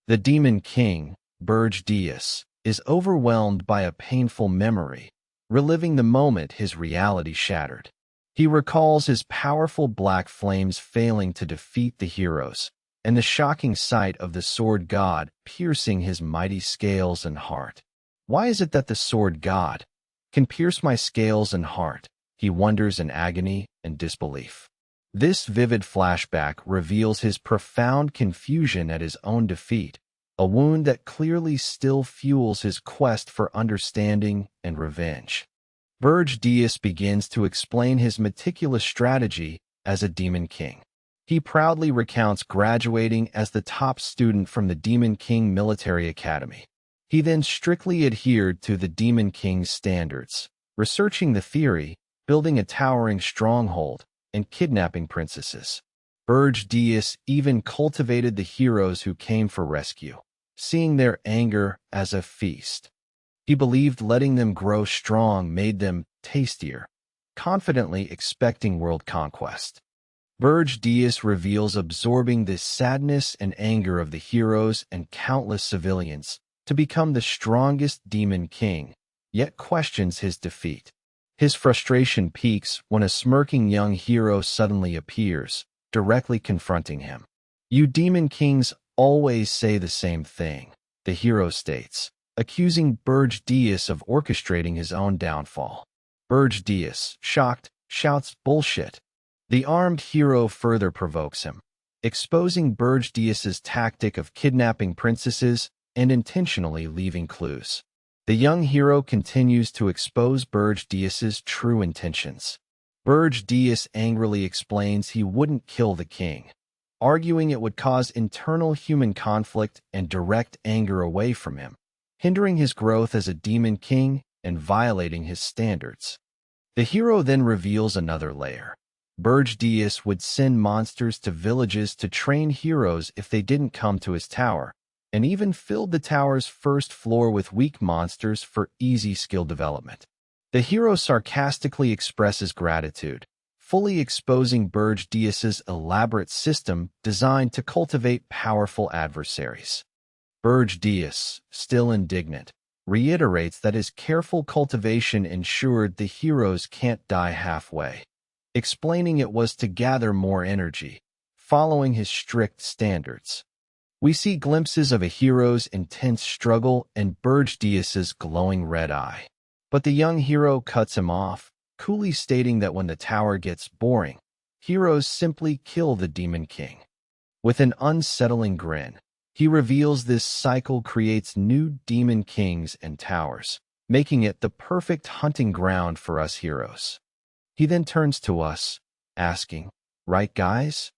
The demon king, Berje, is overwhelmed by a painful memory, reliving the moment his reality shattered. He recalls his powerful black flames failing to defeat the heroes, and the shocking sight of the sword god piercing his mighty scales and heart. Why is it that the sword god can pierce my scales and heart? He wonders in agony and disbelief. This vivid flashback reveals his profound confusion at his own defeat, a wound that clearly still fuels his quest for understanding and revenge. Berje begins to explain his meticulous strategy as a demon king. He proudly recounts graduating as the top student from the Demon King Military Academy. He then strictly adhered to the Demon King's standards, researching the theory, building a towering stronghold, and kidnapping princesses. Berje even cultivated the heroes who came for rescue, seeing their anger as a feast. He believed letting them grow strong made them tastier, confidently expecting world conquest. Berje reveals absorbing the sadness and anger of the heroes and countless civilians to become the strongest demon king, yet questions his defeat. His frustration peaks when a smirking young hero suddenly appears, directly confronting him. "You demon kings always say the same thing," the hero states, accusing Berje of orchestrating his own downfall. Berje, shocked, shouts bullshit. The armed hero further provokes him, exposing Berje's tactic of kidnapping princesses and intentionally leaving clues. The young hero continues to expose Berje's true intentions. Berje angrily explains he wouldn't kill the king, arguing it would cause internal human conflict and direct anger away from him, hindering his growth as a demon king and violating his standards. The hero then reveals another layer. Berje would send monsters to villages to train heroes if they didn't come to his tower, and even filled the tower's first floor with weak monsters for easy skill development. The hero sarcastically expresses gratitude, fully exposing Berje's elaborate system designed to cultivate powerful adversaries. Berje, still indignant, reiterates that his careful cultivation ensured the heroes can't die halfway, explaining it was to gather more energy, following his strict standards. We see glimpses of a hero's intense struggle and Berje's glowing red eye. But the young hero cuts him off, coolly stating that when the tower gets boring, heroes simply kill the Demon King. With an unsettling grin, he reveals this cycle creates new Demon Kings and towers, making it the perfect hunting ground for us heroes. He then turns to us, asking, "Right, guys?"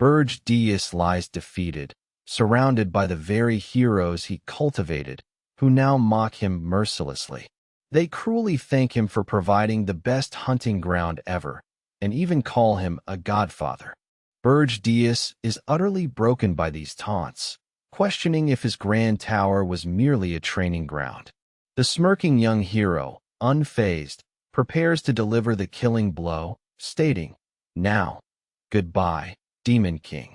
Berje lies defeated, surrounded by the very heroes he cultivated, who now mock him mercilessly. They cruelly thank him for providing the best hunting ground ever, and even call him a godfather. Berje is utterly broken by these taunts, questioning if his grand tower was merely a training ground. The smirking young hero, unfazed, prepares to deliver the killing blow, stating, "Now, goodbye, Demon King."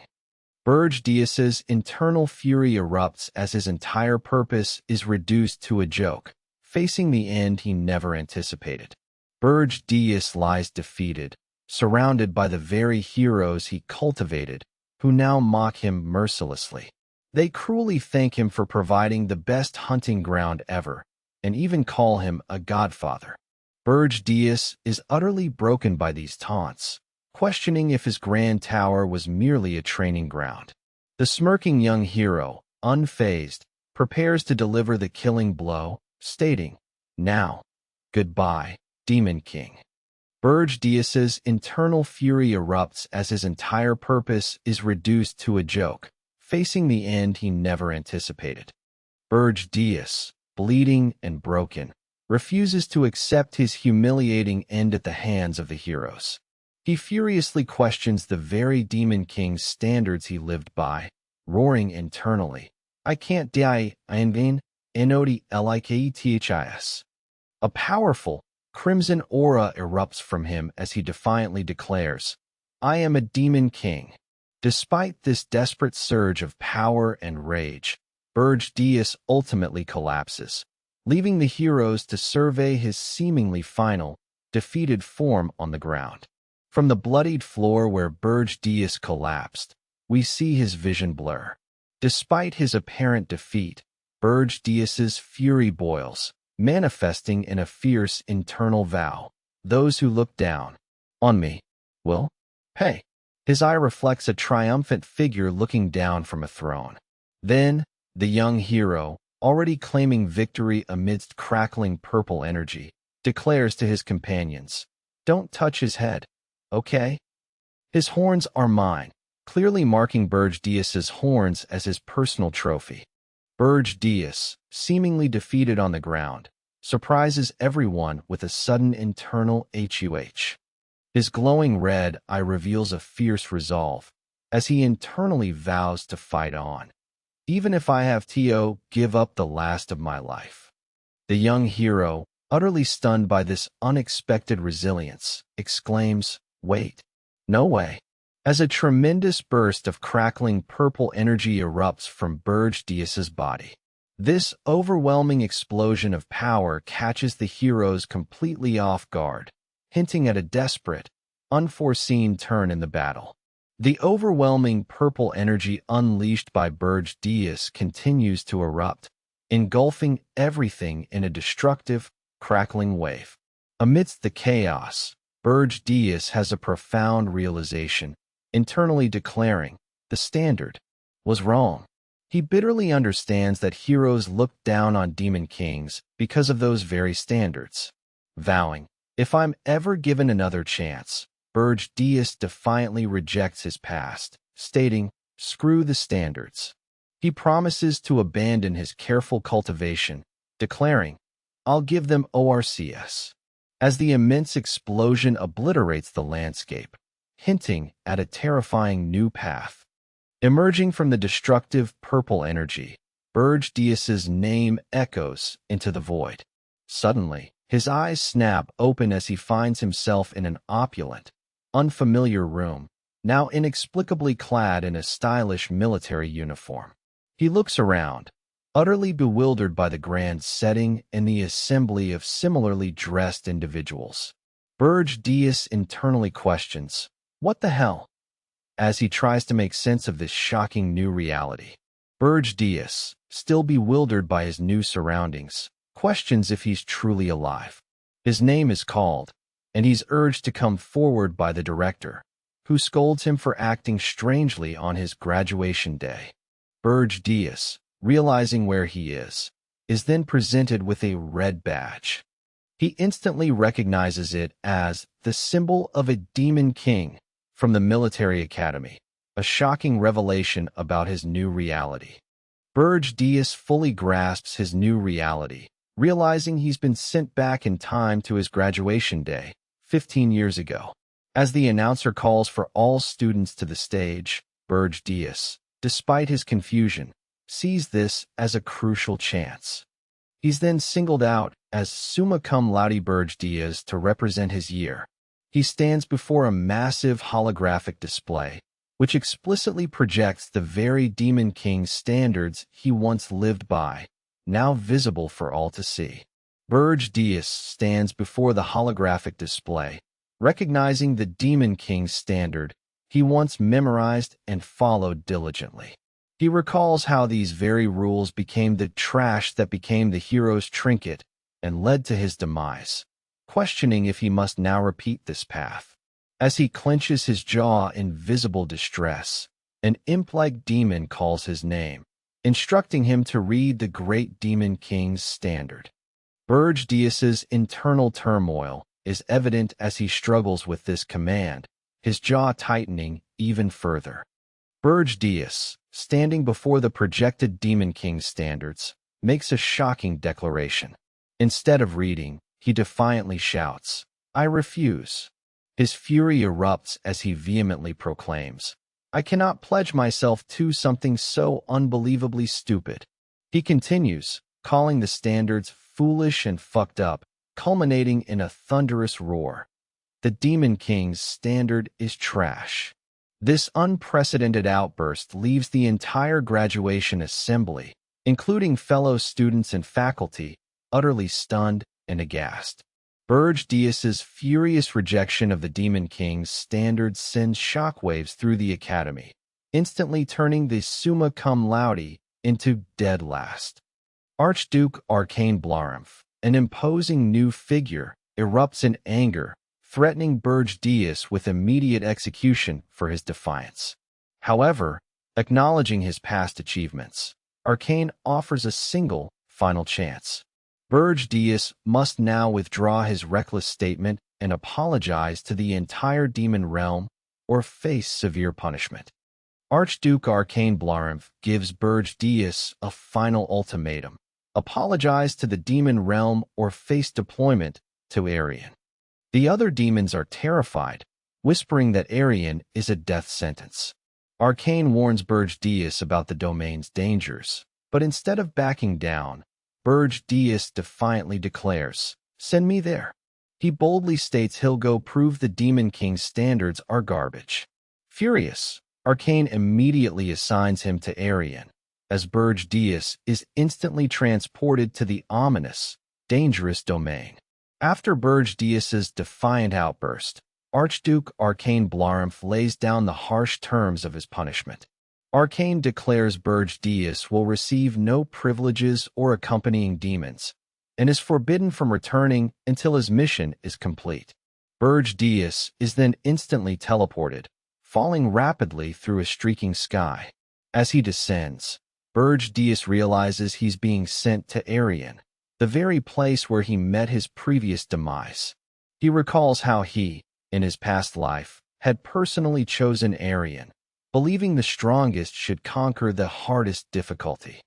Berje's internal fury erupts as his entire purpose is reduced to a joke, facing the end he never anticipated. Berje lies defeated, surrounded by the very heroes he cultivated, who now mock him mercilessly. They cruelly thank him for providing the best hunting ground ever, and even call him a godfather. Berje is utterly broken by these taunts, questioning if his grand tower was merely a training ground. The smirking young hero, unfazed, prepares to deliver the killing blow, stating, "Now, goodbye, Demon King." Berje's internal fury erupts as his entire purpose is reduced to a joke, facing the end he never anticipated. Berje, bleeding and broken, refuses to accept his humiliating end at the hands of the heroes. He furiously questions the very Demon King's standards he lived by, roaring internally, "I can't die, in vain, NODLIKETHIS." A powerful, crimson aura erupts from him as he defiantly declares, "I am a Demon King." Despite this desperate surge of power and rage, Berje ultimately collapses, leaving the heroes to survey his seemingly final, defeated form on the ground. From the bloodied floor where Berje collapsed, we see his vision blur. Despite his apparent defeat, Berje's fury boils, manifesting in a fierce internal vow. Those who look down on me will pay. His eye reflects a triumphant figure looking down from a throne. Then, the young hero, already claiming victory amidst crackling purple energy, declares to his companions, "Don't touch his head, okay? His horns are mine," clearly marking Berje's horns as his personal trophy. Berje, seemingly defeated on the ground, surprises everyone with a sudden internal hush. His glowing red eye reveals a fierce resolve, as he internally vows to fight on. "Even if I have to give up the last of my life." The young hero, utterly stunned by this unexpected resilience, exclaims, "Wait, no way." As a tremendous burst of crackling purple energy erupts from Berje's body. This overwhelming explosion of power catches the heroes completely off guard, hinting at a desperate, unforeseen turn in the battle. The overwhelming purple energy unleashed by Berje continues to erupt, engulfing everything in a destructive, crackling wave. Amidst the chaos, Berje has a profound realization, internally declaring, "The standard was wrong." He bitterly understands that heroes look down on demon kings because of those very standards. Vowing, "If I'm ever given another chance," Berje defiantly rejects his past, stating, "Screw the standards." He promises to abandon his careful cultivation, declaring, "I'll give them ORCS." As the immense explosion obliterates the landscape, hinting at a terrifying new path. Emerging from the destructive purple energy, Berje's name echoes into the void. Suddenly, his eyes snap open as he finds himself in an opulent, unfamiliar room, now inexplicably clad in a stylish military uniform. He looks around, utterly bewildered by the grand setting and the assembly of similarly dressed individuals. Berje internally questions, "What the hell?" as he tries to make sense of this shocking new reality. Berje, still bewildered by his new surroundings, questions if he's truly alive. His name is called, and he's urged to come forward by the director, who scolds him for acting strangely on his graduation day. Berje, realizing where he is then presented with a red badge. He instantly recognizes it as the symbol of a demon king from the military academy, a shocking revelation about his new reality. Berje fully grasps his new reality, realizing he's been sent back in time to his graduation day, 15 years ago. As the announcer calls for all students to the stage, Berje, despite his confusion, sees this as a crucial chance. He's then singled out as summa cum laude Berje to represent his year. He stands before a massive holographic display, which explicitly projects the very Demon King's standards he once lived by, now visible for all to see. Berje stands before the holographic display, recognizing the Demon King's standard he once memorized and followed diligently. He recalls how these very rules became the trash that became the hero's trinket and led to his demise, questioning if he must now repeat this path. As he clenches his jaw in visible distress, an imp-like demon calls his name, instructing him to read the great Demon King's standard. Berje's internal turmoil is evident as he struggles with this command, his jaw tightening even further. Berje, standing before the projected Demon King's standards, makes a shocking declaration. Instead of reading, he defiantly shouts, "I refuse." His fury erupts as he vehemently proclaims, "I cannot pledge myself to something so unbelievably stupid." He continues, calling the standards foolish and fucked up, culminating in a thunderous roar. The Demon King's standard is trash. This unprecedented outburst leaves the entire graduation assembly including fellow students and faculty, utterly stunned and aghast. Berje's furious rejection of the Demon King's standards sends shockwaves through the academy, instantly turning the summa cum laude into dead last. Archduke Arcane Blarumph, an imposing new figure, erupts in anger, threatening Berje with immediate execution for his defiance. However, acknowledging his past achievements, Arcane offers a single, final chance. Berje must now withdraw his reckless statement and apologize to the entire demon realm or face severe punishment. Archduke Arcane Blarumph gives Berje a final ultimatum: apologize to the demon realm or face deployment to Arian. The other demons are terrified, whispering that Arian is a death sentence. Arcane warns Berje about the domain's dangers, but instead of backing down, Berje defiantly declares, "Send me there." He boldly states he'll go prove the Demon King's standards are garbage. Furious, Arcane immediately assigns him to Arian, as Berje is instantly transported to the ominous, dangerous domain. After Berje's defiant outburst, Archduke Arcane Blarumph lays down the harsh terms of his punishment. Arcane declares Berje will receive no privileges or accompanying demons, and is forbidden from returning until his mission is complete. Berje is then instantly teleported, falling rapidly through a streaking sky. As he descends, Berje realizes he's being sent to Arian, the very place where he met his previous demise. He recalls how he, in his past life, had personally chosen Arian, believing the strongest should conquer the hardest difficulty.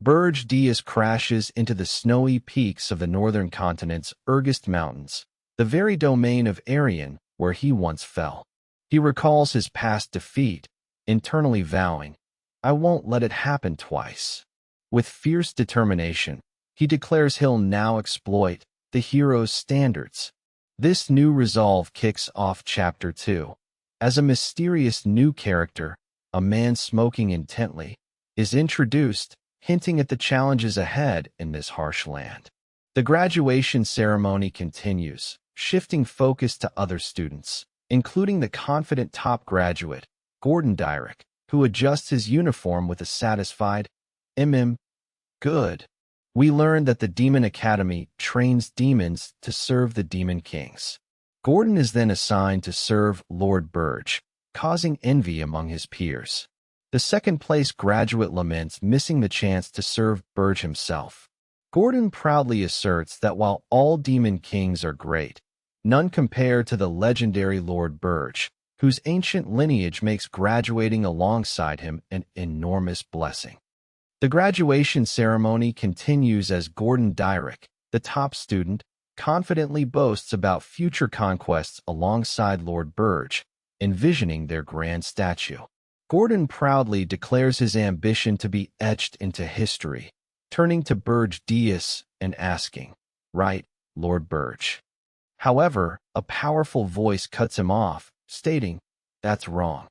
Berje crashes into the snowy peaks of the northern continent's Regressed Mountains, the very domain of Arian where he once fell. He recalls his past defeat, internally vowing, "I won't let it happen twice." With fierce determination, he declares he'll now exploit the hero's standards. This new resolve kicks off Chapter 2, as a mysterious new character, a man smoking intently, is introduced, hinting at the challenges ahead in this harsh land. The graduation ceremony continues, shifting focus to other students, including the confident top graduate, Gordon Dyrek, who adjusts his uniform with a satisfied, Good. We learn that the Demon Academy trains demons to serve the Demon Kings. Gordon is then assigned to serve Lord Berje, causing envy among his peers. The second-place graduate laments missing the chance to serve Berje himself. Gordon proudly asserts that while all Demon Kings are great, none compare to the legendary Lord Berje, whose ancient lineage makes graduating alongside him an enormous blessing. The graduation ceremony continues as Gordon Dyrek, the top student, confidently boasts about future conquests alongside Lord Berje, envisioning their grand statue. Gordon proudly declares his ambition to be etched into history, turning to Berje and asking, "Right, Lord Berje?" However, a powerful voice cuts him off, stating, "That's wrong."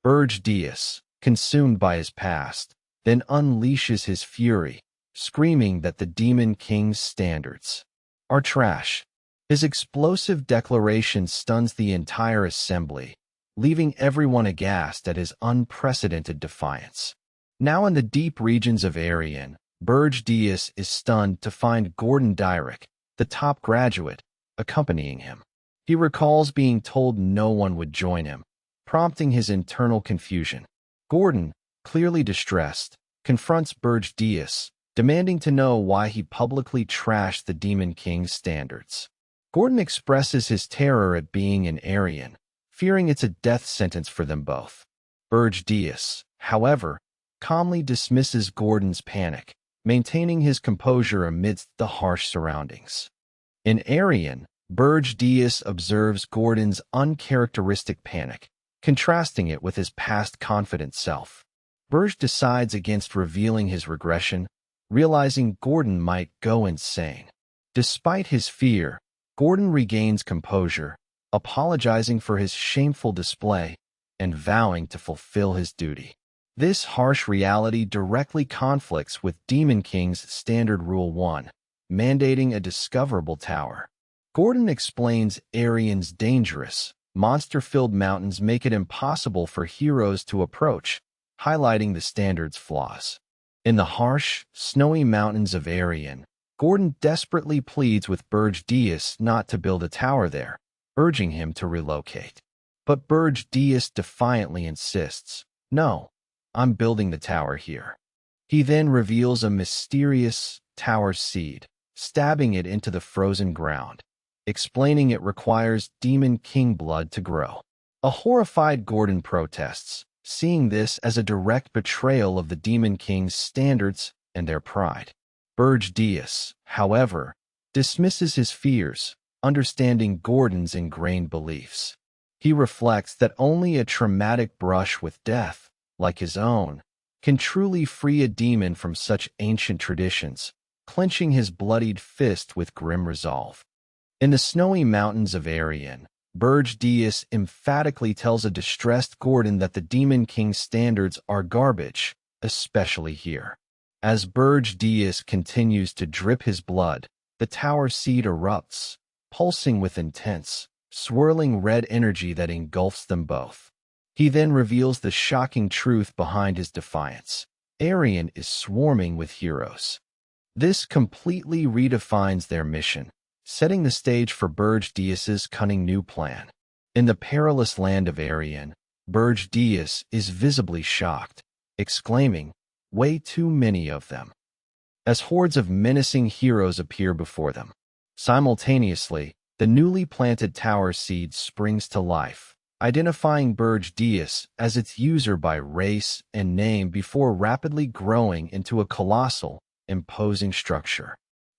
Berje, consumed by his past, then unleashes his fury, screaming that the Demon King's standards are trash. His explosive declaration stuns the entire assembly, leaving everyone aghast at his unprecedented defiance. Now in the deep regions of Arian, Berje is stunned to find Gordon Dyrek, the top graduate, accompanying him. He recalls being told no one would join him, prompting his internal confusion. Gordon, clearly distressed, confronts Berje, demanding to know why he publicly trashed the Demon King's standards. Gordon expresses his terror at being an Arian, fearing it's a death sentence for them both. Berje, however, calmly dismisses Gordon's panic, maintaining his composure amidst the harsh surroundings. In Arian, Berje observes Gordon's uncharacteristic panic, contrasting it with his past confident self. Berje decides against revealing his regression, realizing Gordon might go insane. Despite his fear, Gordon regains composure, apologizing for his shameful display and vowing to fulfill his duty. This harsh reality directly conflicts with Demon King's standard Rule 1, mandating a discoverable tower. Gordon explains Arian's dangerous, monster-filled mountains make it impossible for heroes to approach, highlighting the standard's flaws. In the harsh, snowy mountains of Arian, Gordon desperately pleads with Berje not to build a tower there, urging him to relocate. But Berje defiantly insists, "No, I'm building the tower here." He then reveals a mysterious tower seed, stabbing it into the frozen ground, explaining it requires Demon King blood to grow. A horrified Gordon protests, seeing this as a direct betrayal of the Demon King's standards and their pride. Berje, however, dismisses his fears, understanding Gordon's ingrained beliefs. He reflects that only a traumatic brush with death, like his own, can truly free a demon from such ancient traditions, clenching his bloodied fist with grim resolve. In the snowy mountains of Arian, Berje emphatically tells a distressed Gordon that the Demon King's standards are garbage, especially here. As Berje continues to drip his blood, the tower seed erupts, pulsing with intense, swirling red energy that engulfs them both. He then reveals the shocking truth behind his defiance. Arian is swarming with heroes. This completely redefines their mission, setting the stage for Berje's cunning new plan. In the perilous land of Arian, Berje is visibly shocked, exclaiming, "Way too many of them," as hordes of menacing heroes appear before them. Simultaneously, the newly planted tower seed springs to life, identifying Berje as its user by race and name before rapidly growing into a colossal, imposing structure.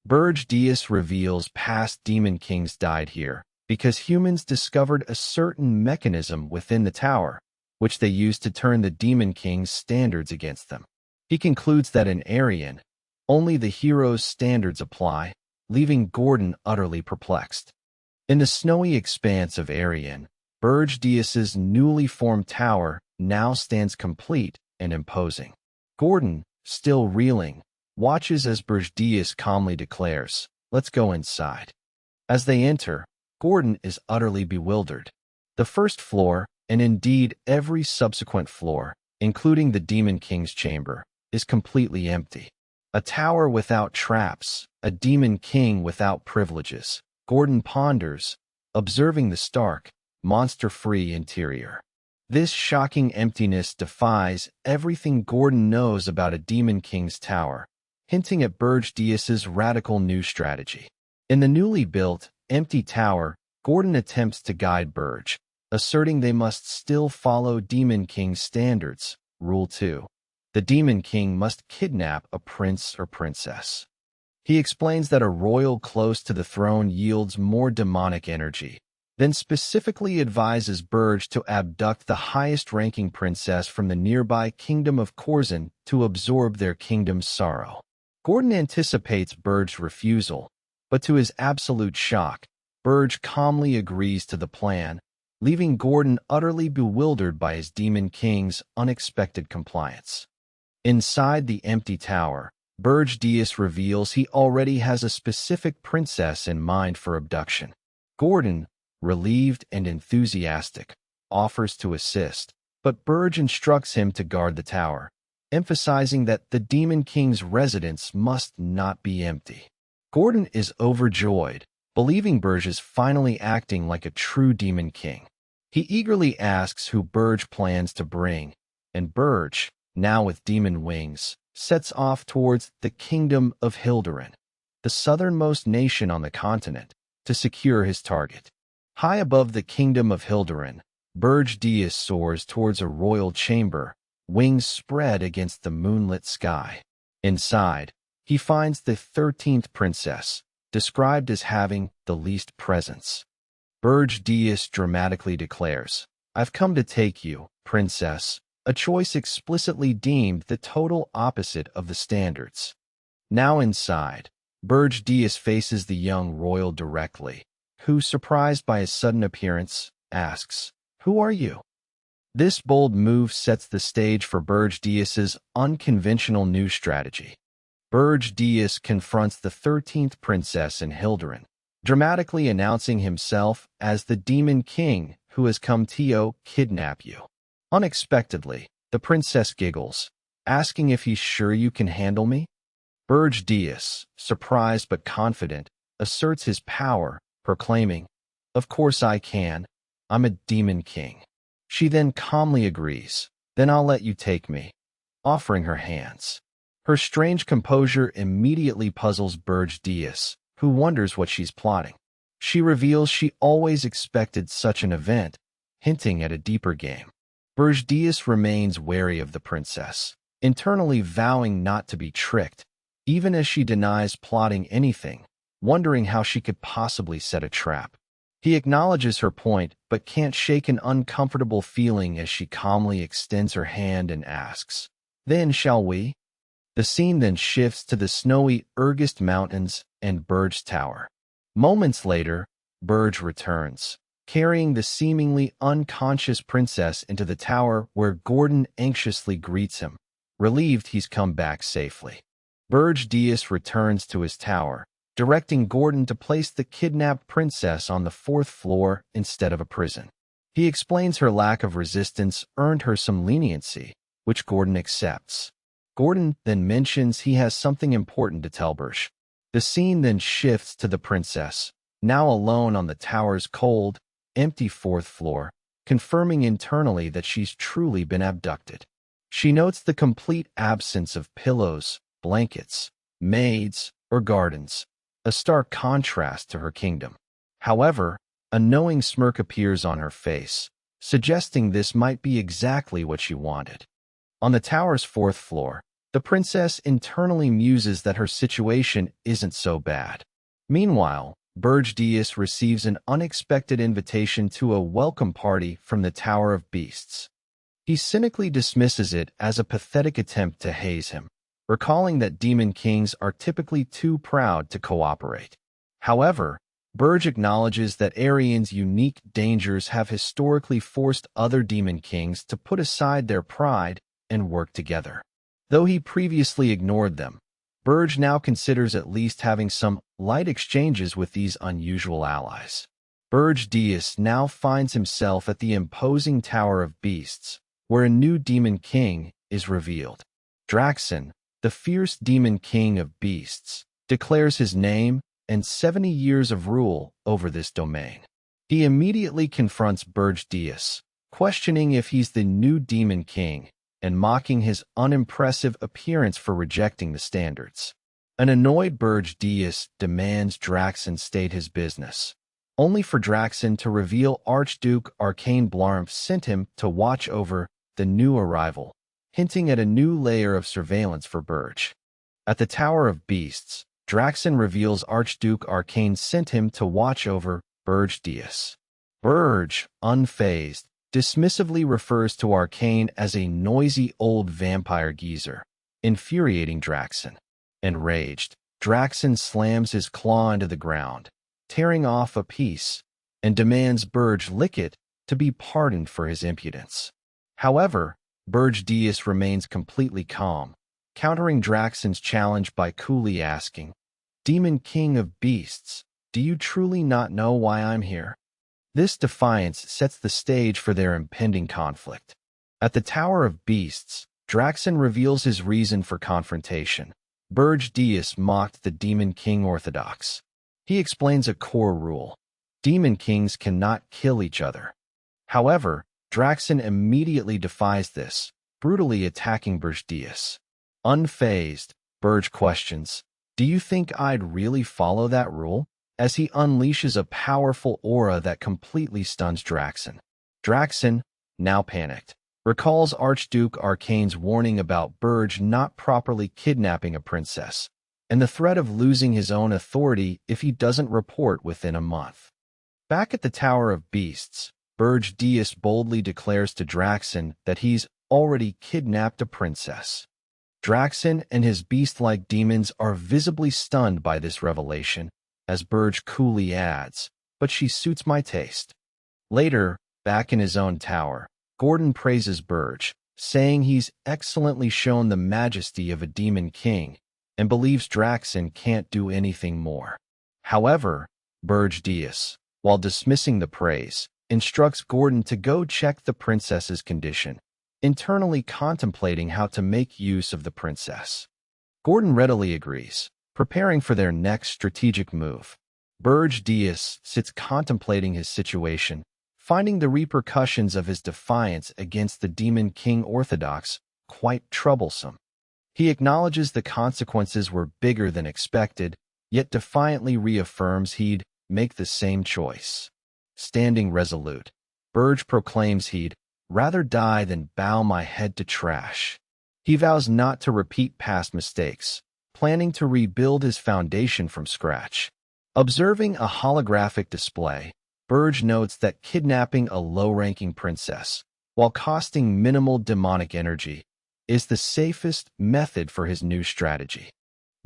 Berje reveals past Demon Kings died here because humans discovered a certain mechanism within the tower, which they used to turn the Demon King's standards against them. He concludes that in Arian, only the hero's standards apply, leaving Gordon utterly perplexed. In the snowy expanse of Arian, Berje's newly formed tower now stands complete and imposing. Gordon, still reeling, watches as Berje calmly declares, "Let's go inside." As they enter, Gordon is utterly bewildered. The first floor, and indeed every subsequent floor, including the Demon King's chamber, is completely empty. A tower without traps, a Demon King without privileges. Gordon ponders, observing the stark, monster-free interior. This shocking emptiness defies everything Gordon knows about a Demon King's tower, hinting at Berje's radical new strategy. In the newly built, empty tower, Gordon attempts to guide Berje, asserting they must still follow Demon King's standards. Rule 2. The Demon King must kidnap a prince or princess. He explains that a royal close to the throne yields more demonic energy, then specifically advises Berje to abduct the highest-ranking princess from the nearby kingdom of Corzin to absorb their kingdom's sorrow. Gordon anticipates Berje's refusal, but to his absolute shock, Berje calmly agrees to the plan, leaving Gordon utterly bewildered by his Demon King's unexpected compliance. Inside the empty tower, Berje reveals he already has a specific princess in mind for abduction. Gordon, relieved and enthusiastic, offers to assist, but Berje instructs him to guard the tower, emphasizing that the Demon King's residence must not be empty. Gordon is overjoyed, believing Berje is finally acting like a true Demon King. He eagerly asks who Berje plans to bring, and Berje, now with demon wings, sets off towards the kingdom of Hilderin, the southernmost nation on the continent, to secure his target. High above the kingdom of Hilderin, Berje soars towards a royal chamber, wings spread against the moonlit sky. Inside, he finds the 13th princess, described as having the least presence. Berje dramatically declares, "I've come to take you, princess," a choice explicitly deemed the total opposite of the standards. Now inside, Berje faces the young royal directly, who, surprised by his sudden appearance, asks, "Who are you?" This bold move sets the stage for Berje unconventional new strategy. Berje confronts the 13th princess in Hilderin, dramatically announcing himself as the Demon King who has come to kidnap you. Unexpectedly, the princess giggles, asking if he's sure you can handle me. Berje, surprised but confident, asserts his power, proclaiming, "Of course I can. I'm a Demon King." She then calmly agrees, "Then I'll let you take me," offering her hands. Her strange composure immediately puzzles Berje, who wonders what she's plotting. She reveals she always expected such an event, hinting at a deeper game. Berje remains wary of the princess, internally vowing not to be tricked, even as she denies plotting anything, wondering how she could possibly set a trap. He acknowledges her point, but can't shake an uncomfortable feeling as she calmly extends her hand and asks, "Then shall we?" The scene then shifts to the snowy Regressed Mountains and Berje Tower. Moments later, Berje returns, carrying the seemingly unconscious princess into the tower where Gordon anxiously greets him, relieved he's come back safely. Berje returns to his tower, directing Gordon to place the kidnapped princess on the 4th floor instead of a prison. He explains her lack of resistance earned her some leniency, which Gordon accepts. Gordon then mentions he has something important to tell Berje. The scene then shifts to the princess, now alone on the tower's cold, empty 4th floor, confirming internally that she's truly been abducted. She notes the complete absence of pillows, blankets, maids, or gardens, a stark contrast to her kingdom. However, a knowing smirk appears on her face, suggesting this might be exactly what she wanted. On the tower's 4th floor, the princess internally muses that her situation isn't so bad. Meanwhile, Berje receives an unexpected invitation to a welcome party from the Tower of Beasts. He cynically dismisses it as a pathetic attempt to haze him, recalling that Demon Kings are typically too proud to cooperate. However, Berje acknowledges that Arian's unique dangers have historically forced other Demon Kings to put aside their pride and work together. Though he previously ignored them, Berje now considers at least having some light exchanges with these unusual allies. Berje now finds himself at the imposing Tower of Beasts, where a new Demon King is revealed. Draxen, the fierce Demon King of Beasts, declares his name and 70 years of rule over this domain. He immediately confronts Berje, questioning if he's the new Demon King and mocking his unimpressive appearance for rejecting the standards. An annoyed Berje demands Draxen state his business, only for Draxen to reveal Archduke Arcane Blarmf sent him to watch over the new arrival, hinting at a new layer of surveillance for Berje. At the Tower of Beasts, Draxen reveals Archduke Arcane sent him to watch over Berje. Berje, unfazed, dismissively refers to Arcane as a noisy old vampire geezer, infuriating Draxen. Enraged, Draxen slams his claw into the ground, tearing off a piece, and demands Berje lick it to be pardoned for his impudence. However, Berje remains completely calm, countering Draxen's challenge by coolly asking, "Demon King of Beasts, do you truly not know why I'm here?" This defiance sets the stage for their impending conflict. At the Tower of Beasts, Draxen reveals his reason for confrontation. Berje mocked the Demon King orthodox. He explains a core rule: Demon Kings cannot kill each other. However, Draxen immediately defies this, brutally attacking Berje. Unfazed, Berje questions, "Do you think I'd really follow that rule?" as he unleashes a powerful aura that completely stuns Draxen. Draxen, now panicked, recalls Archduke Arcane's warning about Berje not properly kidnapping a princess, and the threat of losing his own authority if he doesn't report within a month. Back at the Tower of Beasts, Berje boldly declares to Draxen that he's already kidnapped a princess. Draxen and his beast-like demons are visibly stunned by this revelation, as Berje coolly adds, "But she suits my taste." Later, back in his own tower, Gordon praises Berje, saying he's excellently shown the majesty of a demon king and believes Draxen can't do anything more. However, Berje, while dismissing the praise, instructs Gordon to go check the princess's condition, internally contemplating how to make use of the princess. Gordon readily agrees, preparing for their next strategic move. Berje sits contemplating his situation, finding the repercussions of his defiance against the Demon King Orthodox quite troublesome. He acknowledges the consequences were bigger than expected, yet defiantly reaffirms he'd make the same choice. Standing resolute, Berje proclaims he'd rather die than bow my head to trash. He vows not to repeat past mistakes, planning to rebuild his foundation from scratch. Observing a holographic display, Berje notes that kidnapping a low-ranking princess, while costing minimal demonic energy, is the safest method for his new strategy.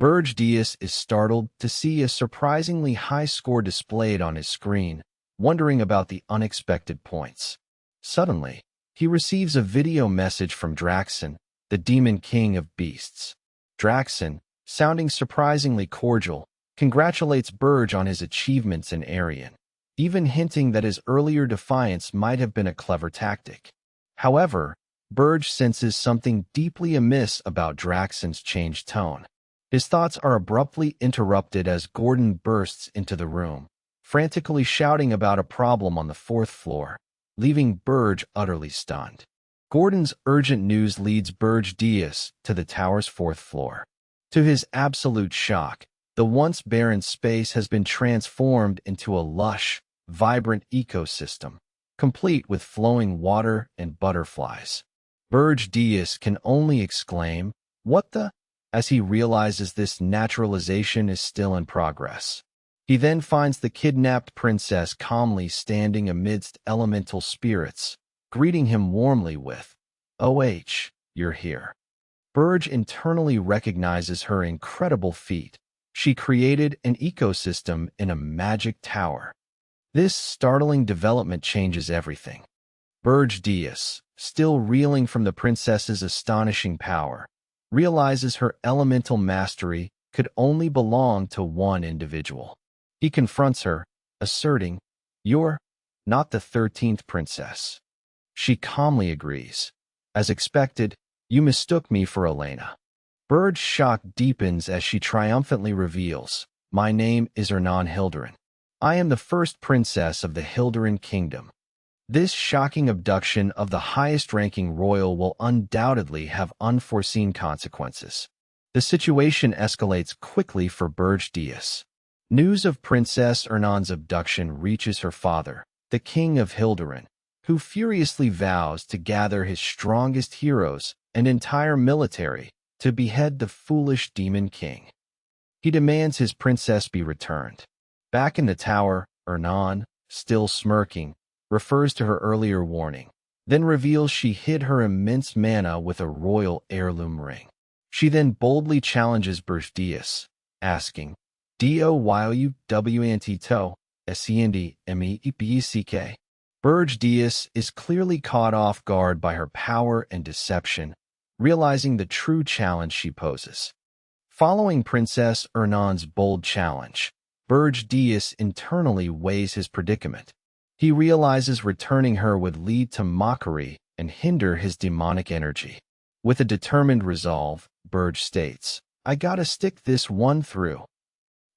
Berje is startled to see a surprisingly high score displayed on his screen, wondering about the unexpected points. Suddenly, he receives a video message from Draxen, the Demon King of Beasts. Draxen, sounding surprisingly cordial, congratulates Berje on his achievements in Aryan, even hinting that his earlier defiance might have been a clever tactic. However, Berje senses something deeply amiss about Draxen's changed tone. His thoughts are abruptly interrupted as Gordon bursts into the room, frantically shouting about a problem on the 4th floor, leaving Berje utterly stunned. Gordon's urgent news leads Berje to the tower's 4th floor. To his absolute shock, the once barren space has been transformed into a lush, vibrant ecosystem, complete with flowing water and butterflies. Berje can only exclaim, "What the?" as he realizes this naturalization is still in progress. He then finds the kidnapped princess calmly standing amidst elemental spirits, greeting him warmly with, "Oh, you're here." Berje internally recognizes her incredible feat. She created an ecosystem in a magic tower. This startling development changes everything. Berje, still reeling from the princess's astonishing power, realizes her elemental mastery could only belong to one individual. He confronts her, asserting, "You're not the 13th princess." She calmly agrees. "As expected, you mistook me for Elena." Berje's shock deepens as she triumphantly reveals, "My name is Hernan Hilderin. I am the first princess of the Hilderin kingdom." This shocking abduction of the highest-ranking royal will undoubtedly have unforeseen consequences. The situation escalates quickly for Berje. News of Princess Hernan's abduction reaches her father, the King of Hilderin, who furiously vows to gather his strongest heroes and entire military to behead the foolish Demon King. He demands his princess be returned. Back in the tower, Hernan, still smirking, refers to her earlier warning, then reveals she hid her immense mana with a royal heirloom ring. She then boldly challenges Berje, asking, "Do while you wantito, SEND-MEBCK?" Berje is clearly caught off guard by her power and deception, realizing the true challenge she poses. Following Princess Hernan's bold challenge, Berje internally weighs his predicament. He realizes returning her would lead to mockery and hinder his demonic energy. With a determined resolve, Berje states, "I gotta stick this one through."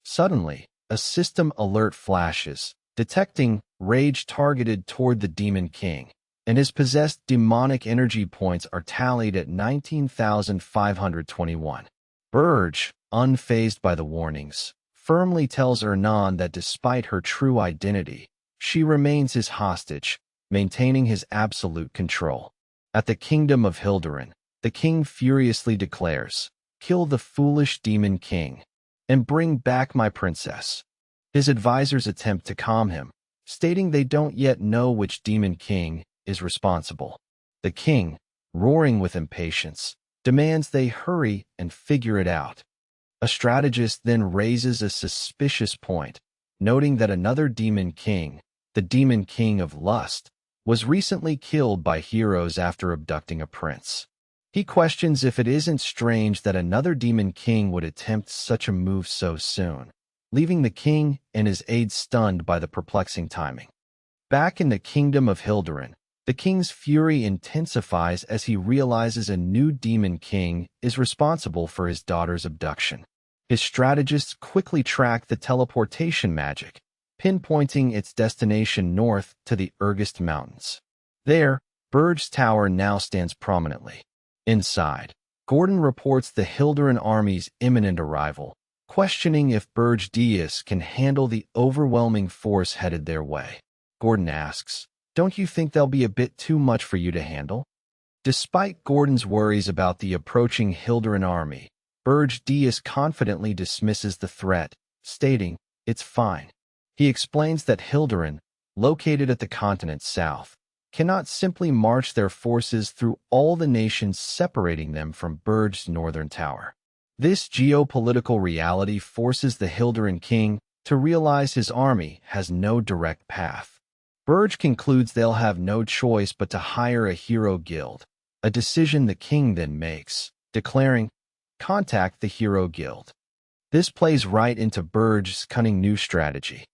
Suddenly, a system alert flashes, detecting rage targeted toward the Demon King, and his possessed demonic energy points are tallied at 19,521. Berje, unfazed by the warnings, firmly tells Hernan that despite her true identity, she remains his hostage, maintaining his absolute control. At the kingdom of Hilderin, the king furiously declares, "Kill the foolish Demon King, and bring back my princess." His advisors attempt to calm him, stating they don't yet know which Demon King is responsible. The king, roaring with impatience, demands they hurry and figure it out. A strategist then raises a suspicious point, noting that another Demon King, the Demon King of Lust, was recently killed by heroes after abducting a prince. He questions if it isn't strange that another demon king would attempt such a move so soon, leaving the king and his aides stunned by the perplexing timing. Back in the kingdom of Hilderin, the king's fury intensifies as he realizes a new demon king is responsible for his daughter's abduction. His strategists quickly track the teleportation magic, pinpointing its destination north to the Regressed Mountains. There, Berje's tower now stands prominently. Inside, Gordon reports the Hilderin army's imminent arrival, questioning if Berje can handle the overwhelming force headed their way. Gordon asks, "Don't you think they'll be a bit too much for you to handle?" Despite Gordon's worries about the approaching Hilderin army, Berje confidently dismisses the threat, stating, "It's fine." He explains that Hilderin, located at the continent's south, cannot simply march their forces through all the nations separating them from Berje's northern tower. This geopolitical reality forces the Hilderin king to realize his army has no direct path. Berje concludes they'll have no choice but to hire a hero guild, a decision the king then makes, declaring, "Contact the hero guild." This plays right into Berje's cunning new strategy.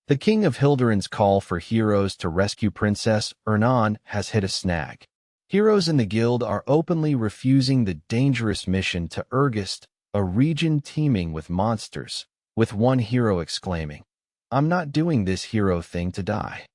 The king of Hilderin's call for heroes to rescue Princess Ernan has hit a snag. Heroes in the guild are openly refusing the dangerous mission to Regressed, a region teeming with monsters, with one hero exclaiming, "I'm not doing this hero thing to die."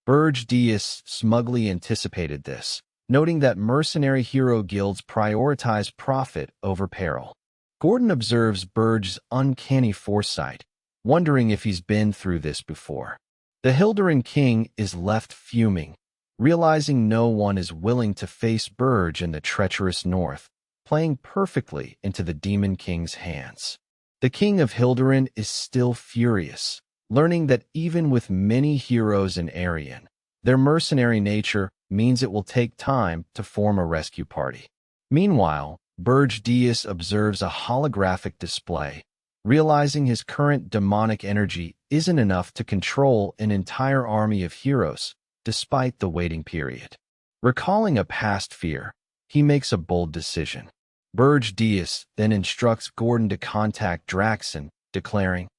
Berje smugly anticipated this, noting that mercenary hero guilds prioritize profit over peril. Gordon observes Berje's uncanny foresight, wondering if he's been through this before. The Hilderin king is left fuming, realizing no one is willing to face Berje in the treacherous north, playing perfectly into the demon king's hands. The king of Hilderin is still furious, learning that even with many heroes in Aryan, their mercenary nature means it will take time to form a rescue party. Meanwhile, Berje observes a holographic display, realizing his current demonic energy isn't enough to control an entire army of heroes, despite the waiting period. Recalling a past fear, he makes a bold decision. Berje then instructs Gordon to contact Draxon, declaring,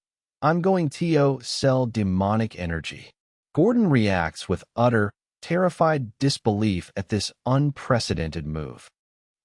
"I'm going to sell demonic energy." Gordon reacts with utter, terrified disbelief at this unprecedented move.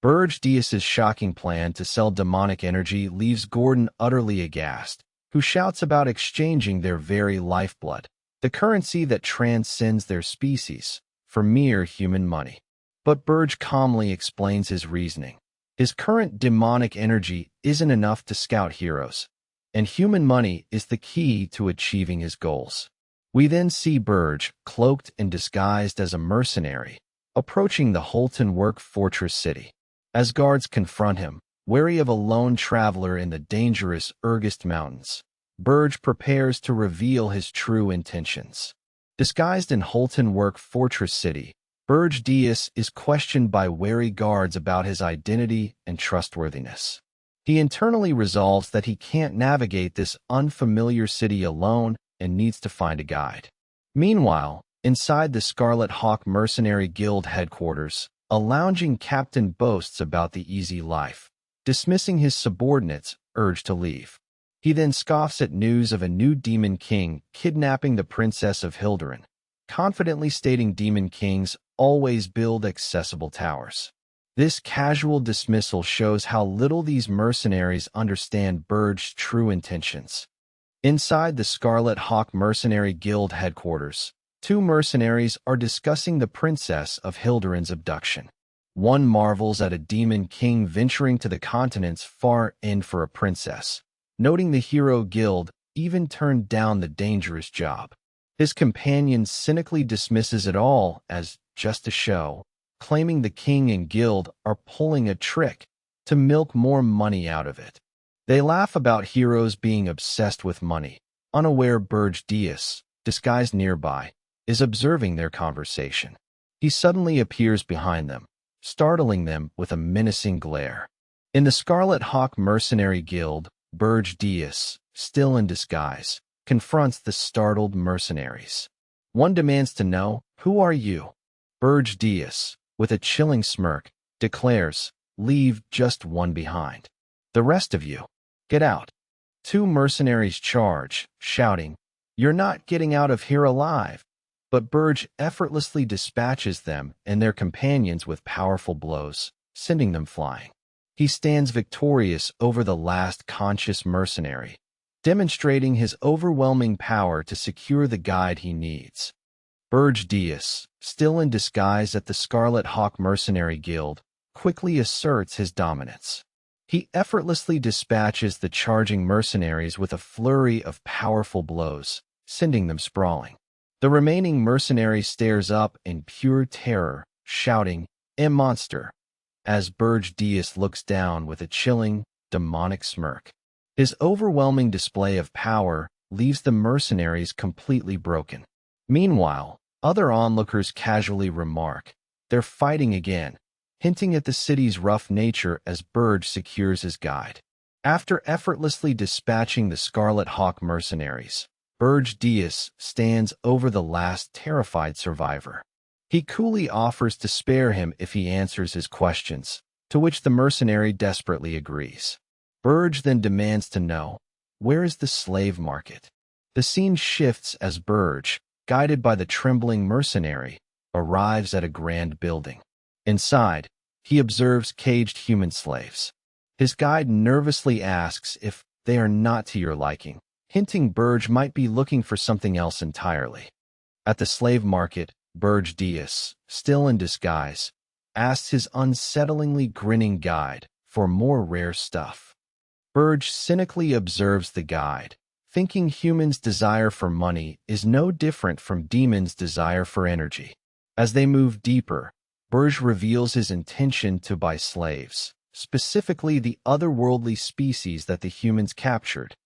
Berje's shocking plan to sell demonic energy leaves Gordon utterly aghast, who shouts about exchanging their very lifeblood, the currency that transcends their species, for mere human money. But Berje calmly explains his reasoning. His current demonic energy isn't enough to scout heroes, and human money is the key to achieving his goals. We then see Berje, cloaked and disguised as a mercenary, approaching the Holton-Work fortress city. As guards confront him, wary of a lone traveler in the dangerous Regressed Mountains, Berje prepares to reveal his true intentions. Disguised in Holton-Work fortress city, Berje is questioned by wary guards about his identity and trustworthiness. He internally resolves that he can't navigate this unfamiliar city alone and needs to find a guide. Meanwhile, inside the Scarlet Hawk Mercenary Guild headquarters, a lounging captain boasts about the easy life, dismissing his subordinates urged to leave. He then scoffs at news of a new demon king kidnapping the princess of Hilderin, confidently stating demon kings always build accessible towers. This casual dismissal shows how little these mercenaries understand Berje's true intentions. Inside the Scarlet Hawk Mercenary Guild headquarters, two mercenaries are discussing the princess of Hilderin's abduction. One marvels at a demon king venturing to the continent's far end for a princess, noting the hero guild even turned down the dangerous job. His companion cynically dismisses it all as just a show, claiming the king and guild are pulling a trick to milk more money out of it. They laugh about heroes being obsessed with money, unaware Berje, disguised nearby, is observing their conversation. He suddenly appears behind them, startling them with a menacing glare. In the Scarlet Hawk Mercenary Guild, Berje, still in disguise, confronts the startled mercenaries. One demands to know, "Who are you?" Berje, with a chilling smirk, declares, "Leave just one behind. The rest of you, get out." Two mercenaries charge, shouting, "You're not getting out of here alive." But Berje effortlessly dispatches them and their companions with powerful blows, sending them flying. He stands victorious over the last conscious mercenary, demonstrating his overwhelming power to secure the guide he needs. Berje, still in disguise at the Scarlet Hawk Mercenary Guild, quickly asserts his dominance. He effortlessly dispatches the charging mercenaries with a flurry of powerful blows, sending them sprawling. The remaining mercenary stares up in pure terror, shouting, "A monster!" as Berje looks down with a chilling, demonic smirk. His overwhelming display of power leaves the mercenaries completely broken. Meanwhile, other onlookers casually remark, "They're fighting again," hinting at the city's rough nature as Berje secures his guide. After effortlessly dispatching the Scarlet Hawk mercenaries, Berje stands over the last terrified survivor. He coolly offers to spare him if he answers his questions, to which the mercenary desperately agrees. Berje then demands to know, "Where is the slave market?" The scene shifts as Berje, guided by the trembling mercenary, arrives at a grand building. Inside, he observes caged human slaves. His guide nervously asks if they are not to your liking, hinting Berje might be looking for something else entirely. At the slave market, Berje, still in disguise, asks his unsettlingly grinning guide for more rare stuff. Berje cynically observes the guide, thinking humans' desire for money is no different from demons' desire for energy. As they move deeper, Berje reveals his intention to buy slaves, specifically the otherworldly species that the humans captured.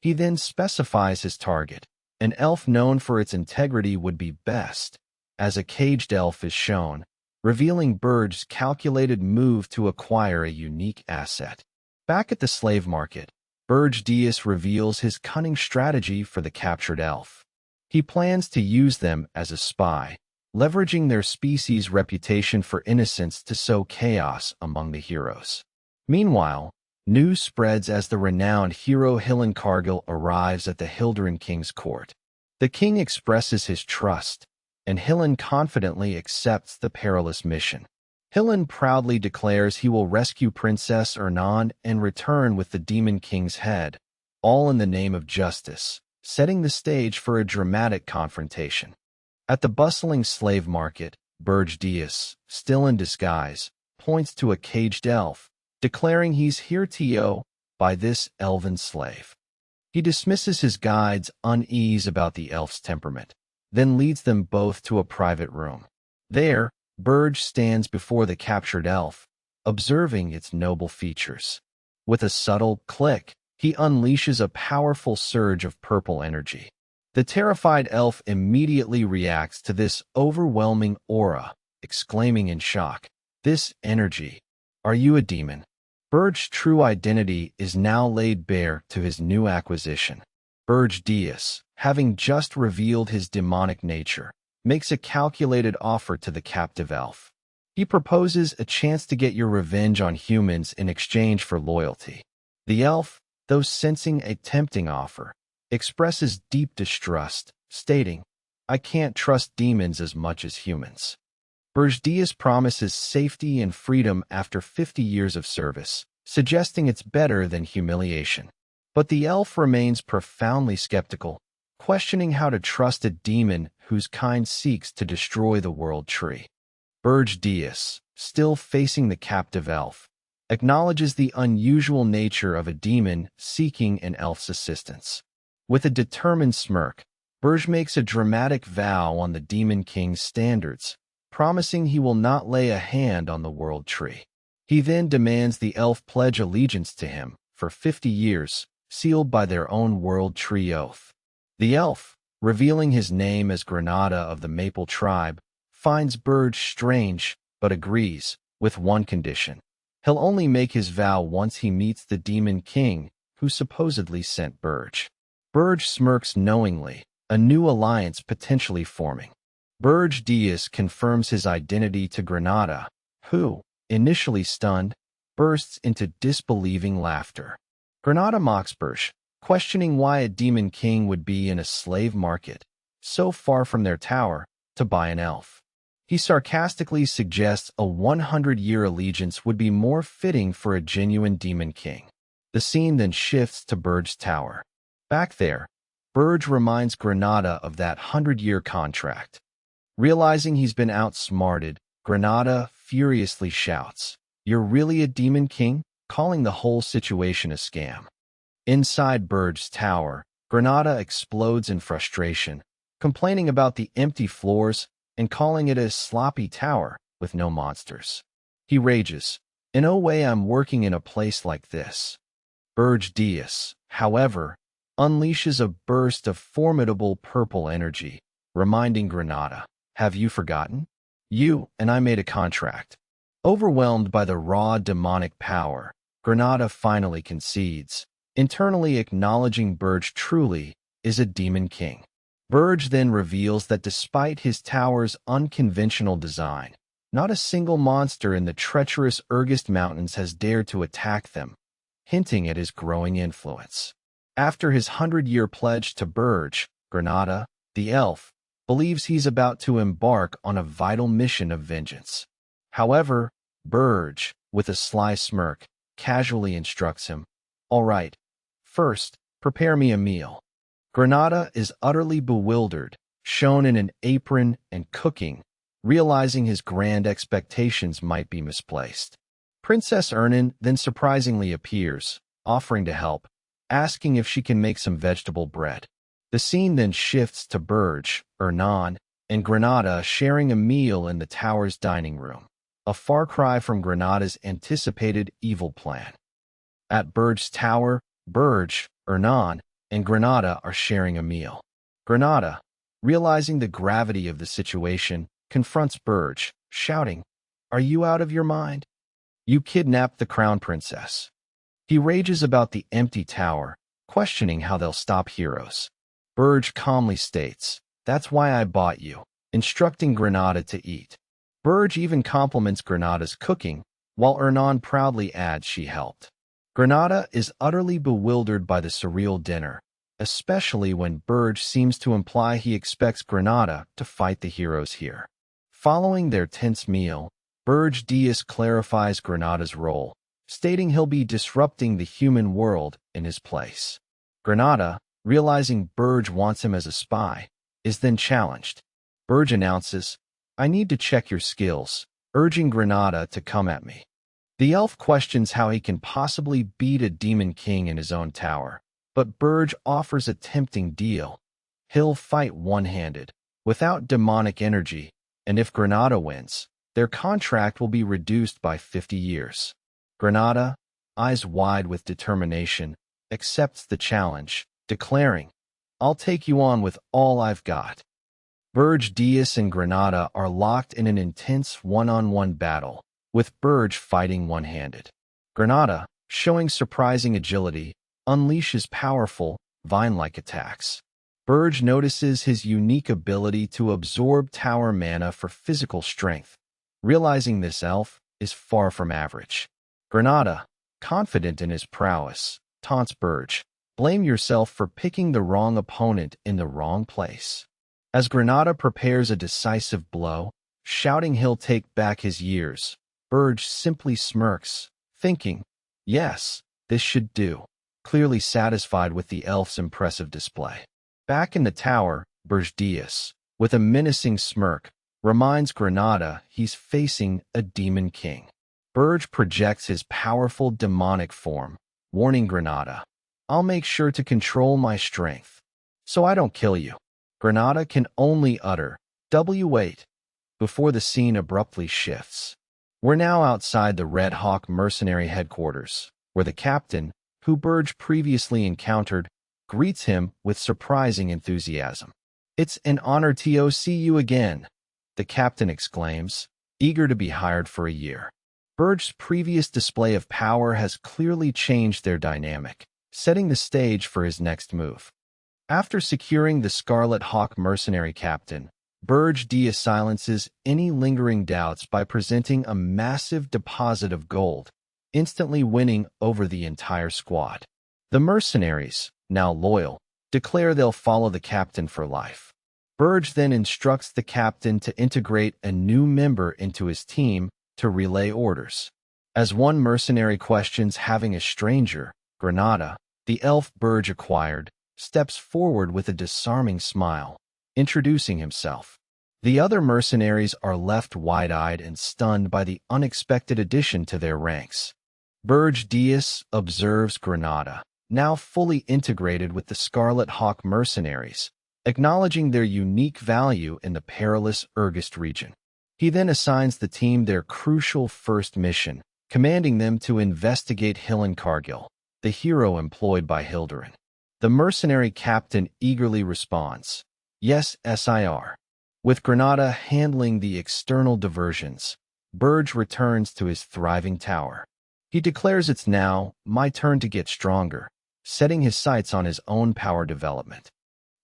He then specifies his target. An elf known for its integrity would be best, as a caged elf is shown, revealing Berje's calculated move to acquire a unique asset. Back at the slave market, Berje reveals his cunning strategy for the captured elf. He plans to use them as a spy, leveraging their species' reputation for innocence to sow chaos among the heroes. Meanwhile, news spreads as the renowned hero Hillencargill arrives at the Hildren King's court. The king expresses his trust, and Hillen confidently accepts the perilous mission. Hillen proudly declares he will rescue Princess Ernan and return with the Demon King's head, all in the name of justice, setting the stage for a dramatic confrontation. At the bustling slave market, Berje, still in disguise, points to a caged elf, declaring he's here to buy this elven slave. He dismisses his guide's unease about the elf's temperament, then leads them both to a private room. There, Berje stands before the captured elf, observing its noble features. With a subtle click, he unleashes a powerful surge of purple energy. The terrified elf immediately reacts to this overwhelming aura, exclaiming in shock, "This energy! Are you a demon?" Berje's true identity is now laid bare to his new acquisition. Berje, having just revealed his demonic nature, makes a calculated offer to the captive elf. He proposes a chance to get your revenge on humans in exchange for loyalty. The elf, though sensing a tempting offer, expresses deep distrust, stating, "I can't trust demons as much as humans." Berje promises safety and freedom after 50 years of service, suggesting it's better than humiliation. But the elf remains profoundly skeptical, questioning how to trust a demon whose kind seeks to destroy the world tree. Berje, still facing the captive elf, acknowledges the unusual nature of a demon seeking an elf's assistance. With a determined smirk, Berje makes a dramatic vow on the Demon King's standards, promising he will not lay a hand on the world tree. He then demands the elf pledge allegiance to him for 50 years, sealed by their own world tree oath. The elf, revealing his name as Granada of the Maple Tribe, finds Berje strange, but agrees, with one condition. He'll only make his vow once he meets the Demon King, who supposedly sent Berje. Berje smirks knowingly, a new alliance potentially forming. Berje Diaz confirms his identity to Granada, who, initially stunned, bursts into disbelieving laughter. Granada mocks Berje, questioning why a demon king would be in a slave market, so far from their tower, to buy an elf. He sarcastically suggests a 100-year allegiance would be more fitting for a genuine demon king. The scene then shifts to Berje's tower. Back there, Berje reminds Granada of that 100-year contract. Realizing he's been outsmarted, Granada furiously shouts, "You're really a demon king?" calling the whole situation a scam. Inside Berje's tower, Granada explodes in frustration, complaining about the empty floors and calling it a sloppy tower with no monsters. He rages, "In no way I'm working in a place like this." Berje Diaz, however, unleashes a burst of formidable purple energy, reminding Granada, "Have you forgotten? You and I made a contract." Overwhelmed by the raw demonic power, Granada finally concedes, internally acknowledging Berje truly is a demon king. Berje then reveals that despite his tower's unconventional design, not a single monster in the treacherous Regressed Mountains has dared to attack them, hinting at his growing influence. After his 100-year pledge to Berje, Granada, the elf, believes he's about to embark on a vital mission of vengeance. However, Berje, with a sly smirk, casually instructs him, "All right, first, prepare me a meal." Granada is utterly bewildered, shown in an apron and cooking, realizing his grand expectations might be misplaced. Princess Ernan then surprisingly appears, offering to help, asking if she can make some vegetable bread. The scene then shifts to Berje, Ernan, and Granada sharing a meal in the tower's dining room, a far cry from Granada's anticipated evil plan. At Berje's tower, Berje, Ernan, and Granada are sharing a meal. Granada, realizing the gravity of the situation, confronts Berje, shouting, "Are you out of your mind? You kidnapped the crown princess." He rages about the empty tower, questioning how they'll stop heroes. Berje calmly states, "That's why I bought you," instructing Granada to eat. Berje even compliments Granada's cooking, while Ernan proudly adds she helped. Granada is utterly bewildered by the surreal dinner, especially when Berje seems to imply he expects Granada to fight the heroes here. Following their tense meal, Berje Diaz clarifies Granada's role, stating he'll be disrupting the human world in his place. Granada, realizing Berje wants him as a spy, is then challenged. Berje announces, "I need to check your skills," urging Granada to come at me. The elf questions how he can possibly beat a demon king in his own tower, but Berje offers a tempting deal. He'll fight one-handed, without demonic energy, and if Granada wins, their contract will be reduced by 50 years. Granada, eyes wide with determination, accepts the challenge, declaring, "I'll take you on with all I've got." Berje Diaz and Granada are locked in an intense one-on-one battle, with Berje fighting one-handed. Granada, showing surprising agility, unleashes powerful, vine-like attacks. Berje notices his unique ability to absorb tower mana for physical strength, realizing this elf is far from average. Granada, confident in his prowess, taunts Berje, "Blame yourself for picking the wrong opponent in the wrong place." As Granada prepares a decisive blow, shouting he'll take back his years, Berje simply smirks, thinking, "Yes, this should do," clearly satisfied with the elf's impressive display. Back in the tower, Berje Diaz, with a menacing smirk, reminds Granada he's facing a demon king. Berje projects his powerful demonic form, warning Granada, "I'll make sure to control my strength, so I don't kill you." Granada can only utter, "Wait," before the scene abruptly shifts. We're now outside the Red Hawk mercenary headquarters, where the captain, who Berje previously encountered, greets him with surprising enthusiasm. "It's an honor to see you again," the captain exclaims, eager to be hired for a year. Berje's previous display of power has clearly changed their dynamic, setting the stage for his next move. After securing the Scarlet Hawk mercenary captain, Berje silences any lingering doubts by presenting a massive deposit of gold, instantly winning over the entire squad. The mercenaries, now loyal, declare they'll follow the captain for life. Berje then instructs the captain to integrate a new member into his team to relay orders. As one mercenary questions having a stranger, Granada, the elf Berje acquired, steps forward with a disarming smile, introducing himself. The other mercenaries are left wide-eyed and stunned by the unexpected addition to their ranks. Berje observes Granada, now fully integrated with the Scarlet Hawk mercenaries, acknowledging their unique value in the perilous Regressed region. He then assigns the team their crucial first mission, commanding them to investigate Hillen Cargill, the hero employed by Hilderin. The mercenary captain eagerly responds, "Yes, Sir." With Granada handling the external diversions, Berje returns to his thriving tower. He declares it's now my turn to get stronger, setting his sights on his own power development.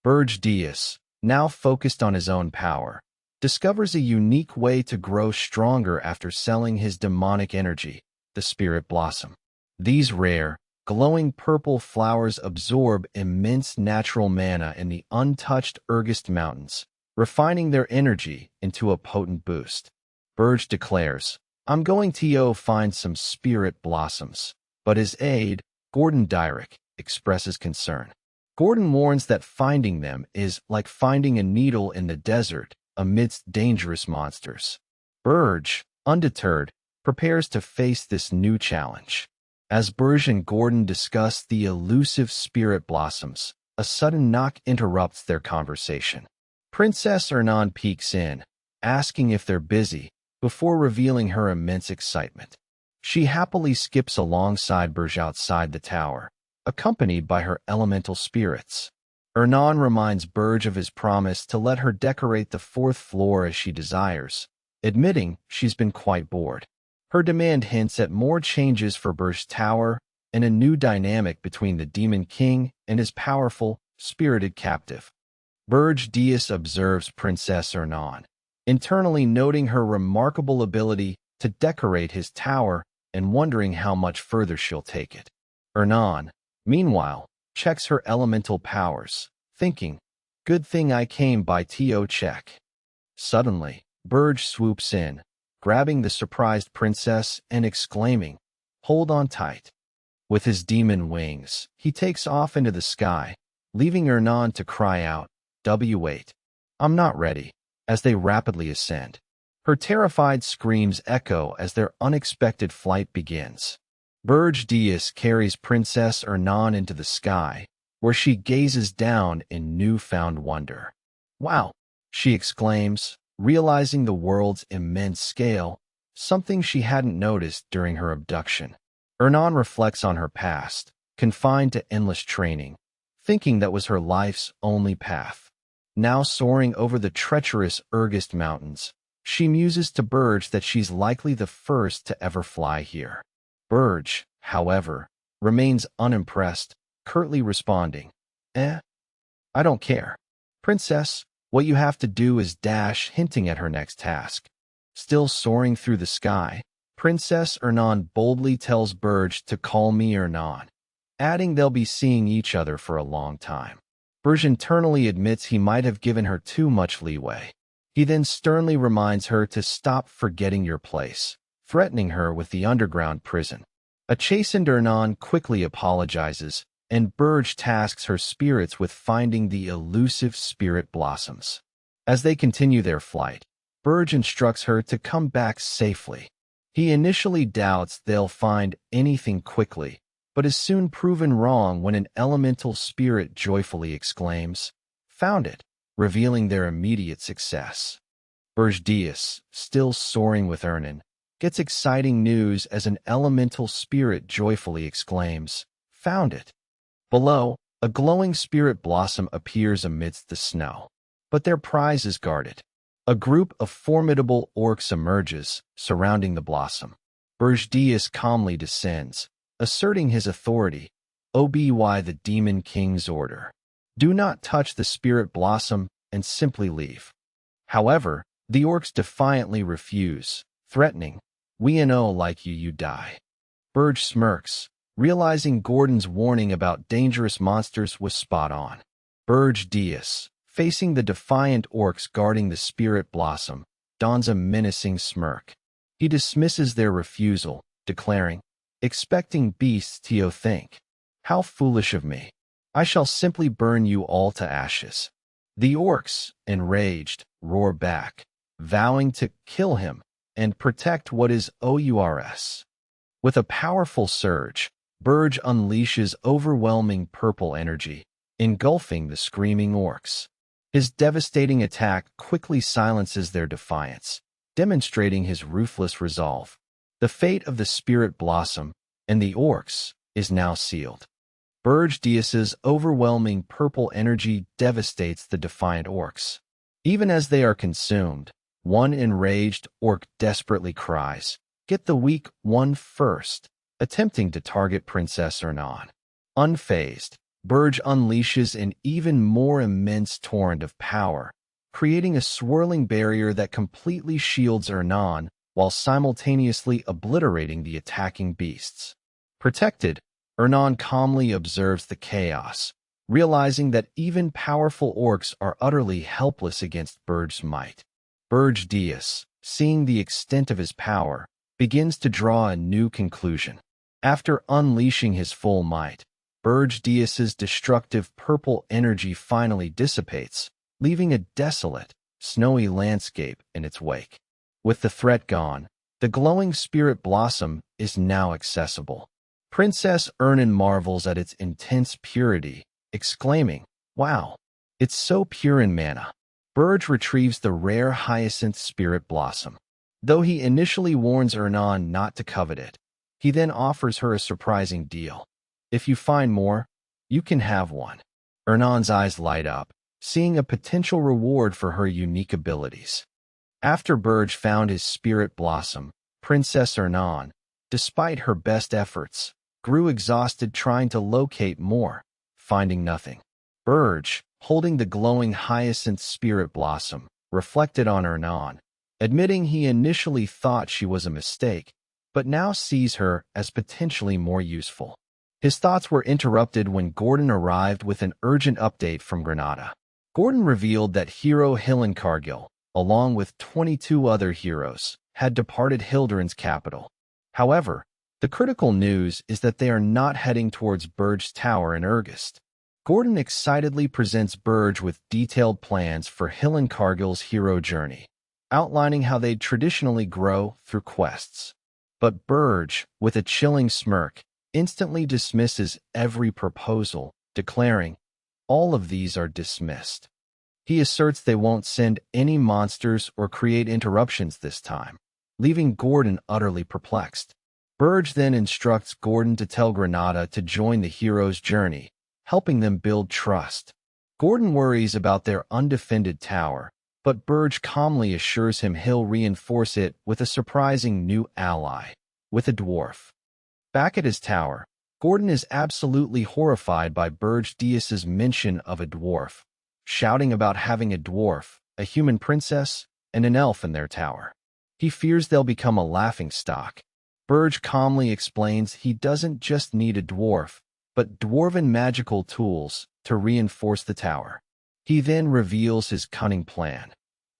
Berje, now focused on his own power, discovers a unique way to grow stronger after selling his demonic energy, the Spirit Blossom. These rare, glowing purple flowers absorb immense natural mana in the untouched Regressed Mountains, refining their energy into a potent boost. Berje declares, "I'm going to find some spirit blossoms," but his aide, Gordon Dyrick, expresses concern. Gordon warns that finding them is like finding a needle in the desert amidst dangerous monsters. Berje, undeterred, prepares to face this new challenge. As Berje and Gordon discuss the elusive spirit blossoms, a sudden knock interrupts their conversation. Princess Ernan peeks in, asking if they're busy, before revealing her immense excitement. She happily skips alongside Berje outside the tower, accompanied by her elemental spirits. Ernan reminds Berje of his promise to let her decorate the fourth floor as she desires, admitting she's been quite bored. Her demand hints at more changes for Berje's tower and a new dynamic between the Demon King and his powerful, spirited captive. Berje observes Princess Ernan, internally noting her remarkable ability to decorate his tower and wondering how much further she'll take it. Ernan, meanwhile, checks her elemental powers, thinking, "Good thing I came by to check." Suddenly, Berje swoops in, grabbing the surprised princess and exclaiming, "Hold on tight." With his demon wings, he takes off into the sky, leaving Ernan to cry out, "Wait, I'm not ready," as they rapidly ascend. Her terrified screams echo as their unexpected flight begins. Berje carries Princess Ernan into the sky, where she gazes down in newfound wonder. "Wow!" she exclaims, realizing the world's immense scale, something she hadn't noticed during her abduction. Ernan reflects on her past, confined to endless training, thinking that was her life's only path. Now soaring over the treacherous Regressed Mountains, she muses to Berje that she's likely the first to ever fly here. Berje, however, remains unimpressed, curtly responding, I don't care. Princess, what you have to do is dash," hinting at her next task. Still soaring through the sky, Princess Ernan boldly tells Berje to call me Ernan, adding they'll be seeing each other for a long time. Berje internally admits he might have given her too much leeway. He then sternly reminds her to stop forgetting your place, threatening her with the underground prison. A chastened Ernan quickly apologizes, and Berje tasks her spirits with finding the elusive spirit blossoms. As they continue their flight, Berje instructs her to come back safely. He initially doubts they'll find anything quickly, but is soon proven wrong when an elemental spirit joyfully exclaims, "Found it," revealing their immediate success. Berje, still soaring with Ernan, gets exciting news as an elemental spirit joyfully exclaims, "Found it." Below, a glowing spirit blossom appears amidst the snow, but their prize is guarded. A group of formidable orcs emerges, surrounding the blossom. Berje calmly descends, asserting his authority, obey the Demon King's order. Do not touch the spirit blossom and simply leave. However, the orcs defiantly refuse, threatening, "We know like you die." Berje smirks, realizing Gordon's warning about dangerous monsters was spot on. Berje Diaz, facing the defiant orcs guarding the spirit blossom, dons a menacing smirk. He dismisses their refusal, declaring, "Expecting beasts to think. How foolish of me. I shall simply burn you all to ashes." The orcs, enraged, roar back, vowing to kill him and protect what is ours. With a powerful surge, Berje unleashes overwhelming purple energy, engulfing the screaming orcs. His devastating attack quickly silences their defiance, demonstrating his ruthless resolve. The fate of the spirit blossom and the orcs is now sealed. Berje Diaz's overwhelming purple energy devastates the defiant orcs. Even as they are consumed, one enraged orc desperately cries, "Get the weak one first," attempting to target Princess Ernan. Unfazed, Berje unleashes an even more immense torrent of power, creating a swirling barrier that completely shields Ernan while simultaneously obliterating the attacking beasts. Protected, Ernan calmly observes the chaos, realizing that even powerful orcs are utterly helpless against Berje's might. Berje Diaz, seeing the extent of his power, begins to draw a new conclusion. After unleashing his full might, Berje Diaz's destructive purple energy finally dissipates, leaving a desolate, snowy landscape in its wake. With the threat gone, the glowing spirit blossom is now accessible. Princess Ernan marvels at its intense purity, exclaiming, "Wow, it's so pure in mana." Berje retrieves the rare hyacinth spirit blossom. Though he initially warns Ernan not to covet it, he then offers her a surprising deal. "If you find more, you can have one." Ernan's eyes light up, seeing a potential reward for her unique abilities. After Berje found his spirit blossom, Princess Ernan, despite her best efforts, grew exhausted trying to locate more, finding nothing. Berje, holding the glowing hyacinth spirit blossom, reflected on Ernan, admitting he initially thought she was a mistake, but now sees her as potentially more useful. His thoughts were interrupted when Gordon arrived with an urgent update from Granada. Gordon revealed that hero Hillenkargil, along with 22 other heroes, had departed Hildurin's capital. However, the critical news is that they are not heading towards Berje's tower in Regressed. Gordon excitedly presents Berje with detailed plans for Hillenkargil's hero journey, outlining how they'd traditionally grow through quests. But Berje, with a chilling smirk, instantly dismisses every proposal, declaring, "All of these are dismissed." He asserts they won't send any monsters or create interruptions this time, leaving Gordon utterly perplexed. Berje then instructs Gordon to tell Granada to join the hero's journey, helping them build trust. Gordon worries about their undefended tower, but Berje calmly assures him he'll reinforce it with a surprising new ally, with a dwarf. Back at his tower, Gordon is absolutely horrified by Berje Diaz's mention of a dwarf, shouting about having a dwarf, a human princess, and an elf in their tower. He fears they'll become a laughingstock. Berje calmly explains he doesn't just need a dwarf, but dwarven magical tools to reinforce the tower. He then reveals his cunning plan.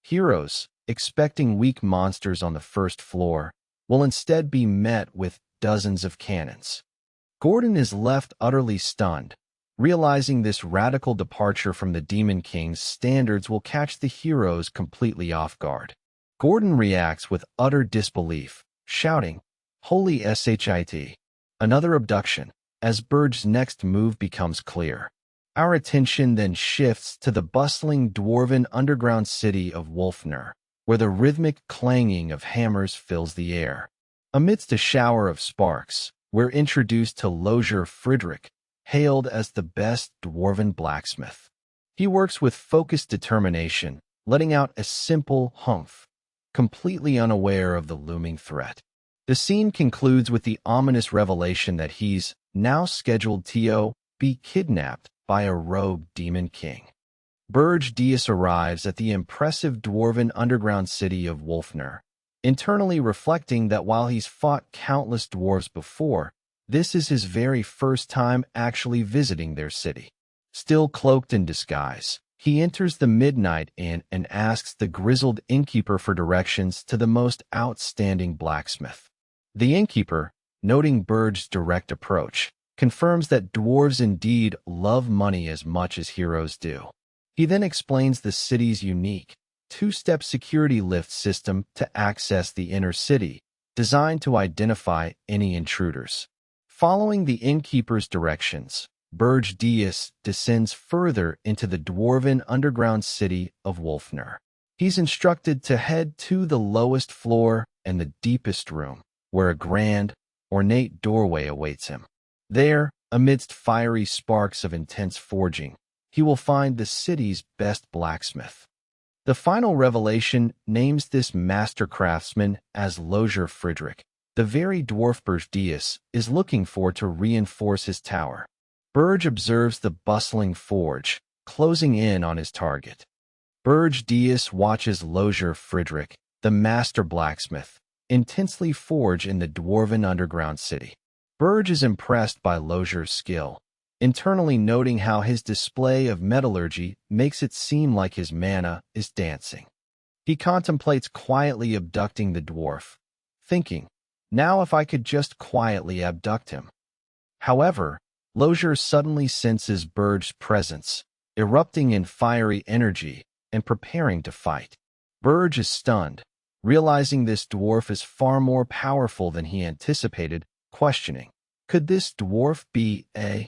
Heroes, expecting weak monsters on the first floor, will instead be met with dozens of cannons. Gordon is left utterly stunned, realizing this radical departure from the Demon King's standards will catch the heroes completely off guard. Gordon reacts with utter disbelief, shouting, "Holy shit! Another abduction," as Berje's next move becomes clear. Our attention then shifts to the bustling dwarven underground city of Wolfner, where the rhythmic clanging of hammers fills the air. Amidst a shower of sparks, we're introduced to Lozier Friedrich, hailed as the best dwarven blacksmith. He works with focused determination, letting out a simple humph, completely unaware of the looming threat. The scene concludes with the ominous revelation that he's now scheduled to be kidnapped by a rogue demon king. Berje arrives at the impressive dwarven underground city of Wolfner, internally reflecting that while he's fought countless dwarves before, this is his very first time actually visiting their city. Still cloaked in disguise, he enters the Midnight Inn and asks the grizzled innkeeper for directions to the most outstanding blacksmith. The innkeeper, noting Berge's direct approach, confirms that dwarves indeed love money as much as heroes do. He then explains the city's unique, two-step security lift system to access the inner city, designed to identify any intruders. Following the innkeeper's directions, Berje descends further into the dwarven underground city of Wolfner. He's instructed to head to the lowest floor and the deepest room, where a grand, ornate doorway awaits him. There, amidst fiery sparks of intense forging, he will find the city's best blacksmith. The final revelation names this master craftsman as Lozier Friedrich, the very dwarf Berje is looking for to reinforce his tower. Berge observes the bustling forge, closing in on his target. Berje watches Lozier Friedrich, the master blacksmith, intensely forge in the dwarven underground city. Berge is impressed by Lozier's skill, internally noting how his display of metallurgy makes it seem like his mana is dancing. He contemplates quietly abducting the dwarf, thinking, now if I could just quietly abduct him. However, Lozier suddenly senses Berge's presence, erupting in fiery energy and preparing to fight. Berge is stunned, realizing this dwarf is far more powerful than he anticipated, questioning, could this dwarf be a...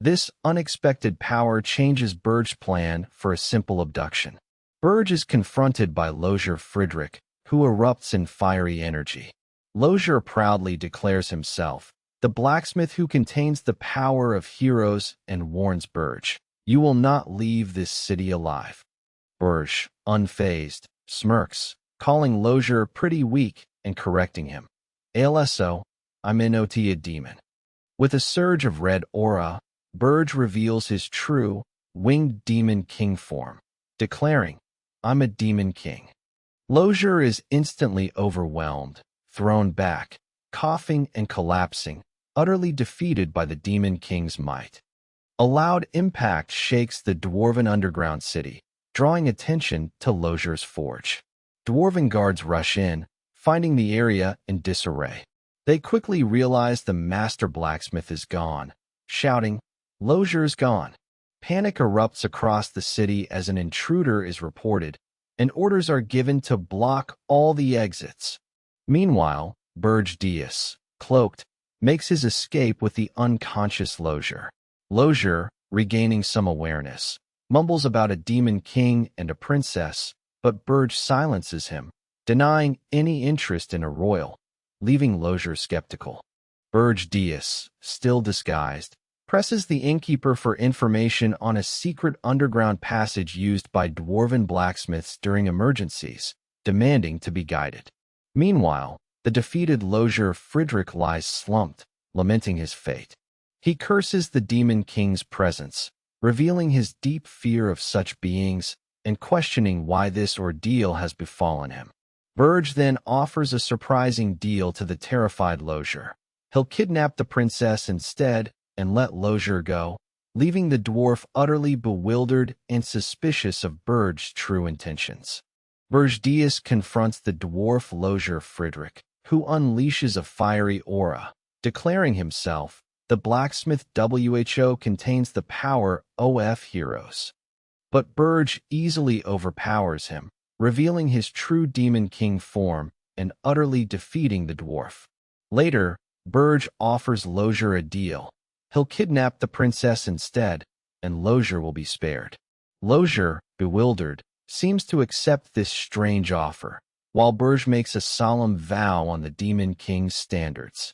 This unexpected power changes Berge's plan for a simple abduction. Berge is confronted by Lozier Friedrich, who erupts in fiery energy. Lozier proudly declares himself the blacksmith who contains the power of heroes and warns Berge, you will not leave this city alive. Berge, unfazed, smirks, calling Lozier pretty weak and correcting him. ALSO, I'm not a demon. With a surge of red aura, Berge reveals his true, winged demon king form, declaring, I'm a demon king. Lozier is instantly overwhelmed, thrown back, coughing and collapsing, utterly defeated by the demon king's might. A loud impact shakes the dwarven underground city, drawing attention to Lozier's forge. Dwarven guards rush in, finding the area in disarray. They quickly realize the master blacksmith is gone, shouting, Lozier's gone. Panic erupts across the city as an intruder is reported, and orders are given to block all the exits. Meanwhile, Berje, cloaked, makes his escape with the unconscious Lozier. Lozier, regaining some awareness, mumbles about a demon king and a princess, but Berje silences him, denying any interest in a royal, leaving Lozier skeptical. Berje, still disguised, presses the innkeeper for information on a secret underground passage used by dwarven blacksmiths during emergencies, demanding to be guided. Meanwhile, the defeated Lozier Friedrich lies slumped, lamenting his fate. He curses the demon king's presence, revealing his deep fear of such beings and questioning why this ordeal has befallen him. Berge then offers a surprising deal to the terrified Lozier. He'll kidnap the princess instead and let Lozier go, leaving the dwarf utterly bewildered and suspicious of Berge's true intentions. Berje confronts the dwarf Lozier Friedrich, who unleashes a fiery aura, declaring himself, the blacksmith WHO contains the power of heroes. But Berge easily overpowers him, revealing his true demon king form and utterly defeating the dwarf. Later, Berge offers Lozier a deal. He'll kidnap the princess instead, and Lozier will be spared. Lozier, bewildered, seems to accept this strange offer, while Berge makes a solemn vow on the demon king's standards.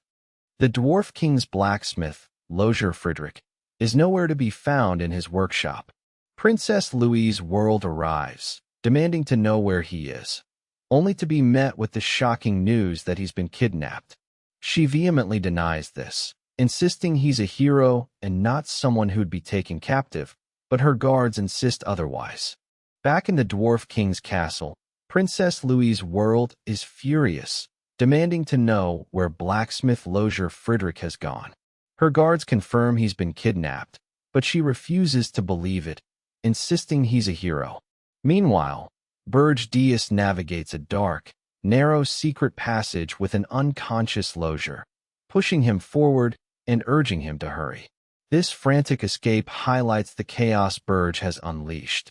The dwarf king's blacksmith, Lozier Friedrich, is nowhere to be found in his workshop. Princess Louise World arrives, demanding to know where he is, only to be met with the shocking news that he's been kidnapped. She vehemently denies this, insisting he's a hero and not someone who'd be taken captive, but her guards insist otherwise. Back in the Dwarf King's castle, Princess Louise's world is furious, demanding to know where blacksmith Lozier Friedrich has gone. Her guards confirm he's been kidnapped, but she refuses to believe it, insisting he's a hero. Meanwhile, Berje navigates a dark, narrow secret passage with an unconscious Lozier, pushing him forward and urging him to hurry. This frantic escape highlights the chaos Berje has unleashed.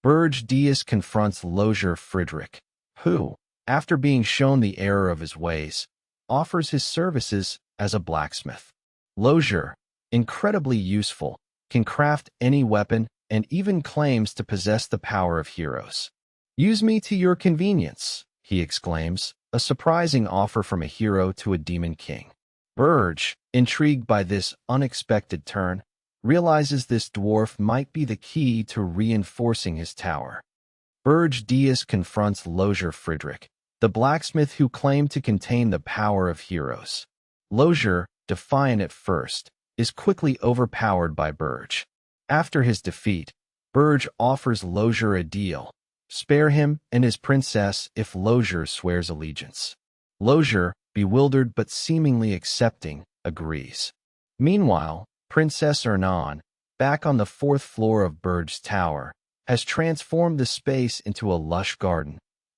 Berje confronts Lozier Friedrich, who, after being shown the error of his ways, offers his services as a blacksmith. Lozier, incredibly useful, can craft any weapon and even claims to possess the power of heroes. "Use me to your convenience," he exclaims, a surprising offer from a hero to a demon king. Berje, intrigued by this unexpected turn, realizes this dwarf might be the key to reinforcing his tower. Berje confronts Lozier Friedrich, the blacksmith who claimed to contain the power of heroes. Lozier, defiant at first, is quickly overpowered by Berje. After his defeat, Berje offers Lozier a deal: spare him and his princess if Lozier swears allegiance. Lozier, bewildered but seemingly accepting, agrees. Meanwhile, Princess Ernan, back on the 4th floor of Berje's tower, has transformed the space into a lush garden,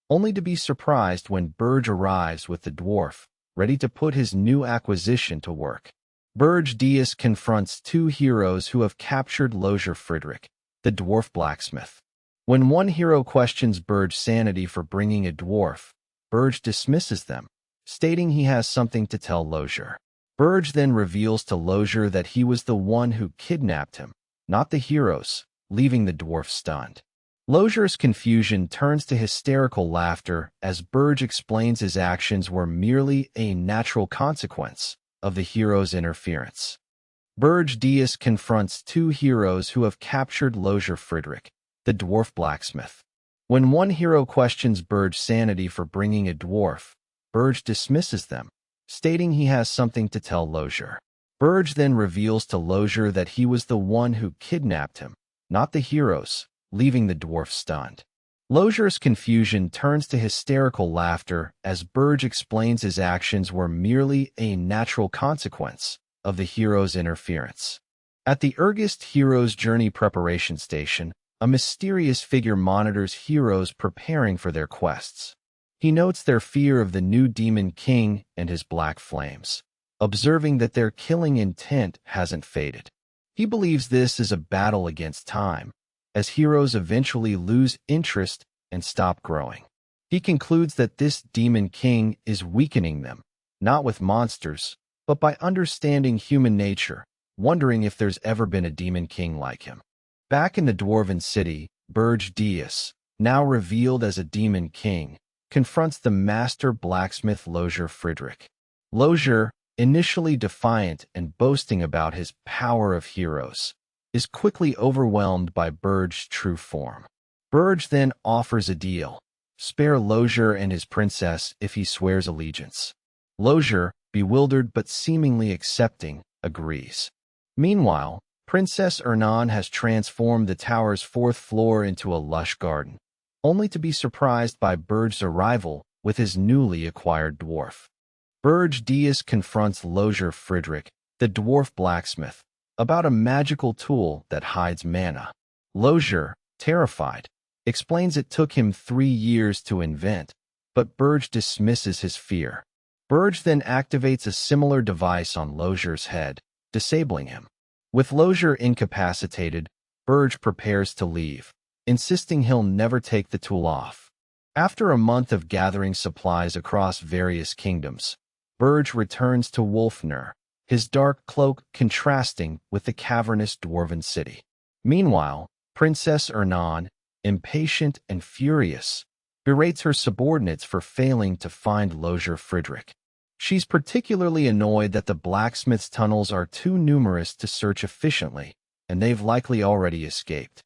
only to be surprised when Berje arrives with the dwarf, ready to put his new acquisition to work. Berje confronts two heroes who have captured Lozier Friedrich, the dwarf blacksmith. When one hero questions Berje's sanity for bringing a dwarf, Berje dismisses them, stating he has something to tell Lozier. Berje then reveals to Lozier that he was the one who kidnapped him, not the heroes, leaving the dwarf stunned. Lozier's confusion turns to hysterical laughter as Berje explains his actions were merely a natural consequence of the hero's interference. Berje confronts two heroes who have captured Lozier Friedrich, the dwarf blacksmith. When one hero questions Berje's sanity for bringing a dwarf, Berje dismisses them, stating he has something to tell Lozier. Berje then reveals to Lozier that he was the one who kidnapped him, not the heroes, leaving the dwarf stunned. Lozier's confusion turns to hysterical laughter as Berje explains his actions were merely a natural consequence of the hero's interference. At the Regressed Hero's Journey Preparation Station, a mysterious figure monitors heroes preparing for their quests. He notes their fear of the new Demon King and his black flames, observing that their killing intent hasn't faded. He believes this is a battle against time, as heroes eventually lose interest and stop growing. He concludes that this Demon King is weakening them, not with monsters, but by understanding human nature, wondering if there's ever been a Demon King like him. Back in the Dwarven city, Berje, now revealed as a Demon King, confronts the master blacksmith Lozier Friedrich. Lozier, initially defiant and boasting about his power of heroes, is quickly overwhelmed by Berje's true form. Berje then offers a deal: spare Lozier and his princess if he swears allegiance. Lozier, bewildered but seemingly accepting, agrees. Meanwhile, Princess Ernan has transformed the tower's 4th floor into a lush garden, only to be surprised by Berje's arrival with his newly acquired dwarf. Berje confronts Lozier Friedrich, the dwarf blacksmith, about a magical tool that hides mana. Lozier, terrified, explains it took him 3 years to invent, but Berje dismisses his fear. Berje then activates a similar device on Lozier's head, disabling him. With Lozier incapacitated, Berje prepares to leave, insisting he'll never take the tool off. After a month of gathering supplies across various kingdoms, Berje returns to Wolfner, his dark cloak contrasting with the cavernous dwarven city. Meanwhile, Princess Ernan, impatient and furious, berates her subordinates for failing to find Lozier Friedrich. She's particularly annoyed that the blacksmith's tunnels are too numerous to search efficiently, and they've likely already escaped.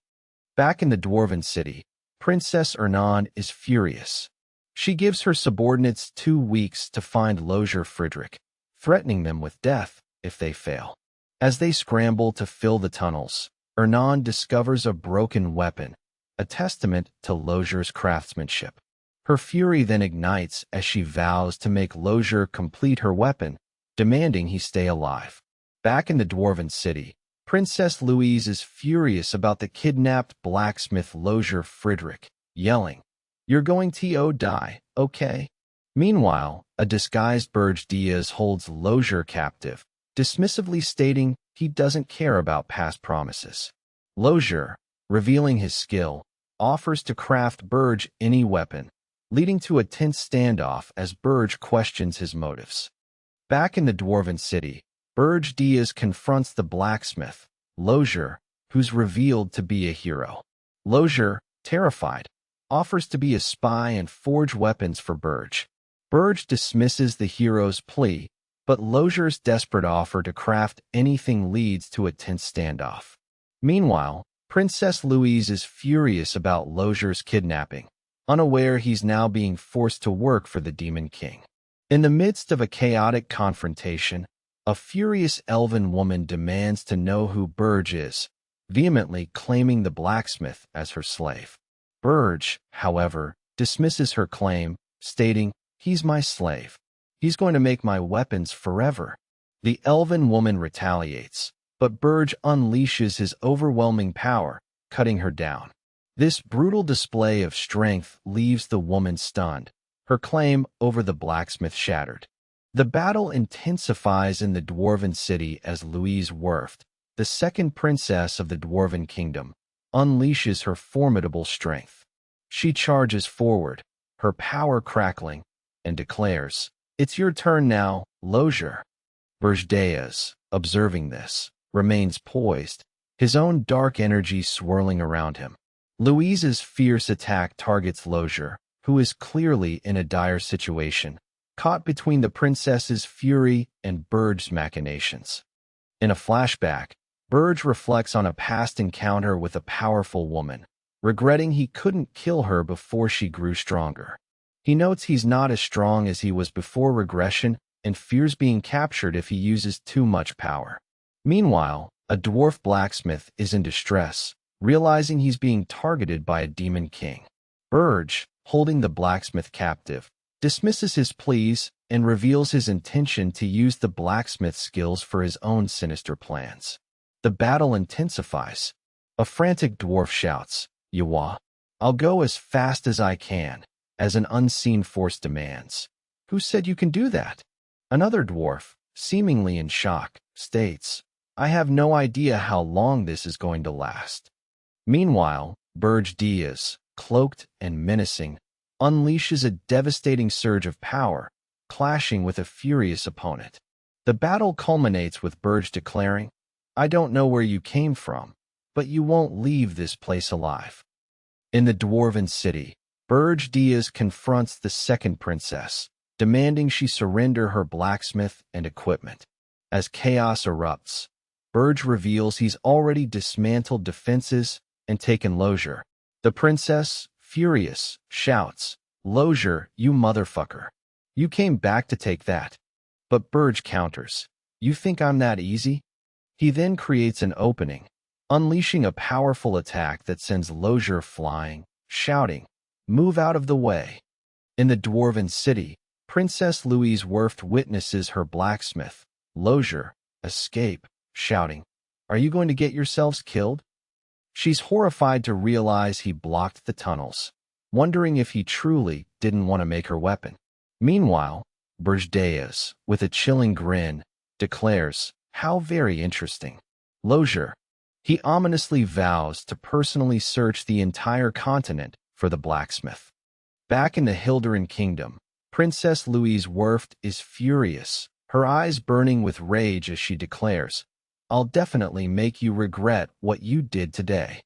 Back in the dwarven city, Princess Ernan is furious. She gives her subordinates 2 weeks to find Lozier Friedrich, threatening them with death if they fail. As they scramble to fill the tunnels, Ernan discovers a broken weapon, a testament to Lozier's craftsmanship. Her fury then ignites as she vows to make Lozier complete her weapon, demanding he stay alive. Back in the Dwarven city, Princess Louise is furious about the kidnapped blacksmith Lozier Friedrich, yelling, "You're going to die, okay?" Meanwhile, a disguised Berje Diaz holds Lozier captive, dismissively stating he doesn't care about past promises. Lozier, revealing his skill, offers to craft Berje any weapon, leading to a tense standoff as Berje questions his motives. Back in the Dwarven city, Berje Diaz confronts the blacksmith, Lozier, who's revealed to be a hero. Lozier, terrified, offers to be a spy and forge weapons for Berje. Berje dismisses the hero's plea, but Lozier's desperate offer to craft anything leads to a tense standoff. Meanwhile, Princess Louise is furious about Lozier's kidnapping, unaware he's now being forced to work for the Demon King. In the midst of a chaotic confrontation, a furious elven woman demands to know who Berje is, vehemently claiming the blacksmith as her slave. Berje, however, dismisses her claim, stating, "He's my slave. He's going to make my weapons forever." The elven woman retaliates, but Berje unleashes his overwhelming power, cutting her down. This brutal display of strength leaves the woman stunned, her claim over the blacksmith shattered. The battle intensifies in the Dwarven city as Louise Werft, the second princess of the Dwarven kingdom, unleashes her formidable strength. She charges forward, her power crackling, and declares, "It's your turn now, Lozier." Berje Diaz, observing this, remains poised, his own dark energy swirling around him. Louise's fierce attack targets Lozier, who is clearly in a dire situation, caught between the princess's fury and Berje's machinations. In a flashback, Berje reflects on a past encounter with a powerful woman, regretting he couldn't kill her before she grew stronger. He notes he's not as strong as he was before regression and fears being captured if he uses too much power. Meanwhile, a dwarf blacksmith is in distress, realizing he's being targeted by a demon king. Berje, holding the blacksmith captive, dismisses his pleas and reveals his intention to use the blacksmith's skills for his own sinister plans. The battle intensifies. A frantic dwarf shouts, "Yawa, I'll go as fast as I can," as an unseen force demands. "Who said you can do that?" Another dwarf, seemingly in shock, states, "I have no idea how long this is going to last." Meanwhile, Berje Diaz, cloaked and menacing, unleashes a devastating surge of power, clashing with a furious opponent. The battle culminates with Berje declaring, "I don't know where you came from, but you won't leave this place alive." In the Dwarven city, Berje Diaz confronts the second princess, demanding she surrender her blacksmith and equipment. As chaos erupts, Berje reveals he's already dismantled defenses and taken Lozier. The princess, furious, shouts, "Lozier, you motherfucker. You came back to take that." But Berje counters, "You think I'm that easy?" He then creates an opening, unleashing a powerful attack that sends Lozier flying, shouting, "Move out of the way." In the Dwarven city, Princess Louise Werft witnesses her blacksmith, Lozier, escape, shouting, "Are you going to get yourselves killed?" She's horrified to realize he blocked the tunnels, wondering if he truly didn't want to make her weapon. Meanwhile, Berje Diaz, with a chilling grin, declares, "How very interesting, Lozier." He ominously vows to personally search the entire continent for the blacksmith. Back in the Hilderin kingdom, Princess Louise Werft is furious, her eyes burning with rage as she declares, "I'll definitely make you regret what you did today."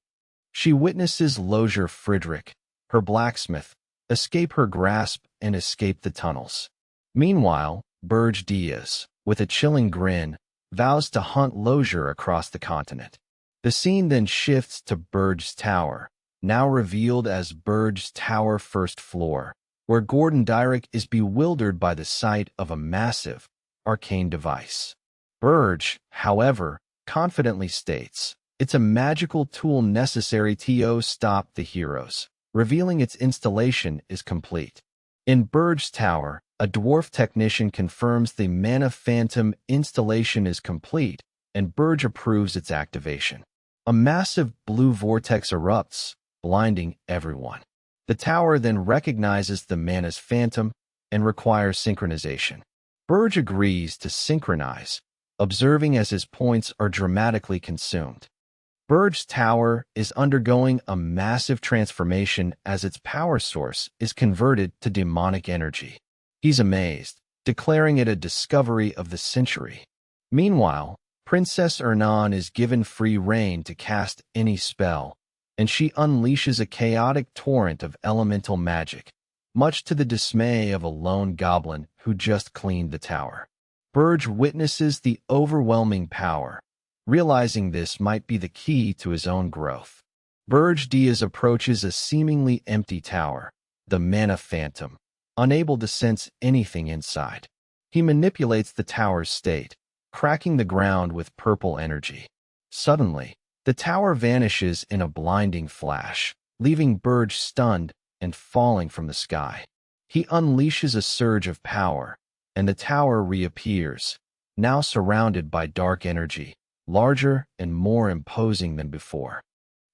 She witnesses Lozier Friedrich, her blacksmith, escape her grasp and escape the tunnels. Meanwhile, Berje Diaz, with a chilling grin, vows to hunt Lozier across the continent. The scene then shifts to Berje's tower, now revealed as Berje's tower first floor, where Gordon Dyrek is bewildered by the sight of a massive, arcane device. Berje, however, confidently states, "It's a magical tool necessary to stop the heroes," revealing its installation is complete. In Berje's tower, a dwarf technician confirms the Mana Phantom installation is complete, and Berje approves its activation. A massive blue vortex erupts, blinding everyone. The tower then recognizes the Mana's Phantom and requires synchronization. Berje agrees to synchronize, observing as his points are dramatically consumed. Berje's tower is undergoing a massive transformation as its power source is converted to demonic energy. He's amazed, declaring it a discovery of the century. Meanwhile, Princess Ernan is given free rein to cast any spell, and she unleashes a chaotic torrent of elemental magic, much to the dismay of a lone goblin who just cleaned the tower. Berje witnesses the overwhelming power, realizing this might be the key to his own growth. Berje Diaz approaches a seemingly empty tower, the Mana Phantom, unable to sense anything inside. He manipulates the tower's state, cracking the ground with purple energy. Suddenly, the tower vanishes in a blinding flash, leaving Berje stunned and falling from the sky. He unleashes a surge of power, and the tower reappears, now surrounded by dark energy, larger and more imposing than before.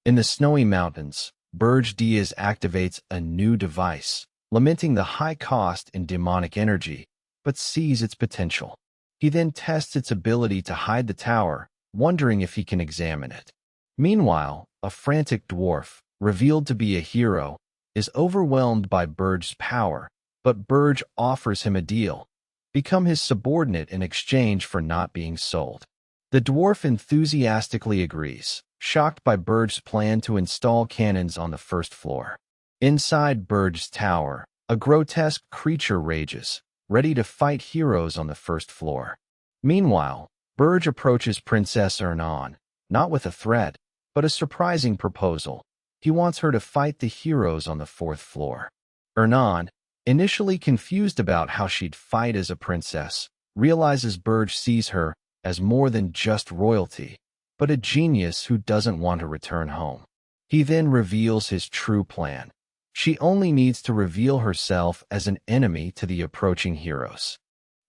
In the snowy mountains, Berje Diaz activates a new device, lamenting the high cost in demonic energy, but sees its potential. He then tests its ability to hide the tower, wondering if he can examine it. Meanwhile, a frantic dwarf, revealed to be a hero, is overwhelmed by Berje's power, but Berje offers him a deal: become his subordinate in exchange for not being sold. The dwarf enthusiastically agrees, shocked by Berje's plan to install cannons on the first floor. Inside Berje's tower, a grotesque creature rages, ready to fight heroes on the first floor. Meanwhile, Berje approaches Princess Ernan, not with a threat, but a surprising proposal. He wants her to fight the heroes on the fourth floor. Ernan, initially confused about how she'd fight as a princess, realizes Berje sees her as more than just royalty, but a genius who doesn't want to return home. He then reveals his true plan. She only needs to reveal herself as an enemy to the approaching heroes.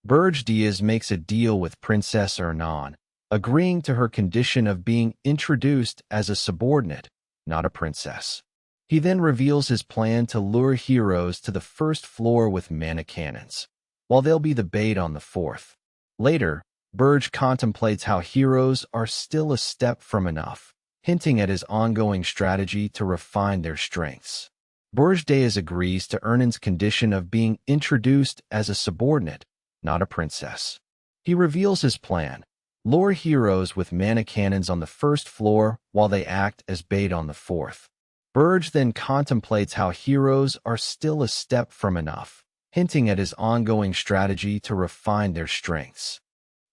Berje Diaz makes a deal with Princess Ernan, agreeing to her condition of being introduced as a subordinate, not a princess. He then reveals his plan to lure heroes to the first floor with mana cannons, while they'll be the bait on the fourth. Later, Berje contemplates how heroes are still a step from enough, hinting at his ongoing strategy to refine their strengths. Berje Diaz agrees to Ernan's condition of being introduced as a subordinate, not a princess. He reveals his plan: lure heroes with mana cannons on the first floor while they act as bait on the fourth. Berje then contemplates how heroes are still a step from enough, hinting at his ongoing strategy to refine their strengths.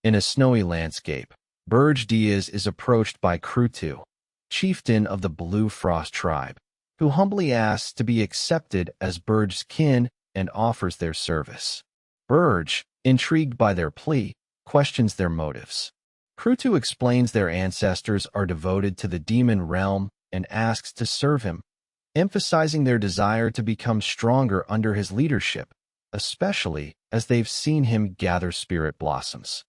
In a snowy landscape, Berje Diaz is approached by Krutu, chieftain of the Blue Frost tribe, who humbly asks to be accepted as Berje's kin and offers their service. Berje, intrigued by their plea, questions their motives. Krutu explains their ancestors are devoted to the demon realm and asks to serve him, emphasizing their desire to become stronger under his leadership, especially as they've seen him gather spirit blossoms.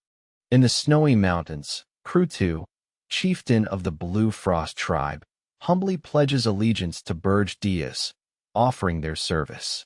In the snowy mountains, Krutu, chieftain of the Blue Frost tribe, humbly pledges allegiance to Berje Diaz, offering their service.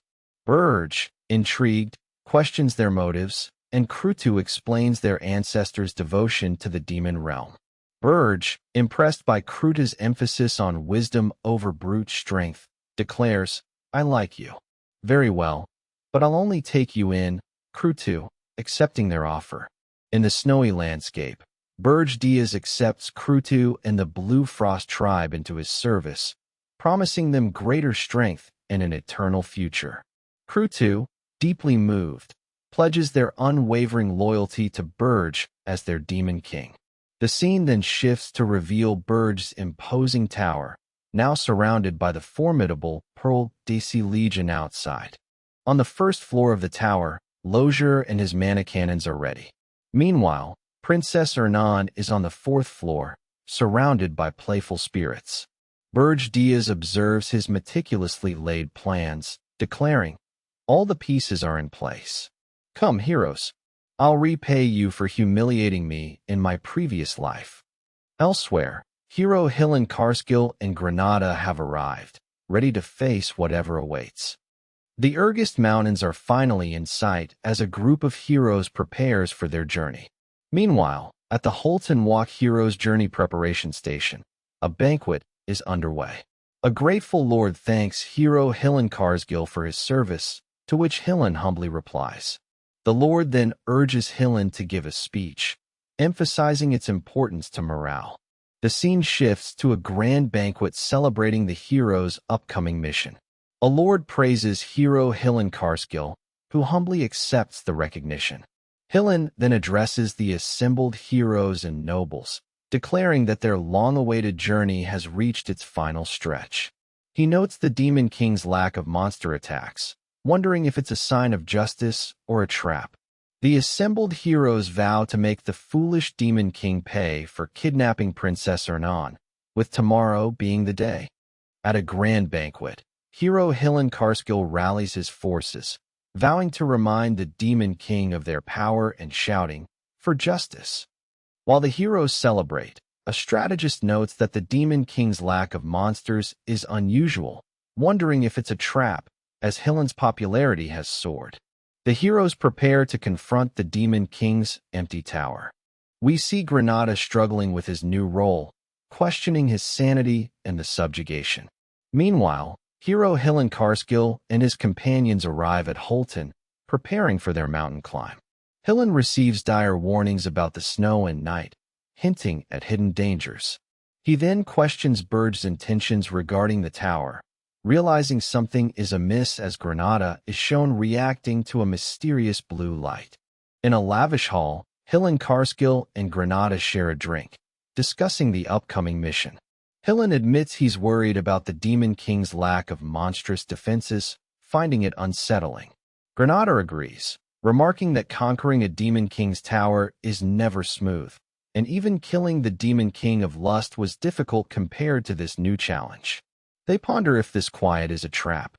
Berje, intrigued, questions their motives, and Krutu explains their ancestors' devotion to the demon realm. Berje, impressed by Krutu's emphasis on wisdom over brute strength, declares, "I like you. Very well, but I'll only take you in," Krutu, accepting their offer. In the snowy landscape, Berje Diaz accepts Krutu and the Blue Frost tribe into his service, promising them greater strength and an eternal future. Krutu, deeply moved, pledges their unwavering loyalty to Berje as their demon king. The scene then shifts to reveal Berje's imposing tower, now surrounded by the formidable Pearl Desi Legion outside. On the first floor of the tower, Lozier and his mana cannons are ready. Meanwhile, Princess Ernan is on the fourth floor, surrounded by playful spirits. Berje observes his meticulously laid plans, declaring, "All the pieces are in place. Come, heroes. I'll repay you for humiliating me in my previous life." Elsewhere, hero Hillen Karskill and Granada have arrived, ready to face whatever awaits. The Regressed Mountains are finally in sight as a group of heroes prepares for their journey. Meanwhile, at the Holton Walk Heroes Journey Preparation Station, a banquet is underway. A grateful lord thanks hero Hillen Karsgill for his service, to which Hillen humbly replies. The lord then urges Hillen to give a speech, emphasizing its importance to morale. The scene shifts to a grand banquet celebrating the hero's upcoming mission. A lord praises hero Hillen Karskill, who humbly accepts the recognition. Hillen then addresses the assembled heroes and nobles, declaring that their long-awaited journey has reached its final stretch. He notes the Demon King's lack of monster attacks, wondering if it's a sign of justice or a trap. The assembled heroes vow to make the foolish Demon King pay for kidnapping Princess Ernan, with tomorrow being the day. At a grand banquet, hero Hillen Karskill rallies his forces, vowing to remind the Demon King of their power and shouting for justice. While the heroes celebrate, a strategist notes that the Demon King's lack of monsters is unusual, wondering if it's a trap, as Hillen's popularity has soared. The heroes prepare to confront the Demon King's empty tower. We see Granada struggling with his new role, questioning his sanity and the subjugation. Meanwhile, hero Hillen Karskill and his companions arrive at Holton, preparing for their mountain climb. Hillen receives dire warnings about the snow and night, hinting at hidden dangers. He then questions Berje's intentions regarding the tower, realizing something is amiss as Granada is shown reacting to a mysterious blue light. In a lavish hall, Hillen Karskill and Granada share a drink, discussing the upcoming mission. Hillen admits he's worried about the Demon King's lack of monstrous defenses, finding it unsettling. Granada agrees, remarking that conquering a Demon King's tower is never smooth, and even killing the Demon King of Lust was difficult compared to this new challenge. They ponder if this quiet is a trap.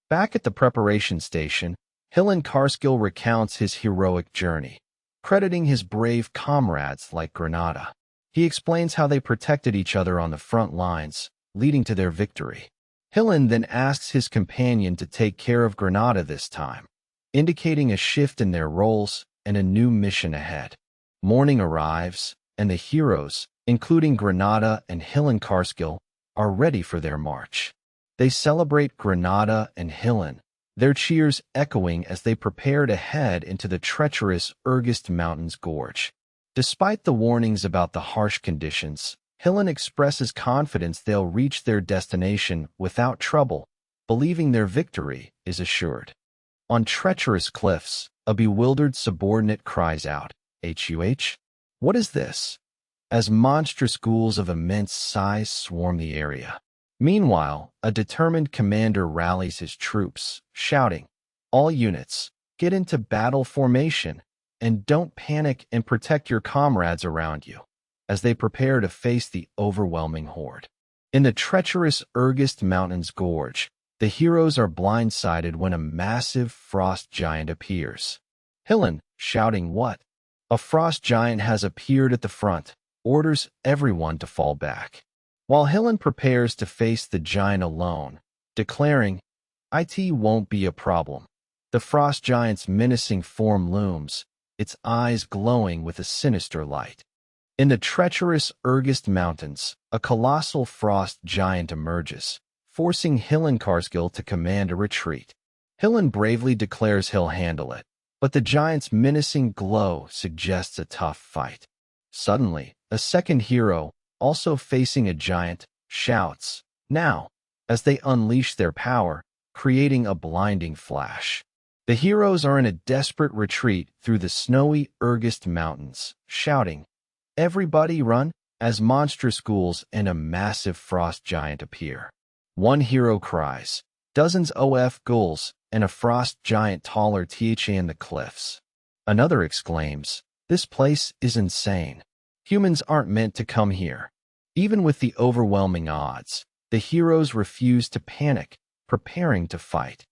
Back at the preparation station, Hillen Karskill recounts his heroic journey, crediting his brave comrades like Granada. He explains how they protected each other on the front lines, leading to their victory. Hillen then asks his companion to take care of Granada this time, indicating a shift in their roles and a new mission ahead. Morning arrives, and the heroes, including Granada and Hillen Karskill, are ready for their march. They celebrate Granada and Hillen, their cheers echoing as they prepare to head into the treacherous Regressed Mountains Gorge. Despite the warnings about the harsh conditions, Hillen expresses confidence they'll reach their destination without trouble, believing their victory is assured. On treacherous cliffs, a bewildered subordinate cries out, "Huh? What is this?" as monstrous ghouls of immense size swarm the area. Meanwhile, a determined commander rallies his troops, shouting, "All units, get into battle formation, and don't panic and protect your comrades around you," as they prepare to face the overwhelming horde. In the treacherous Regressed Mountains Gorge, the heroes are blindsided when a massive frost giant appears. Hillen, shouting "What?" A frost giant has appeared at the front, orders everyone to fall back. While Hillen prepares to face the giant alone, declaring, "It won't be a problem." The frost giant's menacing form looms, its eyes glowing with a sinister light. In the treacherous Regressed Mountains, a colossal frost giant emerges, forcing Hillen Karskill to command a retreat. Hillen bravely declares he'll handle it, but the giant's menacing glow suggests a tough fight. Suddenly, a second hero, also facing a giant, shouts, "Now!" as they unleash their power, creating a blinding flash. The heroes are in a desperate retreat through the snowy Regressed Mountains, shouting, "Everybody run!" as monstrous ghouls and a massive frost giant appear. One hero cries, "Dozens of ghouls and a frost giant taller than the cliffs." Another exclaims, This place is insane. Humans aren't meant to come here. Even with the overwhelming odds, the heroes refuse to panic, preparing to fight.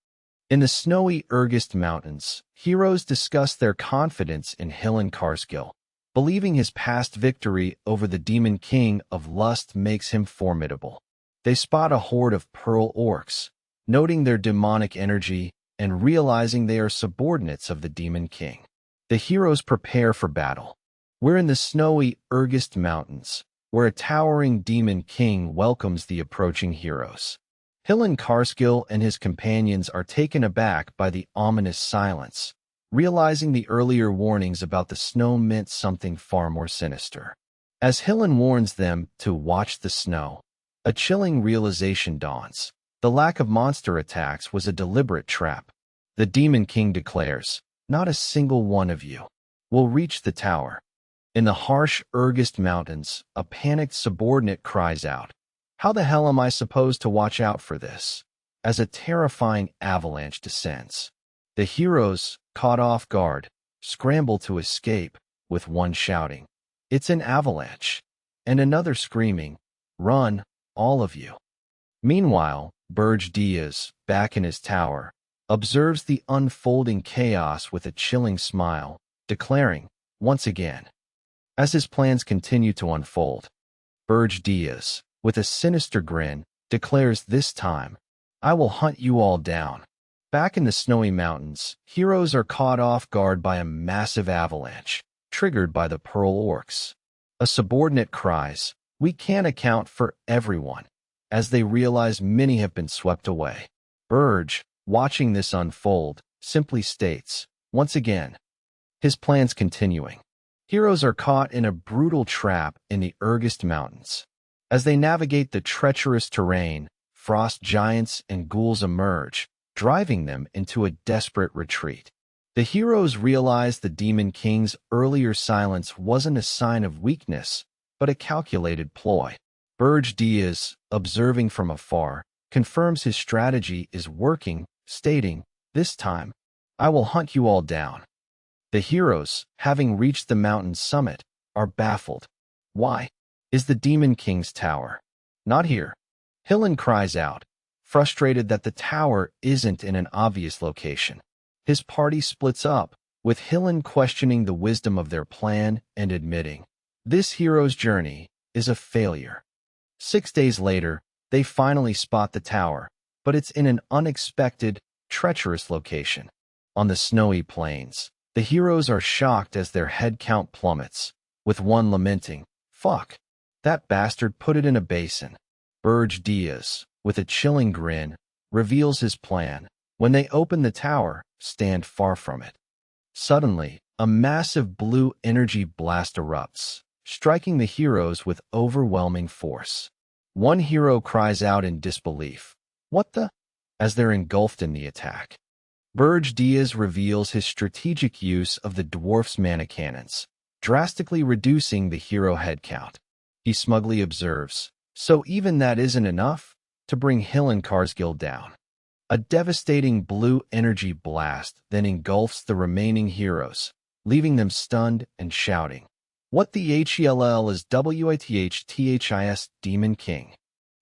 In the snowy Regressed Mountains, heroes discuss their confidence in Hillen Karskill, believing his past victory over the Demon King of Lust makes him formidable. They spot a horde of pearl orcs, noting their demonic energy and realizing they are subordinates of the Demon King. The heroes prepare for battle. We're in the snowy Regressed Mountains, where a towering Demon King welcomes the approaching heroes. Hillen Karskill and his companions are taken aback by the ominous silence, realizing the earlier warnings about the snow meant something far more sinister. As Hillen warns them to watch the snow, a chilling realization dawns. The lack of monster attacks was a deliberate trap. The Demon King declares, "Not a single one of you will reach the tower." In the harsh Regressed Mountains, a panicked subordinate cries out, "How the hell am I supposed to watch out for this?" As a terrifying avalanche descends. The heroes, caught off guard, scramble to escape, with one shouting, "It's an avalanche," and another screaming, "Run, all of you." Meanwhile, Berje, back in his tower, observes the unfolding chaos with a chilling smile, declaring, once again. As his plans continue to unfold, Berje, with a sinister grin, declares this time, "I will hunt you all down." Back in the snowy mountains, heroes are caught off guard by a massive avalanche, triggered by the Pearl Orcs. A subordinate cries, "We can't account for everyone," as they realize many have been swept away. Berje, watching this unfold, simply states, once again, his plans continuing. Heroes are caught in a brutal trap in the Regressed Mountains. As they navigate the treacherous terrain, frost giants and ghouls emerge, driving them into a desperate retreat. The heroes realize the Demon King's earlier silence wasn't a sign of weakness, but a calculated ploy. Berje, observing from afar, confirms his strategy is working, stating, "This time, I will hunt you all down." The heroes, having reached the mountain's summit, are baffled. Why? Is the Demon King's tower not here? Hillen cries out, frustrated that the tower isn't in an obvious location. His party splits up, with Hillen questioning the wisdom of their plan and admitting, this hero's journey is a failure. 6 days later, they finally spot the tower, but it's in an unexpected, treacherous location. On the snowy plains, the heroes are shocked as their head count plummets, with one lamenting, "Fuck, that bastard put it in a basin." Berje, with a chilling grin, reveals his plan. When they open the tower, stand far from it. Suddenly, a massive blue energy blast erupts, striking the heroes with overwhelming force. One hero cries out in disbelief, "What the?" as they're engulfed in the attack. Berje reveals his strategic use of the dwarf's mana cannons, drastically reducing the hero head count. He smugly observes, "So even that isn't enough to bring Hillen Karskill down." A devastating blue energy blast then engulfs the remaining heroes, leaving them stunned and shouting, "What the hell is WATHTHIS Demon King?"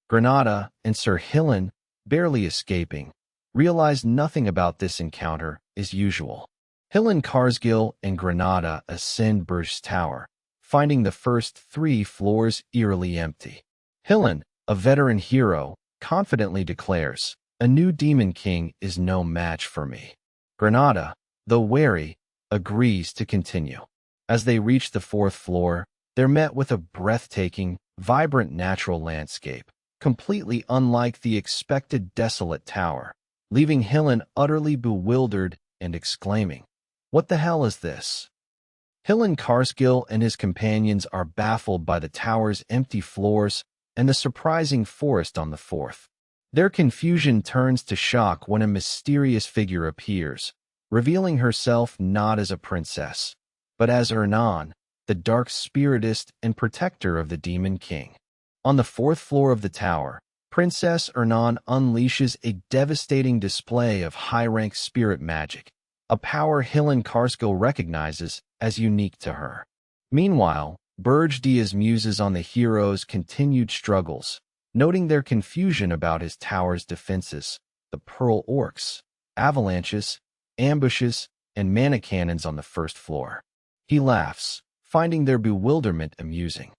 Granada and Sir Hillen, barely escaping, realize nothing about this encounter is usual. Hillen Karskill and Granada ascend Berje's tower, finding the first 3 floors eerily empty. Hillen, a veteran hero, confidently declares, "A new Demon King is no match for me." Granada, though wary, agrees to continue. As they reach the 4th floor, they're met with a breathtaking, vibrant natural landscape, completely unlike the expected desolate tower, leaving Hillen utterly bewildered and exclaiming, "What the hell is this?" Hillen Karskill and his companions are baffled by the tower's empty floors and the surprising forest on the 4th. Their confusion turns to shock when a mysterious figure appears, revealing herself not as a princess, but as Ernan, the dark spiritist and protector of the Demon King. On the 4th floor of the tower, Princess Ernan unleashes a devastating display of high-rank spirit magic, a power Hillen Karskill recognizes as unique to her. Meanwhile, Berje muses on the hero's continued struggles, noting their confusion about his tower's defenses, the pearl orcs, avalanches, ambushes, and mana cannons on the first floor. He laughs, finding their bewilderment amusing.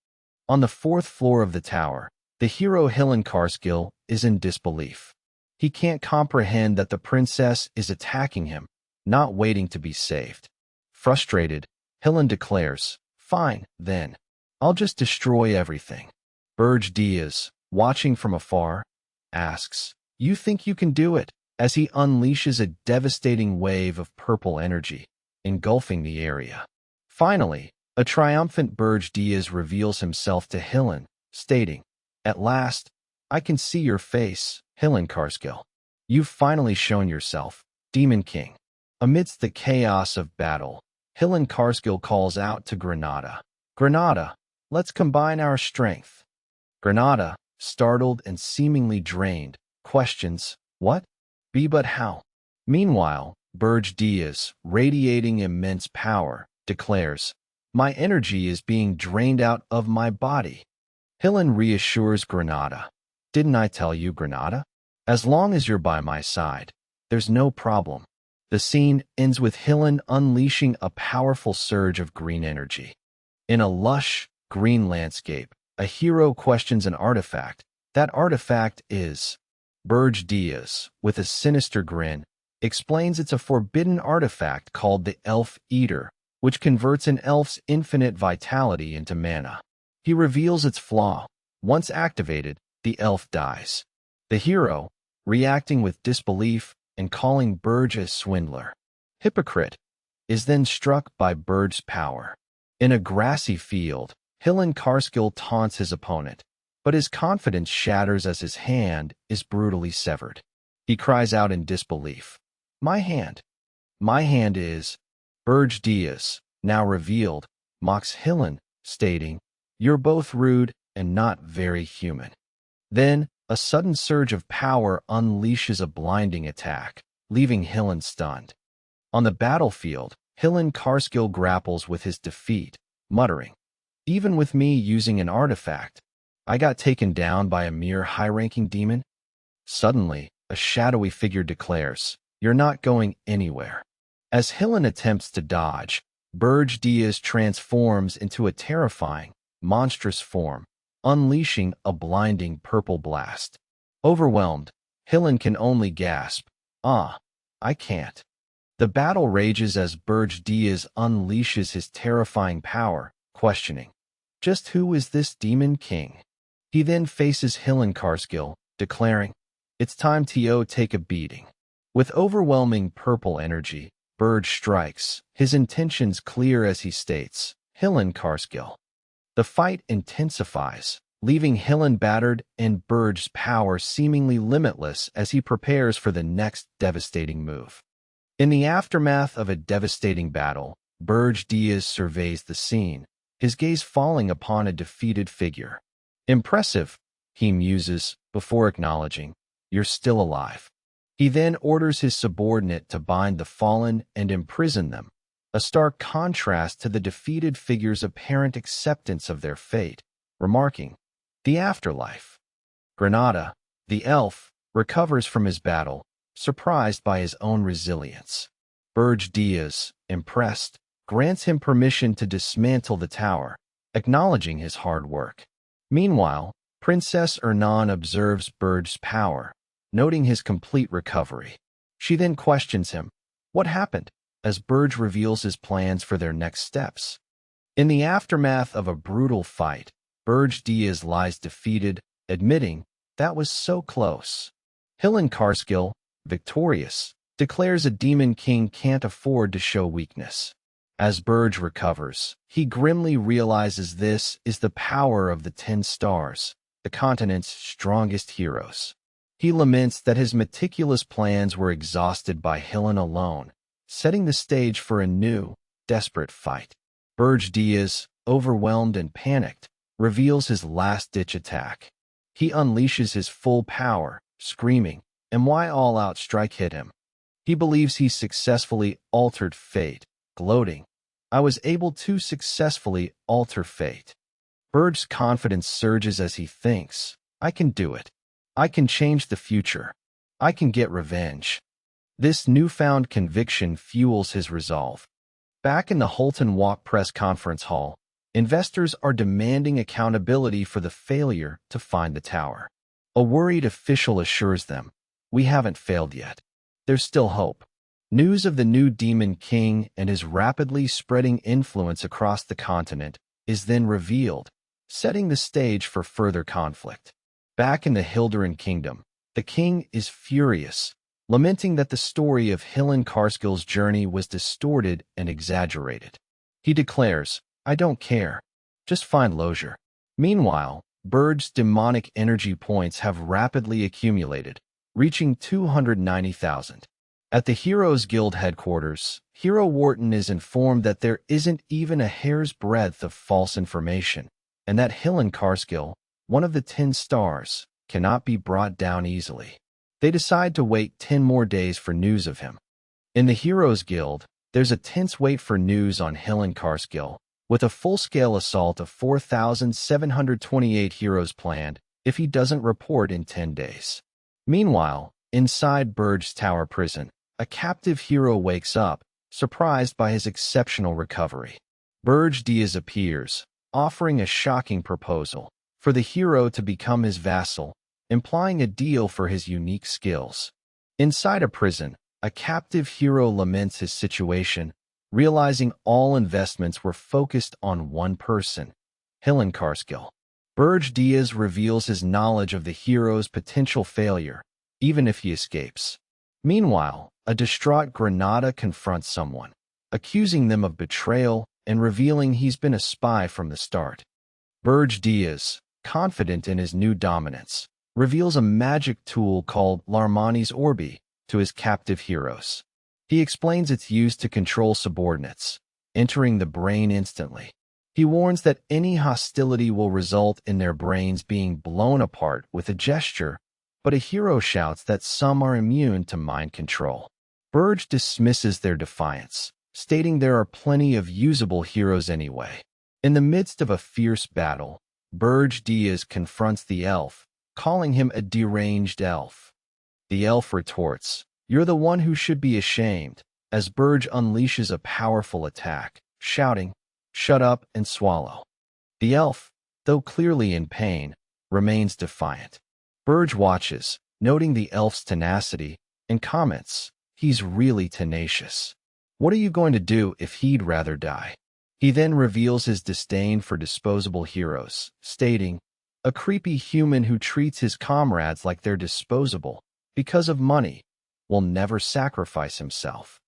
On the fourth floor of the tower, the hero Hillenkarskill is in disbelief. He can't comprehend that the princess is attacking him, not waiting to be saved. Frustrated, Hillen declares, "Fine, then. I'll just destroy everything." Berje, watching from afar, asks, "You think you can do it?" as he unleashes a devastating wave of purple energy, engulfing the area. Finally, a triumphant Berje reveals himself to Hillen, stating, "At last, I can see your face, Hillenkarskill. You've finally shown yourself, Demon King." Amidst the chaos of battle, Hillenkarskill calls out to Granada, "Granada, let's combine our strength." Granada, startled and seemingly drained, questions, "What? But how?" Meanwhile, Berje, radiating immense power, declares, "My energy is being drained out of my body." Hillen reassures Granada, "Didn't I tell you, Granada? As long as you're by my side, there's no problem." The scene ends with Hillen unleashing a powerful surge of green energy. In a lush, green landscape, a hero questions an artifact. That artifact is... Berje, with a sinister grin, explains it's a forbidden artifact called the Elf Eater, which converts an elf's infinite vitality into mana. He reveals its flaw. Once activated, the elf dies. The hero, reacting with disbelief and calling Berje a swindler, hypocrite, is then struck by Berje's power. In a grassy field, Hillenkarskill taunts his opponent, but his confidence shatters as his hand is brutally severed. He cries out in disbelief, "My hand! My hand is..." Berje, now revealed, mocks Hillen, stating, "You're both rude and not very human." Then, a sudden surge of power unleashes a blinding attack, leaving Hillen stunned. On the battlefield, Hillenkarskill grapples with his defeat, muttering, "Even with me using an artifact, I got taken down by a mere high-ranking demon." Suddenly, a shadowy figure declares, "You're not going anywhere." As Hillen attempts to dodge, Berje transforms into a terrifying, monstrous form, unleashing a blinding purple blast. Overwhelmed, Hillen can only gasp, "Ah, I can't." The battle rages as Berje unleashes his terrifying power, questioning, "Just who is this Demon King?" He then faces Hillenkarskill, declaring, "It's time to take a beating." With overwhelming purple energy, Berje strikes, his intentions clear as he states, "Hillenkarskill." The fight intensifies, leaving Hillen battered and Berje's power seemingly limitless as he prepares for the next devastating move. In the aftermath of a devastating battle, Berje surveys the scene, his gaze falling upon a defeated figure. "Impressive," he muses, before acknowledging, "You're still alive." He then orders his subordinate to bind the fallen and imprison them, a stark contrast to the defeated figure's apparent acceptance of their fate, remarking, "The afterlife." Granada, the elf, recovers from his battle, surprised by his own resilience. Berje, impressed, grants him permission to dismantle the tower, acknowledging his hard work. Meanwhile, Princess Ernan observes Berje's power, noting his complete recovery. She then questions him, "What happened?" as Berje reveals his plans for their next steps. In the aftermath of a brutal fight, Berje lies defeated, admitting, "That was so close." Hillenkarskill, victorious, declares a Demon King can't afford to show weakness. As Berje recovers, he grimly realizes this is the power of the 10 stars, the continent's strongest heroes. He laments that his meticulous plans were exhausted by Hillen alone, setting the stage for a new, desperate fight. Berje, overwhelmed and panicked, reveals his last-ditch attack. He unleashes his full power, screaming, "And why all-out strike hit him?" He believes he successfully altered fate, gloating, I was able to successfully alter fate. Berge's confidence surges as he thinks, I can do it. I can change the future. I can get revenge. This newfound conviction fuels his resolve. Back in the Holton Walk press conference hall, investors are demanding accountability for the failure to find the tower. A worried official assures them, we haven't failed yet. There's still hope. News of the new Demon King and his rapidly spreading influence across the continent is then revealed, setting the stage for further conflict. Back in the Hilderan Kingdom, the king is furious, lamenting that the story of Hillen Karskil's journey was distorted and exaggerated. He declares, I don't care. Just find Lozier. Meanwhile, Berge's demonic energy points have rapidly accumulated, reaching 290,000. At the Heroes Guild headquarters, Hero Wharton is informed that there isn't even a hair's breadth of false information, and that Hillen Karskil, one of the 10 stars, cannot be brought down easily. They decide to wait 10 more days for news of him. In the Heroes Guild, there's a tense wait for news on Hillen Karskil, with a full-scale assault of 4,728 heroes planned if he doesn't report in 10 days. Meanwhile, inside Berge's tower prison, a captive hero wakes up, surprised by his exceptional recovery. Berge Diaz appears, offering a shocking proposal for the hero to become his vassal, implying a deal for his unique skills. Inside a prison, a captive hero laments his situation, realizing all investments were focused on one person, Hillen Karskil. Berge Diaz reveals his knowledge of the hero's potential failure, even if he escapes. Meanwhile, a distraught Granada confronts someone, accusing them of betrayal and revealing he's been a spy from the start. Berge Diaz, confident in his new dominance, reveals a magic tool called Larmani's Orbi to his captive heroes. He explains its use to control subordinates, entering the brain instantly. He warns that any hostility will result in their brains being blown apart with a gesture, but a hero shouts that some are immune to mind control. Berge dismisses their defiance, stating there are plenty of usable heroes anyway. In the midst of a fierce battle, Berge Diaz confronts the elf, calling him a deranged elf. The elf retorts, "You're the one who should be ashamed," as Berge unleashes a powerful attack, shouting, "Shut up and swallow." The elf, though clearly in pain, remains defiant. Berge watches, noting the elf's tenacity, and comments, "He's really tenacious. What are you going to do if he'd rather die?" He then reveals his disdain for disposable heroes, stating, "A creepy human who treats his comrades like they're disposable, because of money, will never sacrifice himself."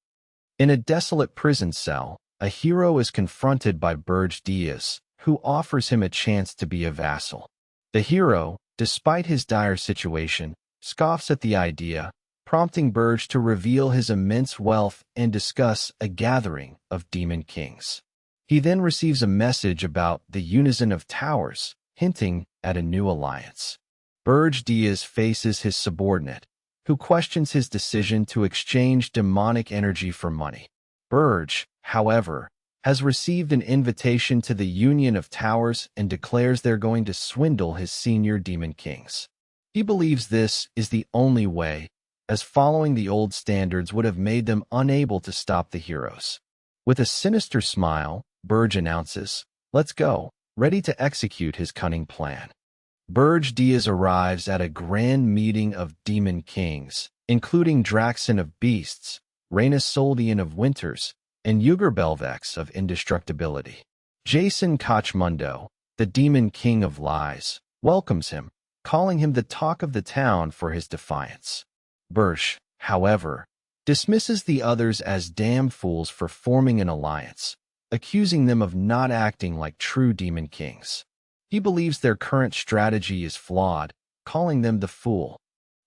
In a desolate prison cell, a hero is confronted by Berge Diaz, who offers him a chance to be a vassal. The hero, despite his dire situation, scoffs at the idea, prompting Berge to reveal his immense wealth and discuss a gathering of demon kings. He then receives a message about the unison of towers, hinting at a new alliance. Berge Diaz faces his subordinate, who questions his decision to exchange demonic energy for money. Berge, however, has received an invitation to the Union of Towers and declares they're going to swindle his senior demon kings. He believes this is the only way, as following the old standards would have made them unable to stop the heroes. With a sinister smile, Berge announces, "Let's go," ready to execute his cunning plan. Berge Diaz arrives at a grand meeting of demon kings, including Draxon of Beasts, Rhaenys Soldian of Winters, and Uger Belvex of Indestructibility. Jason Kochmundo, the demon king of lies, welcomes him, calling him the talk of the town for his defiance. Berge, however, dismisses the others as damn fools for forming an alliance, accusing them of not acting like true demon kings. He believes their current strategy is flawed, calling them the fool.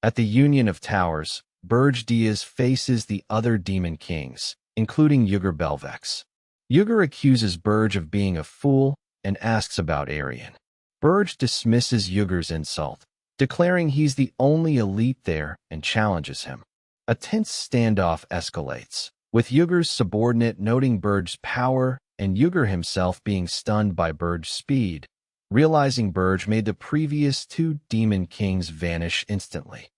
At the Union of Towers, Berge Diaz faces the other demon kings, including Uger Belvex. Uger accuses Berge of being a fool and asks about Arian. Berge dismisses Uger's insult, declaring he's the only elite there and challenges him. A tense standoff escalates, with Yuger's subordinate noting Berge's power and Yuger himself being stunned by Berge's speed, realizing Berge made the previous two Demon Kings vanish instantly.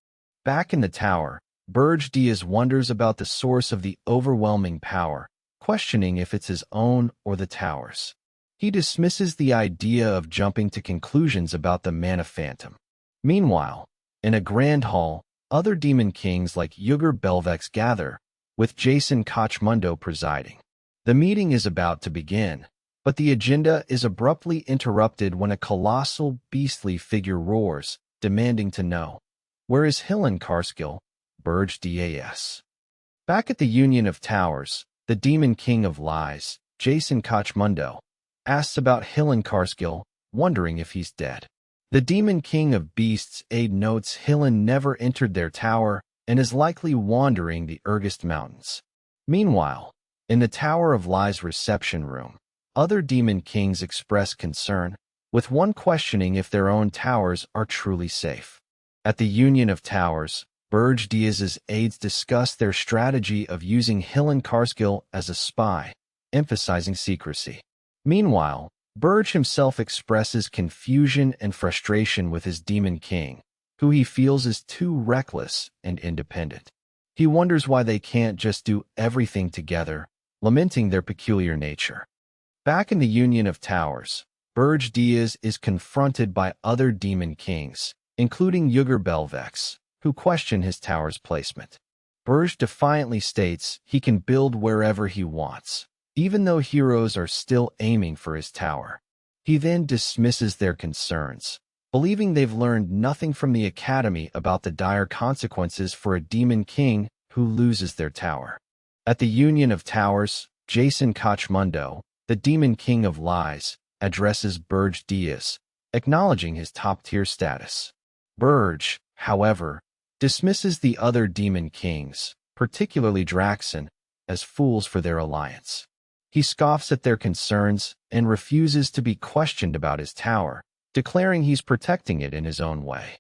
Back in the tower, Berge Diaz wonders about the source of the overwhelming power, questioning if it's his own or the tower's. He dismisses the idea of jumping to conclusions about the Mana Phantom. Meanwhile, in a grand hall, other Demon Kings like Yuger Belvex gather, with Jason Kochmundo presiding. The meeting is about to begin, but the agenda is abruptly interrupted when a colossal, beastly figure roars, demanding to know. Where is Hillen Karskill, Berge Das? Back at the Union of Towers, the Demon King of Lies, Jason Kochmundo, asks about Hillen Karskill, wondering if he's dead. The Demon King of Beasts aide notes Hillen never entered their tower and is likely wandering the Regressed Mountains. Meanwhile, in the Tower of Lies reception room, other Demon Kings express concern, with one questioning if their own towers are truly safe. At the Union of Towers, Berge Diaz's aides discuss their strategy of using Hillen Karskill as a spy, emphasizing secrecy. Meanwhile, Berge himself expresses confusion and frustration with his Demon King, who he feels is too reckless and independent. He wonders why they can't just do everything together, lamenting their peculiar nature. Back in the Union of Towers, Berge Diaz is confronted by other Demon Kings, including Yuger Belvex, who question his tower's placement. Berge defiantly states he can build wherever he wants, even though heroes are still aiming for his tower. He then dismisses their concerns, believing they've learned nothing from the Academy about the dire consequences for a Demon King who loses their tower. At the Union of Towers, Jason Kochmundo, the Demon King of Lies, addresses Berge Diaz, acknowledging his top-tier status. Berge, however, dismisses the other Demon Kings, particularly Draxon, as fools for their alliance. He scoffs at their concerns and refuses to be questioned about his tower, declaring he's protecting it in his own way.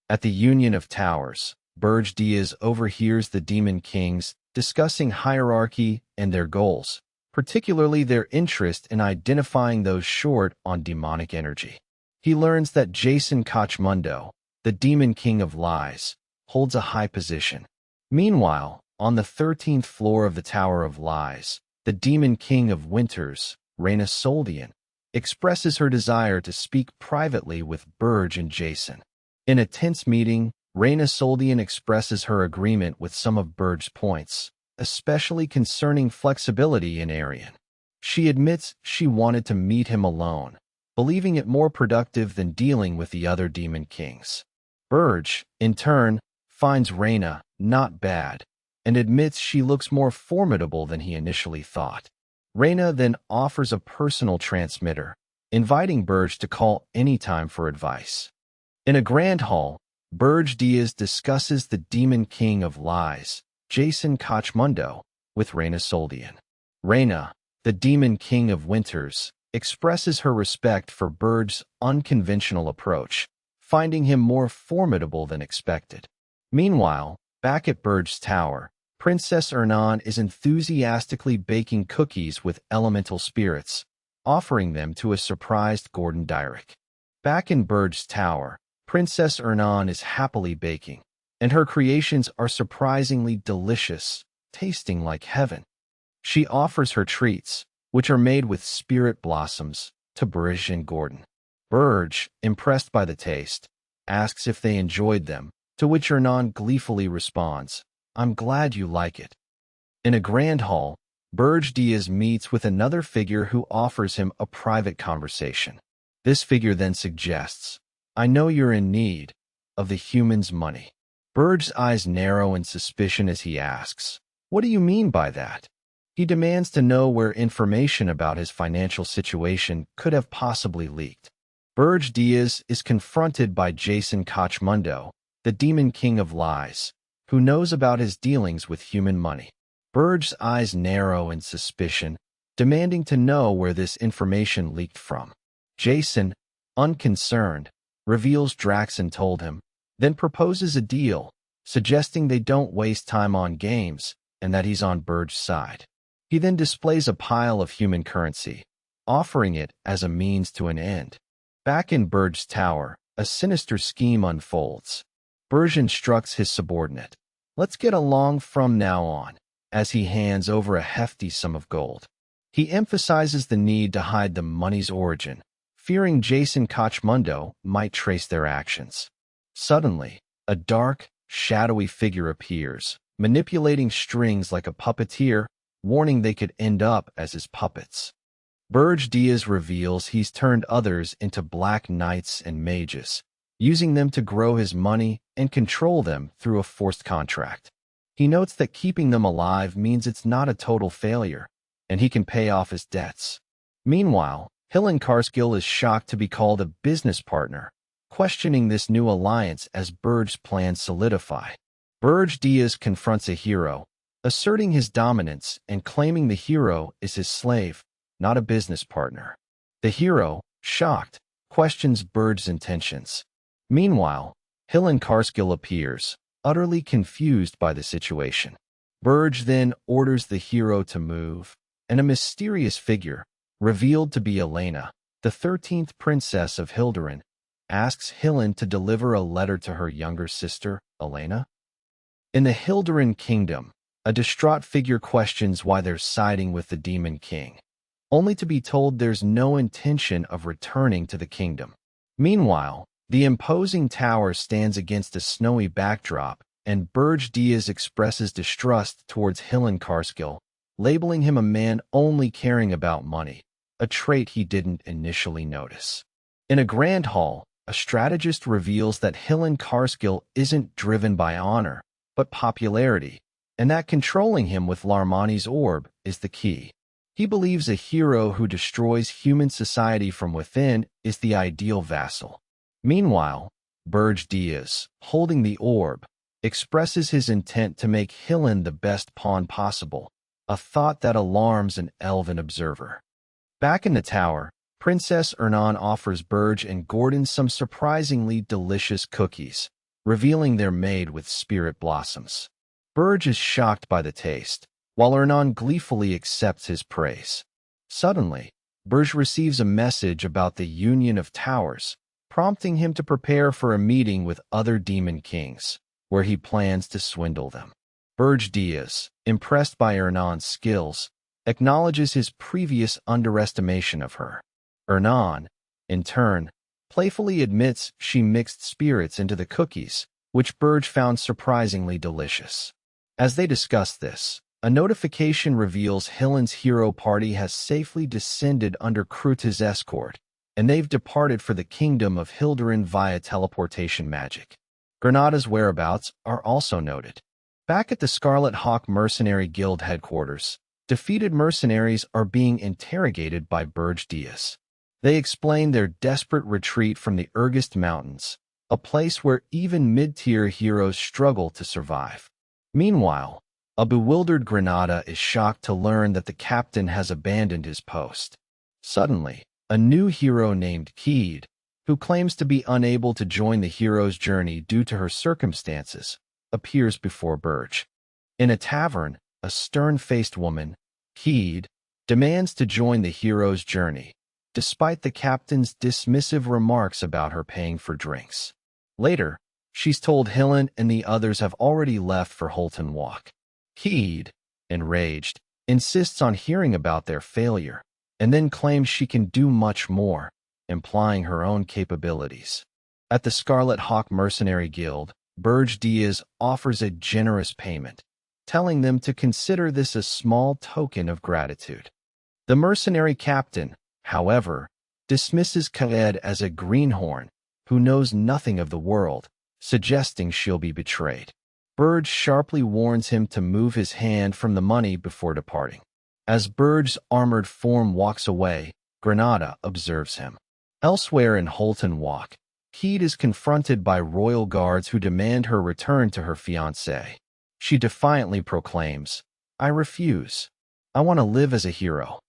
At the Union of Towers, Berge Diaz overhears the Demon Kings discussing hierarchy and their goals, particularly their interest in identifying those short on demonic energy. He learns that Jason Kochmundo, the Demon King of Lies, holds a high position. Meanwhile, on the 13th floor of the Tower of Lies, the Demon King of Winters, Reyna Soldian, expresses her desire to speak privately with Berge and Jason. In a tense meeting, Reyna Soldian expresses her agreement with some of Berge's points, especially concerning flexibility in Arian. She admits she wanted to meet him alone, believing it more productive than dealing with the other Demon Kings. Berge, in turn, finds Reyna not bad, and admits she looks more formidable than he initially thought. Reyna then offers a personal transmitter, inviting Berge to call anytime for advice. In a grand hall, Berge Diaz discusses the Demon King of Lies, Jason Kochmundo, with Reyna Soldian. Reyna, the Demon King of Winters, expresses her respect for Berge's unconventional approach, finding him more formidable than expected. Meanwhile, back at Berge's tower, Princess Ernan is enthusiastically baking cookies with elemental spirits, offering them to a surprised Gordon Dyrek. Back in Berge's tower, Princess Ernan is happily baking, and her creations are surprisingly delicious, tasting like heaven. She offers her treats, which are made with spirit blossoms, to Berje and Gordon. Berge, impressed by the taste, asks if they enjoyed them, to which Ernan gleefully responds, "I'm glad you like it." In a grand hall, Berge Diaz meets with another figure who offers him a private conversation. This figure then suggests, "I know you're in need of the human's money." Berge's eyes narrow in suspicion as he asks, "What do you mean by that?" He demands to know where information about his financial situation could have possibly leaked. Berge Diaz is confronted by Jason Kochmundo, the Demon King of Lies, who knows about his dealings with human money. Berge's eyes narrow in suspicion, demanding to know where this information leaked from. Jason, unconcerned, reveals Draxon told him, then proposes a deal, suggesting they don't waste time on games and that he's on Berje's side. He then displays a pile of human currency, offering it as a means to an end. Back in Berje's tower, a sinister scheme unfolds. Berje instructs his subordinate, "Let's get along from now on," as he hands over a hefty sum of gold. He emphasizes the need to hide the money's origin, fearing Jason Kochmundo might trace their actions. Suddenly, a dark, shadowy figure appears, manipulating strings like a puppeteer, warning they could end up as his puppets. Berje Diaz reveals he's turned others into black knights and mages, using them to grow his money and control them through a forced contract. He notes that keeping them alive means it's not a total failure, and he can pay off his debts. Meanwhile, Helen Karskill is shocked to be called a business partner, questioning this new alliance as Berje's plans solidify. Berje Diaz confronts a hero, asserting his dominance and claiming the hero is his slave, not a business partner. The hero, shocked, questions Berje's intentions. Meanwhile, Helen Karskill appears, utterly confused by the situation. Berje then orders the hero to move, and a mysterious figure, revealed to be Elena, the 13th princess of Hilderin, asks Helen to deliver a letter to her younger sister, Elena. In the Hilderin kingdom, a distraught figure questions why they're siding with the Demon King, only to be told there's no intention of returning to the kingdom. Meanwhile, the imposing tower stands against a snowy backdrop, and Berje Diaz expresses distrust towards Helen Karskill, labeling him a man only caring about money, a trait he didn't initially notice. In a grand hall, a strategist reveals that Helen Karskill isn't driven by honor, but popularity, and that controlling him with Larmani's orb is the key. He believes a hero who destroys human society from within is the ideal vassal. Meanwhile, Berje Diaz, holding the orb, expresses his intent to make Helen the best pawn possible, a thought that alarms an elven observer. Back in the tower, Princess Ernan offers Berje and Gordon some surprisingly delicious cookies, revealing they're made with spirit blossoms. Berje is shocked by the taste, while Ernan gleefully accepts his praise. Suddenly, Berje receives a message about the Union of Towers, prompting him to prepare for a meeting with other demon kings, where he plans to swindle them. Berje Diaz, impressed by Ernan's skills, acknowledges his previous underestimation of her. Ernan, in turn, playfully admits she mixed spirits into the cookies, which Berje found surprisingly delicious. As they discuss this, a notification reveals Helen's hero party has safely descended under Kruta's escort, and they've departed for the kingdom of Hilderin via teleportation magic. Granada's whereabouts are also noted. Back at the Scarlet Hawk Mercenary Guild headquarters, defeated mercenaries are being interrogated by Berje Diaz. They explain their desperate retreat from the Regressed Mountains, a place where even mid-tier heroes struggle to survive. Meanwhile, a bewildered Granada is shocked to learn that the captain has abandoned his post. Suddenly, a new hero named Keed, who claims to be unable to join the hero's journey due to her circumstances, appears before Berje. In a tavern, a stern-faced woman, Keed, demands to join the hero's journey, despite the captain's dismissive remarks about her paying for drinks. Later, she's told Helen and the others have already left for Holton Walk. Keed, enraged, insists on hearing about their failure, and then claims she can do much more, implying her own capabilities. At the Scarlet Hawk Mercenary Guild, Berje Diaz offers a generous payment, telling them to consider this a small token of gratitude. The mercenary captain, however, dismisses Khaled as a greenhorn who knows nothing of the world, suggesting she'll be betrayed. Berje sharply warns him to move his hand from the money before departing. As Berge's armored form walks away, Granada observes him. Elsewhere in Holton Walk, Keed is confronted by royal guards who demand her return to her fiancé. She defiantly proclaims, "I refuse. I want to live as a hero."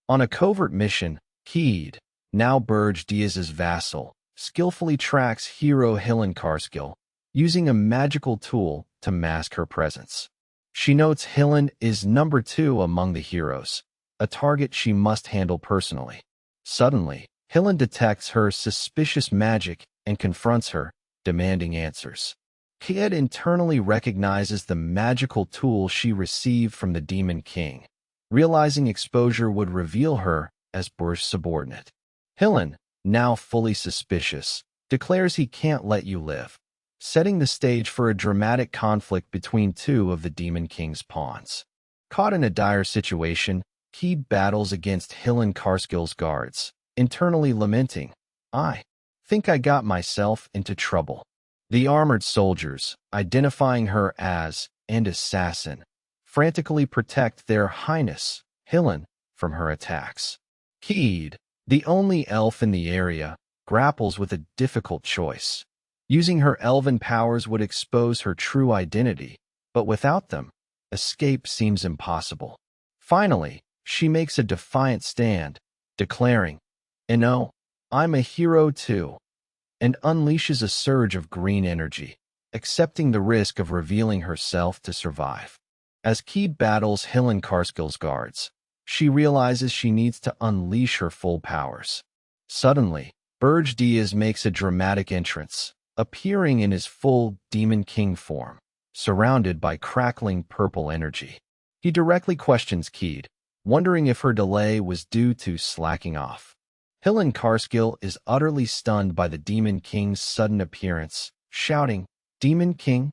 On a covert mission, Keed, now Berje Diaz's vassal, skillfully tracks hero Helen Karskill, using a magical tool to mask her presence. She notes Hillen is number 2 among the heroes, a target she must handle personally. Suddenly, Hillen detects her suspicious magic and confronts her, demanding answers. Kied internally recognizes the magical tool she received from the Demon King, realizing exposure would reveal her as Berje's subordinate. Hillen, now fully suspicious, declares he can't let you live, setting the stage for a dramatic conflict between two of the Demon King's pawns. Caught in a dire situation, he battles against Hillen Karskil's guards, internally lamenting, "I think I got myself into trouble." The armored soldiers, identifying her as an assassin, frantically protect their highness, Hillen, from her attacks. Heed, the only elf in the area, grapples with a difficult choice. Using her elven powers would expose her true identity, but without them, escape seems impossible. Finally, she makes a defiant stand, declaring, "No, I'm a hero too," and unleashes a surge of green energy, accepting the risk of revealing herself to survive. As Key battles Hillen Karskil's guards, she realizes she needs to unleash her full powers. Suddenly, Berje makes a dramatic entrance, appearing in his full Demon King form, surrounded by crackling purple energy. He directly questions Keed, wondering if her delay was due to slacking off. Hillen Karskil is utterly stunned by the Demon King's sudden appearance, shouting, "Demon King?"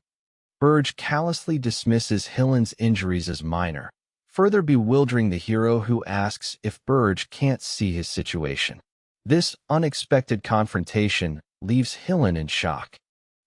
Berje callously dismisses Hillen's injuries as minor, further bewildering the hero who asks if Berje can't see his situation. This unexpected confrontation leaves Hillen in shock.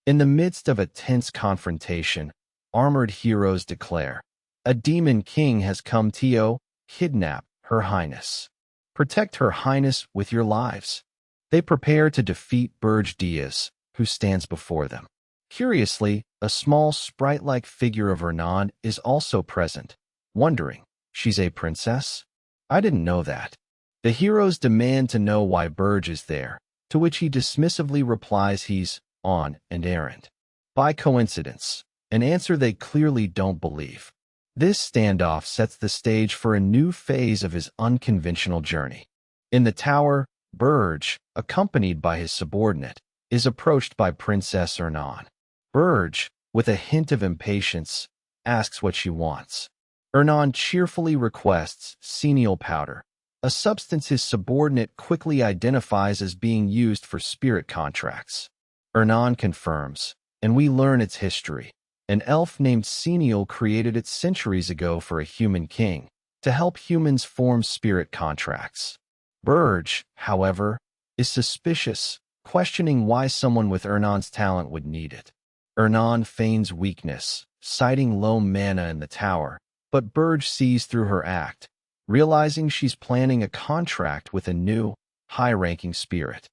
In the midst of a tense confrontation, armored heroes declare, "A Demon King has come to kidnap Her Highness. Protect Her Highness with your lives." They prepare to defeat Berje, who stands before them. Curiously, a small sprite-like figure of Hernan is also present, wondering, "She's a princess? I didn't know that." The heroes demand to know why Berje is there, to which he dismissively replies he's on an errand. By coincidence, an answer they clearly don't believe. This standoff sets the stage for a new phase of his unconventional journey. In the tower, Berje, accompanied by his subordinate, is approached by Princess Hernan. Berje, with a hint of impatience, asks what she wants. Hernan cheerfully requests seneal powder, a substance his subordinate quickly identifies as being used for spirit contracts. Hernan confirms, and we learn its history. An elf named Seneal created it centuries ago for a human king, to help humans form spirit contracts. Berje, however, is suspicious, questioning why someone with Hernan's talent would need it. Hernan feigns weakness, citing low mana in the tower, but Berje sees through her act, realizing she's planning a contract with a new, high-ranking spirit.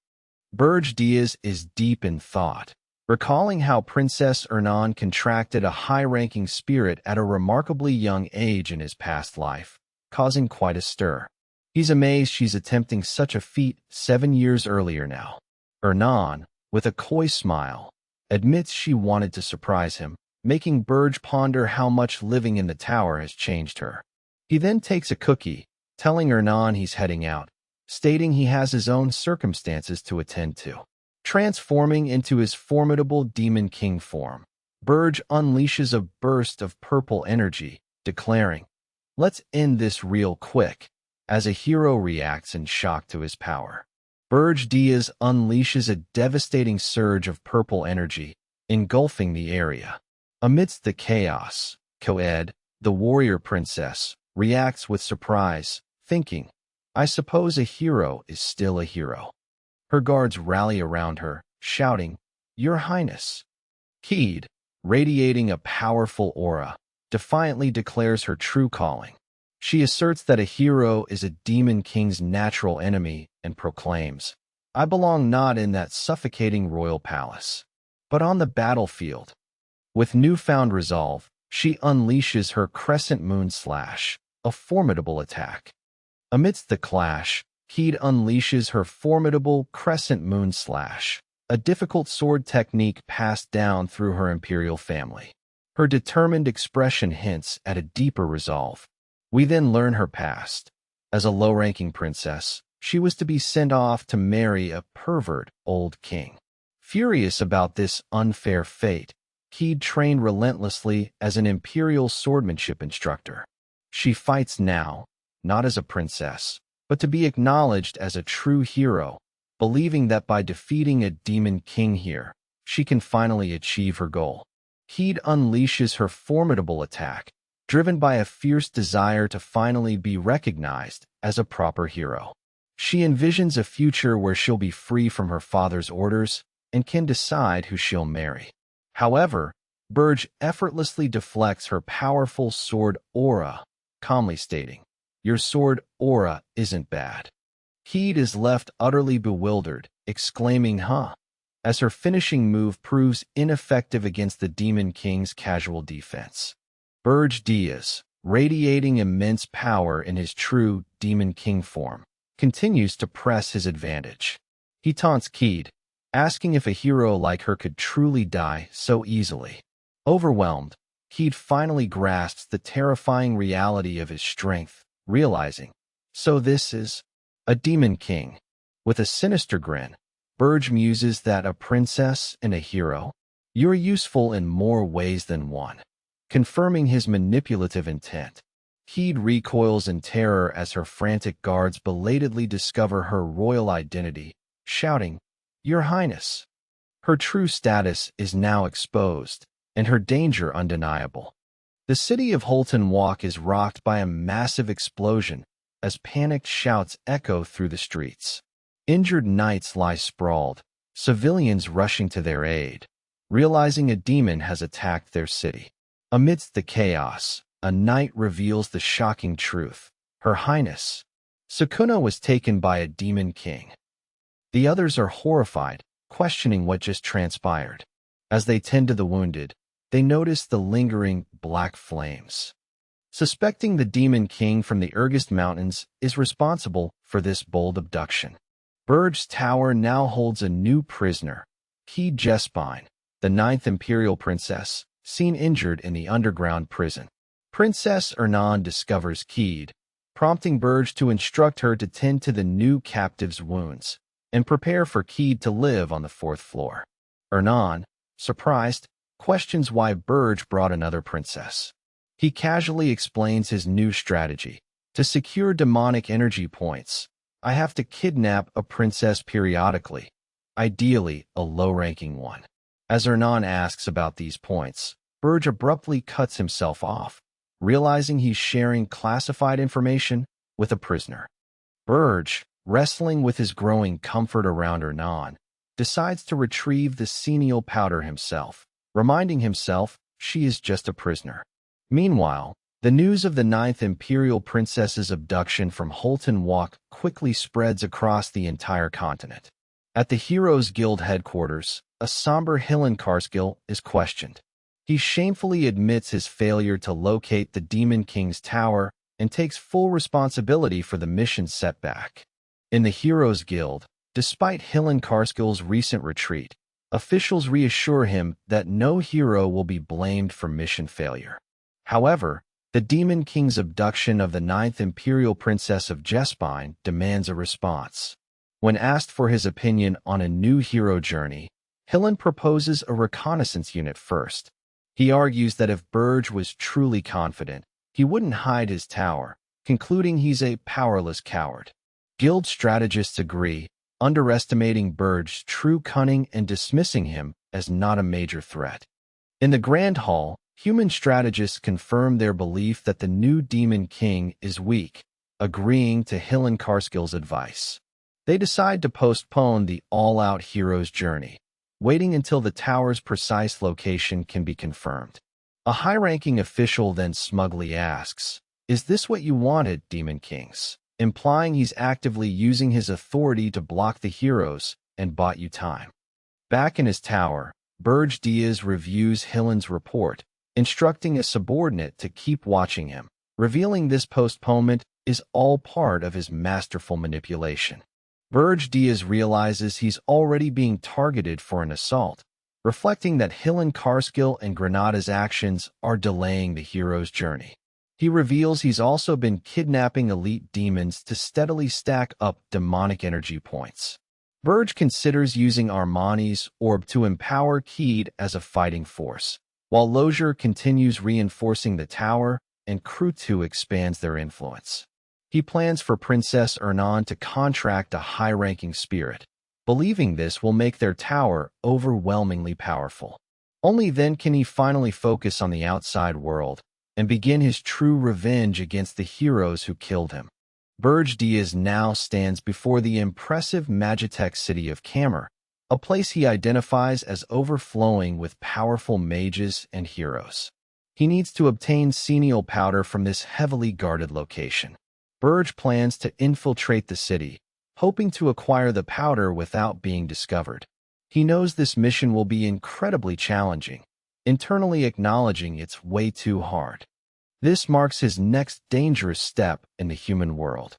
Berje is deep in thought, recalling how Princess Hernan contracted a high-ranking spirit at a remarkably young age in his past life, causing quite a stir. He's amazed she's attempting such a feat 7 years earlier now. Hernan, with a coy smile, admits she wanted to surprise him, making Berje ponder how much living in the tower has changed her. He then takes a cookie, telling Hernan he's heading out, stating he has his own circumstances to attend to. Transforming into his formidable Demon King form, Berje unleashes a burst of purple energy, declaring, "Let's end this real quick," as a hero reacts in shock to his power. Berje unleashes a devastating surge of purple energy, engulfing the area. Amidst the chaos, Coed, the warrior princess, reacts with surprise, thinking, "I suppose a hero is still a hero." Her guards rally around her, shouting, "Your Highness." Heed, radiating a powerful aura, defiantly declares her true calling. She asserts that a hero is a Demon King's natural enemy and proclaims, "I belong not in that suffocating royal palace, but on the battlefield." With newfound resolve, she unleashes her Crescent Moon Slash, a formidable attack. Amidst the clash, Heed unleashes her formidable Crescent Moon Slash, a difficult sword technique passed down through her imperial family. Her determined expression hints at a deeper resolve. We then learn her past. As a low-ranking princess, she was to be sent off to marry a pervert old king. Furious about this unfair fate, Heed trained relentlessly as an imperial swordsmanship instructor. She fights now, not as a princess, but to be acknowledged as a true hero, believing that by defeating a demon king here, she can finally achieve her goal. Heed unleashes her formidable attack, driven by a fierce desire to finally be recognized as a proper hero. She envisions a future where she'll be free from her father's orders and can decide who she'll marry. However, Berje effortlessly deflects her powerful sword aura, calmly stating, "Your sword aura isn't bad." Heed is left utterly bewildered, exclaiming, "Huh?" as her finishing move proves ineffective against the Demon King's casual defense. Berje Diaz, radiating immense power in his true Demon King form, continues to press his advantage. He taunts Heed, asking if a hero like her could truly die so easily. Overwhelmed, Heed finally grasps the terrifying reality of his strength, realizing, so this is a Demon King. With a sinister grin, Berje muses that a princess and a hero, you're useful in more ways than one. Confirming his manipulative intent, Heed recoils in terror as her frantic guards belatedly discover her royal identity, shouting, "Your Highness." Her true status is now exposed, and her danger undeniable. The city of Holton Walk is rocked by a massive explosion as panicked shouts echo through the streets. Injured knights lie sprawled, civilians rushing to their aid, realizing a demon has attacked their city. Amidst the chaos, a knight reveals the shocking truth. Her Highness, Sukuna, was taken by a demon king. The others are horrified, questioning what just transpired. As they tend to the wounded, they notice the lingering black flames. Suspecting the Demon King from the Regressed Mountains is responsible for this bold abduction. Berje's tower now holds a new prisoner, Heed Jespine, the 9th Imperial Princess, seen injured in the underground prison. Princess Ernan discovers Heed, prompting Berje to instruct her to tend to the new captive's wounds and prepare for Heed to live on the 4th floor. Ernan, surprised, questions why Berje brought another princess. He casually explains his new strategy. To secure demonic energy points, I have to kidnap a princess periodically, ideally a low-ranking one. As Ernan asks about these points, Berje abruptly cuts himself off, realizing he's sharing classified information with a prisoner. Berje, wrestling with his growing comfort around Ernan, decides to retrieve the senile powder himself, reminding himself she is just a prisoner. Meanwhile, the news of the 9th Imperial Princess's abduction from Holton Walk quickly spreads across the entire continent. At the Heroes Guild headquarters, a somber Hillen Karskill is questioned. He shamefully admits his failure to locate the Demon King's tower and takes full responsibility for the mission's setback. In the Heroes Guild, despite Hillen Karskill's recent retreat, officials reassure him that no hero will be blamed for mission failure. However, the Demon King's abduction of the 9th Imperial Princess of Jespine demands a response. When asked for his opinion on a new hero journey, Hillen proposes a reconnaissance unit first. He argues that if Berje was truly confident, he wouldn't hide his tower, concluding he's a powerless coward. Guild strategists agree, underestimating Berje's true cunning and dismissing him as not a major threat. In the Grand Hall, human strategists confirm their belief that the new Demon King is weak, agreeing to Hillen Karskill's advice. They decide to postpone the all-out hero's journey, waiting until the tower's precise location can be confirmed. A high-ranking official then smugly asks, "Is this what you wanted, Demon Kings?" implying he's actively using his authority to block the heroes and bought you time. Back in his tower, Berje Diaz reviews Hillen's report, instructing a subordinate to keep watching him, revealing this postponement is all part of his masterful manipulation. Berje Diaz realizes he's already being targeted for an assault, reflecting that Hillen Karskill and Granada's actions are delaying the hero's journey. He reveals he's also been kidnapping elite demons to steadily stack up demonic energy points. Berje considers using Armani's orb to empower Keed as a fighting force, while Lozier continues reinforcing the tower and Krutu expands their influence. He plans for Princess Ernan to contract a high-ranking spirit, believing this will make their tower overwhelmingly powerful. Only then can he finally focus on the outside world and begin his true revenge against the heroes who killed him. Berje Diaz now stands before the impressive Magitech city of Kamer, a place he identifies as overflowing with powerful mages and heroes. He needs to obtain Senial powder from this heavily guarded location. Berje plans to infiltrate the city, hoping to acquire the powder without being discovered. He knows this mission will be incredibly challenging, internally acknowledging it's way too hard. This marks his next dangerous step in the human world.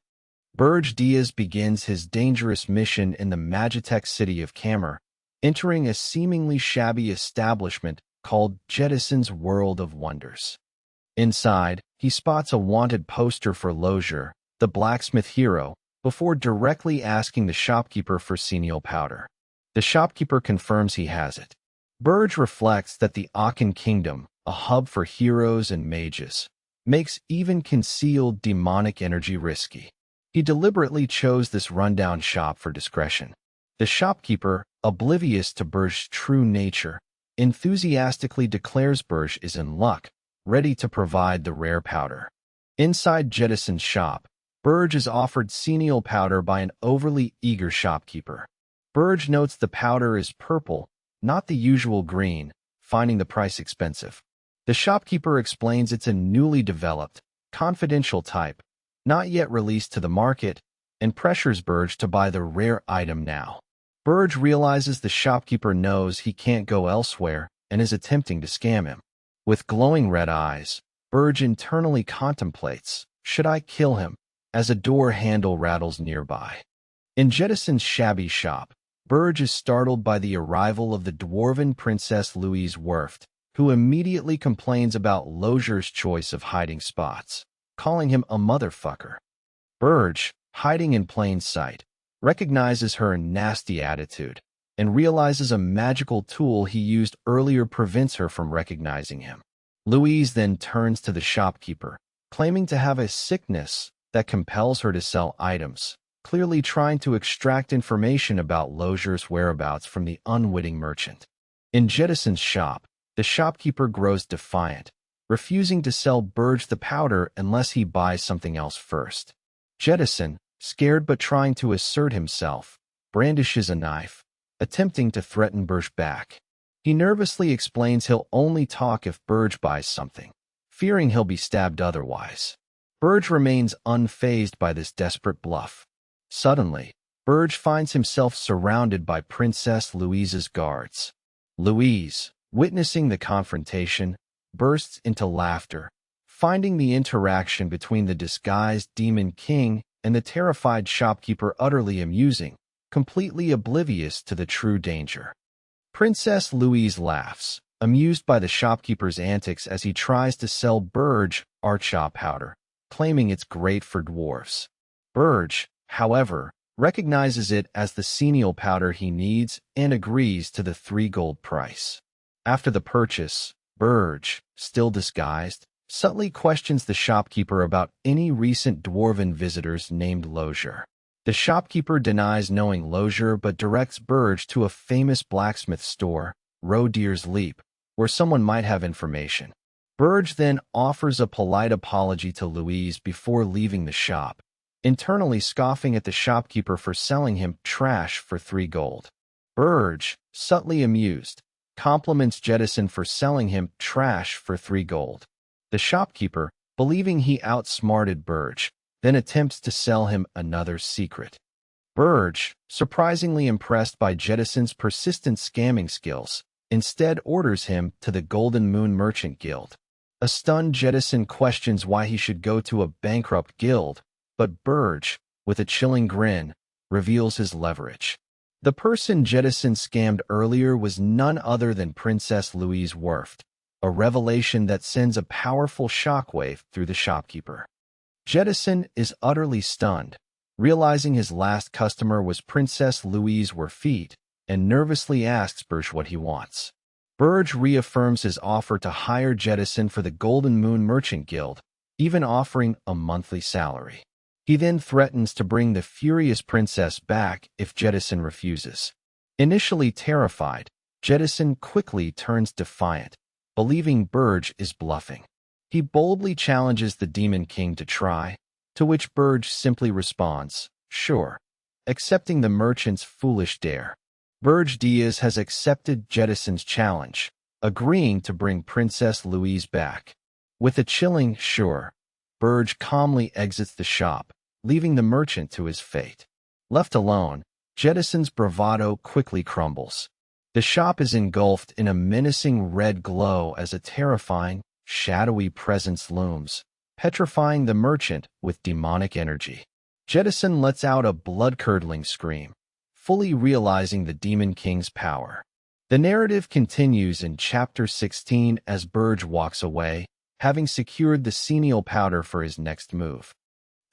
Berje Diaz begins his dangerous mission in the Magitech city of Kamer, entering a seemingly shabby establishment called Jettison's World of Wonders. Inside, he spots a wanted poster for Lozier, the blacksmith hero, before directly asking the shopkeeper for Senial powder. The shopkeeper confirms he has it. Berje reflects that the Akan Kingdom, a hub for heroes and mages, makes even concealed demonic energy risky. He deliberately chose this rundown shop for discretion. The shopkeeper, oblivious to Berje's true nature, enthusiastically declares Berje is in luck, ready to provide the rare powder. Inside Jettison's shop, Berje is offered Senial powder by an overly eager shopkeeper. Berje notes the powder is purple, not the usual green, finding the price expensive. The shopkeeper explains it's a newly developed, confidential type, not yet released to the market, and pressures Berje to buy the rare item now. Berje realizes the shopkeeper knows he can't go elsewhere and is attempting to scam him. With glowing red eyes, Berje internally contemplates, should I kill him, as a door handle rattles nearby. In Jettison's shabby shop, Berje is startled by the arrival of the dwarven Princess Louise Werft, who immediately complains about Lozier's choice of hiding spots, calling him a motherfucker. Berje, hiding in plain sight, recognizes her nasty attitude and realizes a magical tool he used earlier prevents her from recognizing him. Louise then turns to the shopkeeper, claiming to have a sickness that compels her to sell items, clearly trying to extract information about Lozier's whereabouts from the unwitting merchant. In Jettison's shop, the shopkeeper grows defiant, refusing to sell Berje the powder unless he buys something else first. Jettison, scared but trying to assert himself, brandishes a knife, attempting to threaten Berje back. He nervously explains he'll only talk if Berje buys something, fearing he'll be stabbed otherwise. Berje remains unfazed by this desperate bluff. Suddenly, Berje finds himself surrounded by Princess Louise's guards. Louise, witnessing the confrontation, bursts into laughter, finding the interaction between the disguised Demon King and the terrified shopkeeper utterly amusing, completely oblivious to the true danger. Princess Louise laughs, amused by the shopkeeper's antics as he tries to sell Berje Archaw powder, claiming it's great for dwarves. Berje, however, recognizes it as the Senial powder he needs and agrees to the 3 gold price. After the purchase, Berje, still disguised, subtly questions the shopkeeper about any recent dwarven visitors named Lozier. The shopkeeper denies knowing Lozier but directs Berje to a famous blacksmith store, Rodeer's Leap, where someone might have information. Berje then offers a polite apology to Louise before leaving the shop, internally scoffing at the shopkeeper for selling him trash for 3 gold. Berje, subtly amused, compliments Jettison for selling him trash for 3 gold. The shopkeeper, believing he outsmarted Berje, then attempts to sell him another secret. Berje, surprisingly impressed by Jettison's persistent scamming skills, instead orders him to the Golden Moon Merchant Guild. A stunned Jettison questions why he should go to a bankrupt guild, but Berje, with a chilling grin, reveals his leverage. The person Jettison scammed earlier was none other than Princess Louise Werft, a revelation that sends a powerful shockwave through the shopkeeper. Jettison is utterly stunned, realizing his last customer was Princess Louise Werft, and nervously asks Berje what he wants. Berje reaffirms his offer to hire Jettison for the Golden Moon Merchant Guild, even offering a monthly salary. He then threatens to bring the furious princess back if Jettison refuses. Initially terrified, Jettison quickly turns defiant, believing Berje is bluffing. He boldly challenges the Demon King to try, to which Berje simply responds, "Sure," accepting the merchant's foolish dare. Berje Diaz has accepted Jettison's challenge, agreeing to bring Princess Louise back. With a chilling "sure," Berje calmly exits the shop, leaving the merchant to his fate. Left alone, Jettison's bravado quickly crumbles. The shop is engulfed in a menacing red glow as a terrifying, shadowy presence looms, petrifying the merchant with demonic energy. Jettison lets out a blood-curdling scream, fully realizing the Demon King's power. The narrative continues in Chapter 16 as Berje walks away, having secured the senile powder for his next move.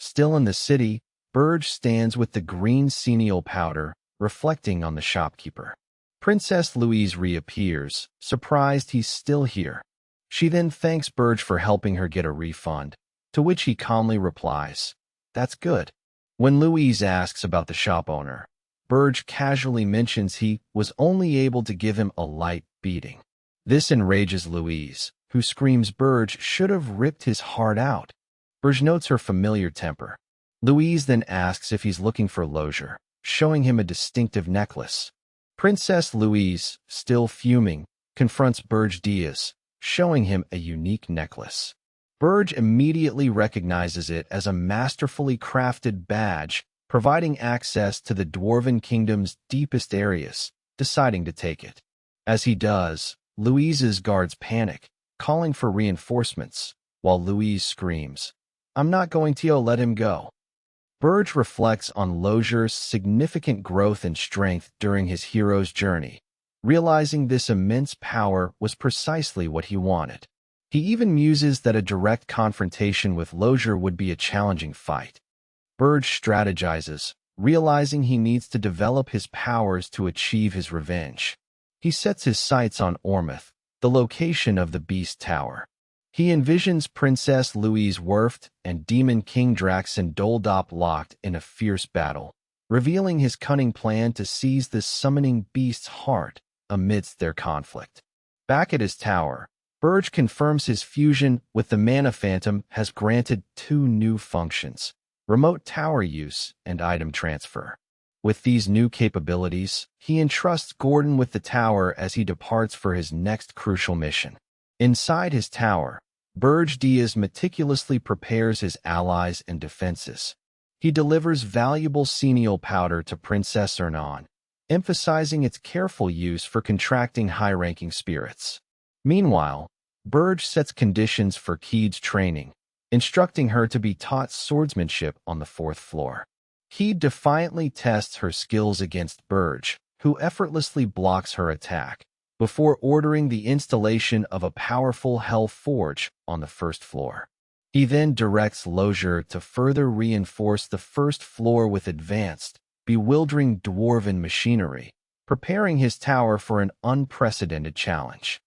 Still in the city, Berje stands with the green senile powder, reflecting on the shopkeeper. Princess Louise reappears, surprised he's still here. She then thanks Berje for helping her get a refund, to which he calmly replies, "That's good." When Louise asks about the shop owner, Berje casually mentions he was only able to give him a light beating. This enrages Louise, who screams Berje should have ripped his heart out. Berje notes her familiar temper. Louise then asks if he's looking for Lozier, showing him a distinctive necklace. Princess Louise, still fuming, confronts Berje Diaz, showing him a unique necklace. Berje immediately recognizes it as a masterfully crafted badge, providing access to the Dwarven Kingdom's deepest areas, deciding to take it. As he does, Louise's guards panic, calling for reinforcements, while Louise screams, "I'm not going to let him go." Berje reflects on Lozier's significant growth and strength during his hero's journey, realizing this immense power was precisely what he wanted. He even muses that a direct confrontation with Lozier would be a challenging fight. Berje strategizes, realizing he needs to develop his powers to achieve his revenge. He sets his sights on Ormouth, the location of the Beast Tower. He envisions Princess Louise Werft and Demon King Draxen Doldop locked in a fierce battle, revealing his cunning plan to seize the summoning beast's heart amidst their conflict. Back at his tower, Berje confirms his fusion with the Mana Phantom has granted 2 new functions: remote tower use and item transfer. With these new capabilities, he entrusts Gordon with the tower as he departs for his next crucial mission. Inside his tower, Berje Diaz meticulously prepares his allies and defenses. He delivers valuable senile powder to Princess Ernan, emphasizing its careful use for contracting high-ranking spirits. Meanwhile, Berje sets conditions for Keed's training, instructing her to be taught swordsmanship on the 4th floor. Keed defiantly tests her skills against Berje, who effortlessly blocks her attack, before ordering the installation of a powerful Hell Forge on the 1st floor. He then directs Lozier to further reinforce the 1st floor with advanced, bewildering dwarven machinery, preparing his tower for an unprecedented challenge.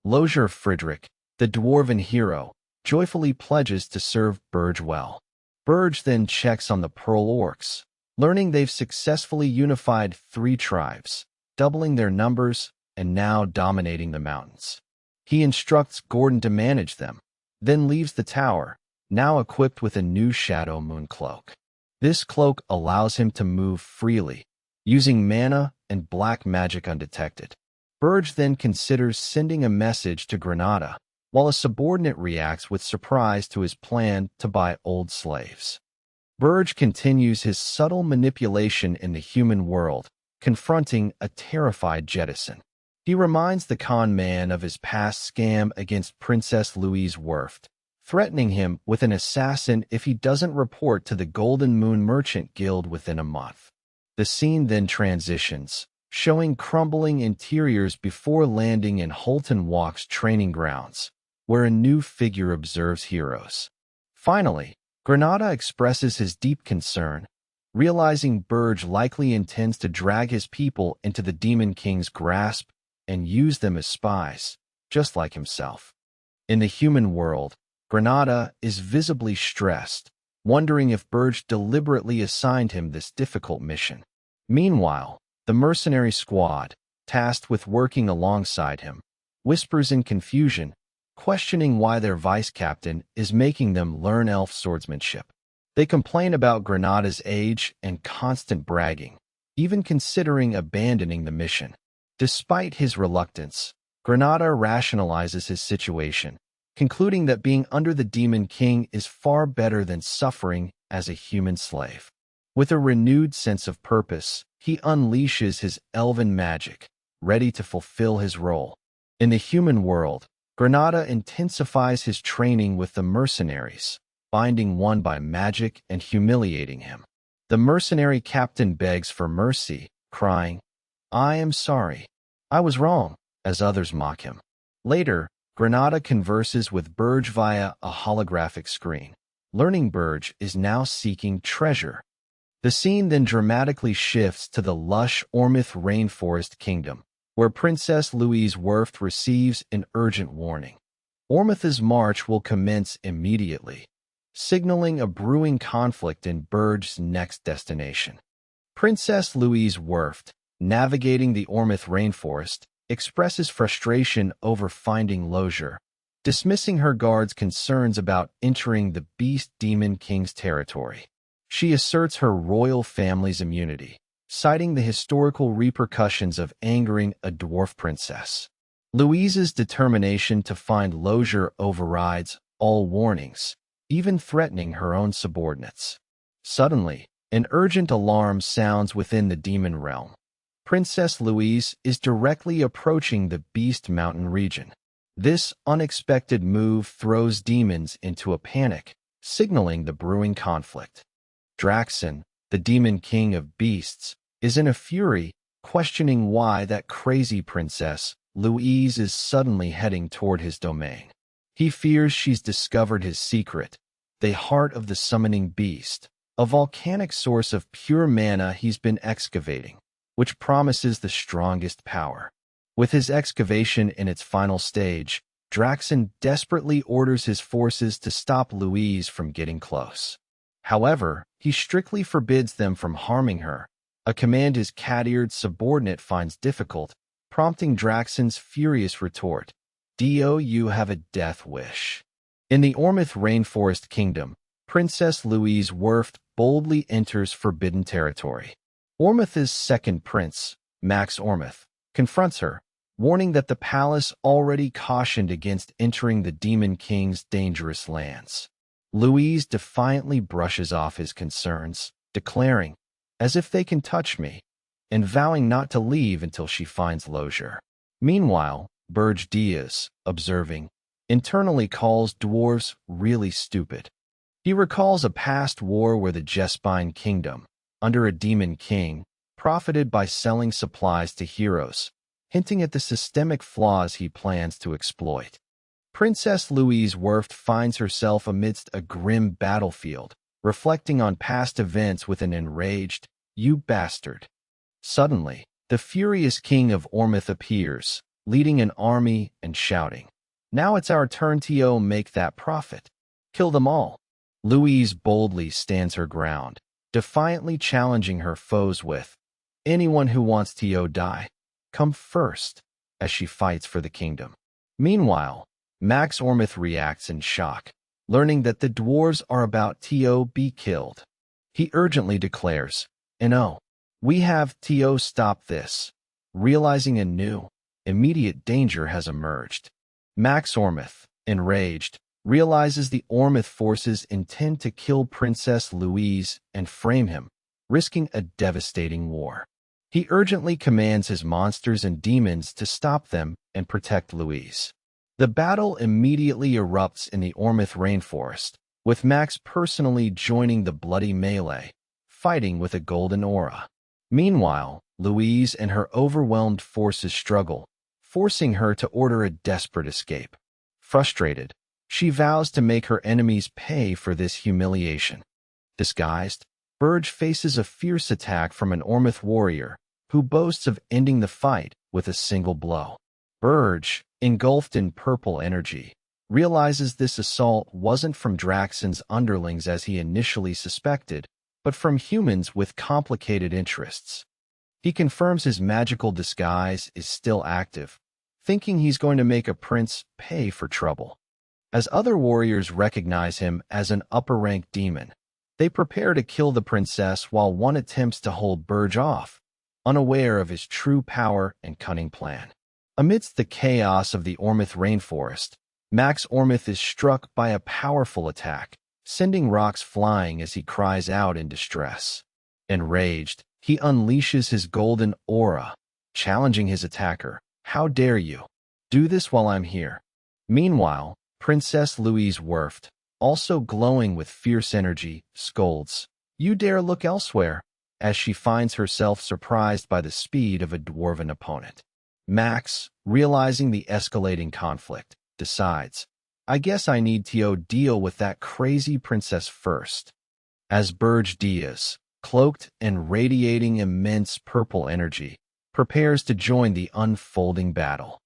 Lozier Friedrich, the dwarven hero, joyfully pledges to serve Berje well. Berje then checks on the Pearl Orcs, learning they've successfully unified 3 tribes, doubling their numbers and now dominating the mountains. He instructs Gordon to manage them, then leaves the tower, now equipped with a new Shadow Moon cloak. This cloak allows him to move freely, using mana and black magic undetected. Berje then considers sending a message to Granada, while a subordinate reacts with surprise to his plan to buy old slaves. Berje continues his subtle manipulation in the human world, confronting a terrified Jettison. He reminds the con man of his past scam against Princess Louise Werft, threatening him with an assassin if he doesn't report to the Golden Moon Merchant Guild within a month. The scene then transitions, showing crumbling interiors before landing in Holton Walk's training grounds, where a new figure observes heroes. Finally, Granada expresses his deep concern, realizing Berje likely intends to drag his people into the Demon King's grasp and use them as spies, just like himself. In the human world, Granada is visibly stressed, wondering if Berje deliberately assigned him this difficult mission. Meanwhile, the mercenary squad, tasked with working alongside him, whispers in confusion, questioning why their vice-captain is making them learn elf swordsmanship. They complain about Granada's age and constant bragging, even considering abandoning the mission. Despite his reluctance, Granada rationalizes his situation, concluding that being under the Demon King is far better than suffering as a human slave. With a renewed sense of purpose, he unleashes his elven magic, ready to fulfill his role. In the human world, Granada intensifies his training with the mercenaries, binding one by magic and humiliating him. The mercenary captain begs for mercy, crying, "I am sorry. I was wrong," as others mock him. Later, Granada converses with Berje via a holographic screen, learning Berje is now seeking treasure. The scene then dramatically shifts to the lush Ormith Rainforest Kingdom, where Princess Louise Werft receives an urgent warning. Ormith's march will commence immediately, signaling a brewing conflict in Berje's next destination. Princess Louise Werft, navigating the Ormith Rainforest, expresses frustration over finding Losier, dismissing her guards' concerns about entering the Beast Demon King's territory. She asserts her royal family's immunity, citing the historical repercussions of angering a dwarf princess. Louise's determination to find Losier overrides all warnings, even threatening her own subordinates. Suddenly, an urgent alarm sounds within the demon realm. Princess Louise is directly approaching the Beast Mountain region. This unexpected move throws demons into a panic, signaling the brewing conflict. Draxon, the Demon King of Beasts, is in a fury, questioning why that crazy princess, Louise, is suddenly heading toward his domain. He fears she's discovered his secret, the heart of the summoning beast, a volcanic source of pure mana he's been excavating, which promises the strongest power. With his excavation in its final stage, Draxon desperately orders his forces to stop Louise from getting close. However, he strictly forbids them from harming her, a command his cat-eared subordinate finds difficult, prompting Draxon's furious retort, "Do you have a death wish?" In the Ormith Rainforest Kingdom, Princess Louise Werft boldly enters forbidden territory. Ormith's second prince, Max Ormith, confronts her, warning that the palace already cautioned against entering the Demon King's dangerous lands. Louise defiantly brushes off his concerns, declaring, "As if they can touch me," and vowing not to leave until she finds Losier. Meanwhile, Berje Diaz, observing, internally calls dwarves really stupid. He recalls a past war where the Jespine Kingdom, under a demon king, profited by selling supplies to heroes, hinting at the systemic flaws he plans to exploit. Princess Louise Werft finds herself amidst a grim battlefield, reflecting on past events with an enraged, "You bastard." Suddenly, the furious king of Ormith appears, leading an army and shouting, "Now it's our turn to make that profit. Kill them all." Louise boldly stands her ground, defiantly challenging her foes with, "Anyone who wants to die, come first," as she fights for the kingdom. Meanwhile, Max Ormith reacts in shock, learning that the dwarves are about to be killed. He urgently declares, "No, we have to stop this," realizing a new, immediate danger has emerged. Max Ormith, enraged, realizes the Ormith forces intend to kill Princess Louise and frame him, risking a devastating war. He urgently commands his monsters and demons to stop them and protect Louise. The battle immediately erupts in the Ormith Rainforest, with Max personally joining the bloody melee, fighting with a golden aura. Meanwhile, Louise and her overwhelmed forces struggle, forcing her to order a desperate escape. Frustrated, she vows to make her enemies pay for this humiliation. Disguised, Berje faces a fierce attack from an Ormith warrior who boasts of ending the fight with a single blow. Berje, engulfed in purple energy, realizes this assault wasn't from Draxon's underlings as he initially suspected, but from humans with complicated interests. He confirms his magical disguise is still active, thinking he's going to make a prince pay for trouble. As other warriors recognize him as an upper-ranked demon, they prepare to kill the princess while one attempts to hold Berje off, unaware of his true power and cunning plan. Amidst the chaos of the Ormith rainforest, Max Ormith is struck by a powerful attack, sending rocks flying as he cries out in distress. Enraged, he unleashes his golden aura, challenging his attacker. "How dare you? Do this while I'm here." Meanwhile, Princess Louise Werft, also glowing with fierce energy, scolds, "You dare look elsewhere," as she finds herself surprised by the speed of a dwarven opponent. Max, realizing the escalating conflict, decides, "I guess I need to deal with that crazy princess first." As Berje, cloaked and radiating immense purple energy, prepares to join the unfolding battle.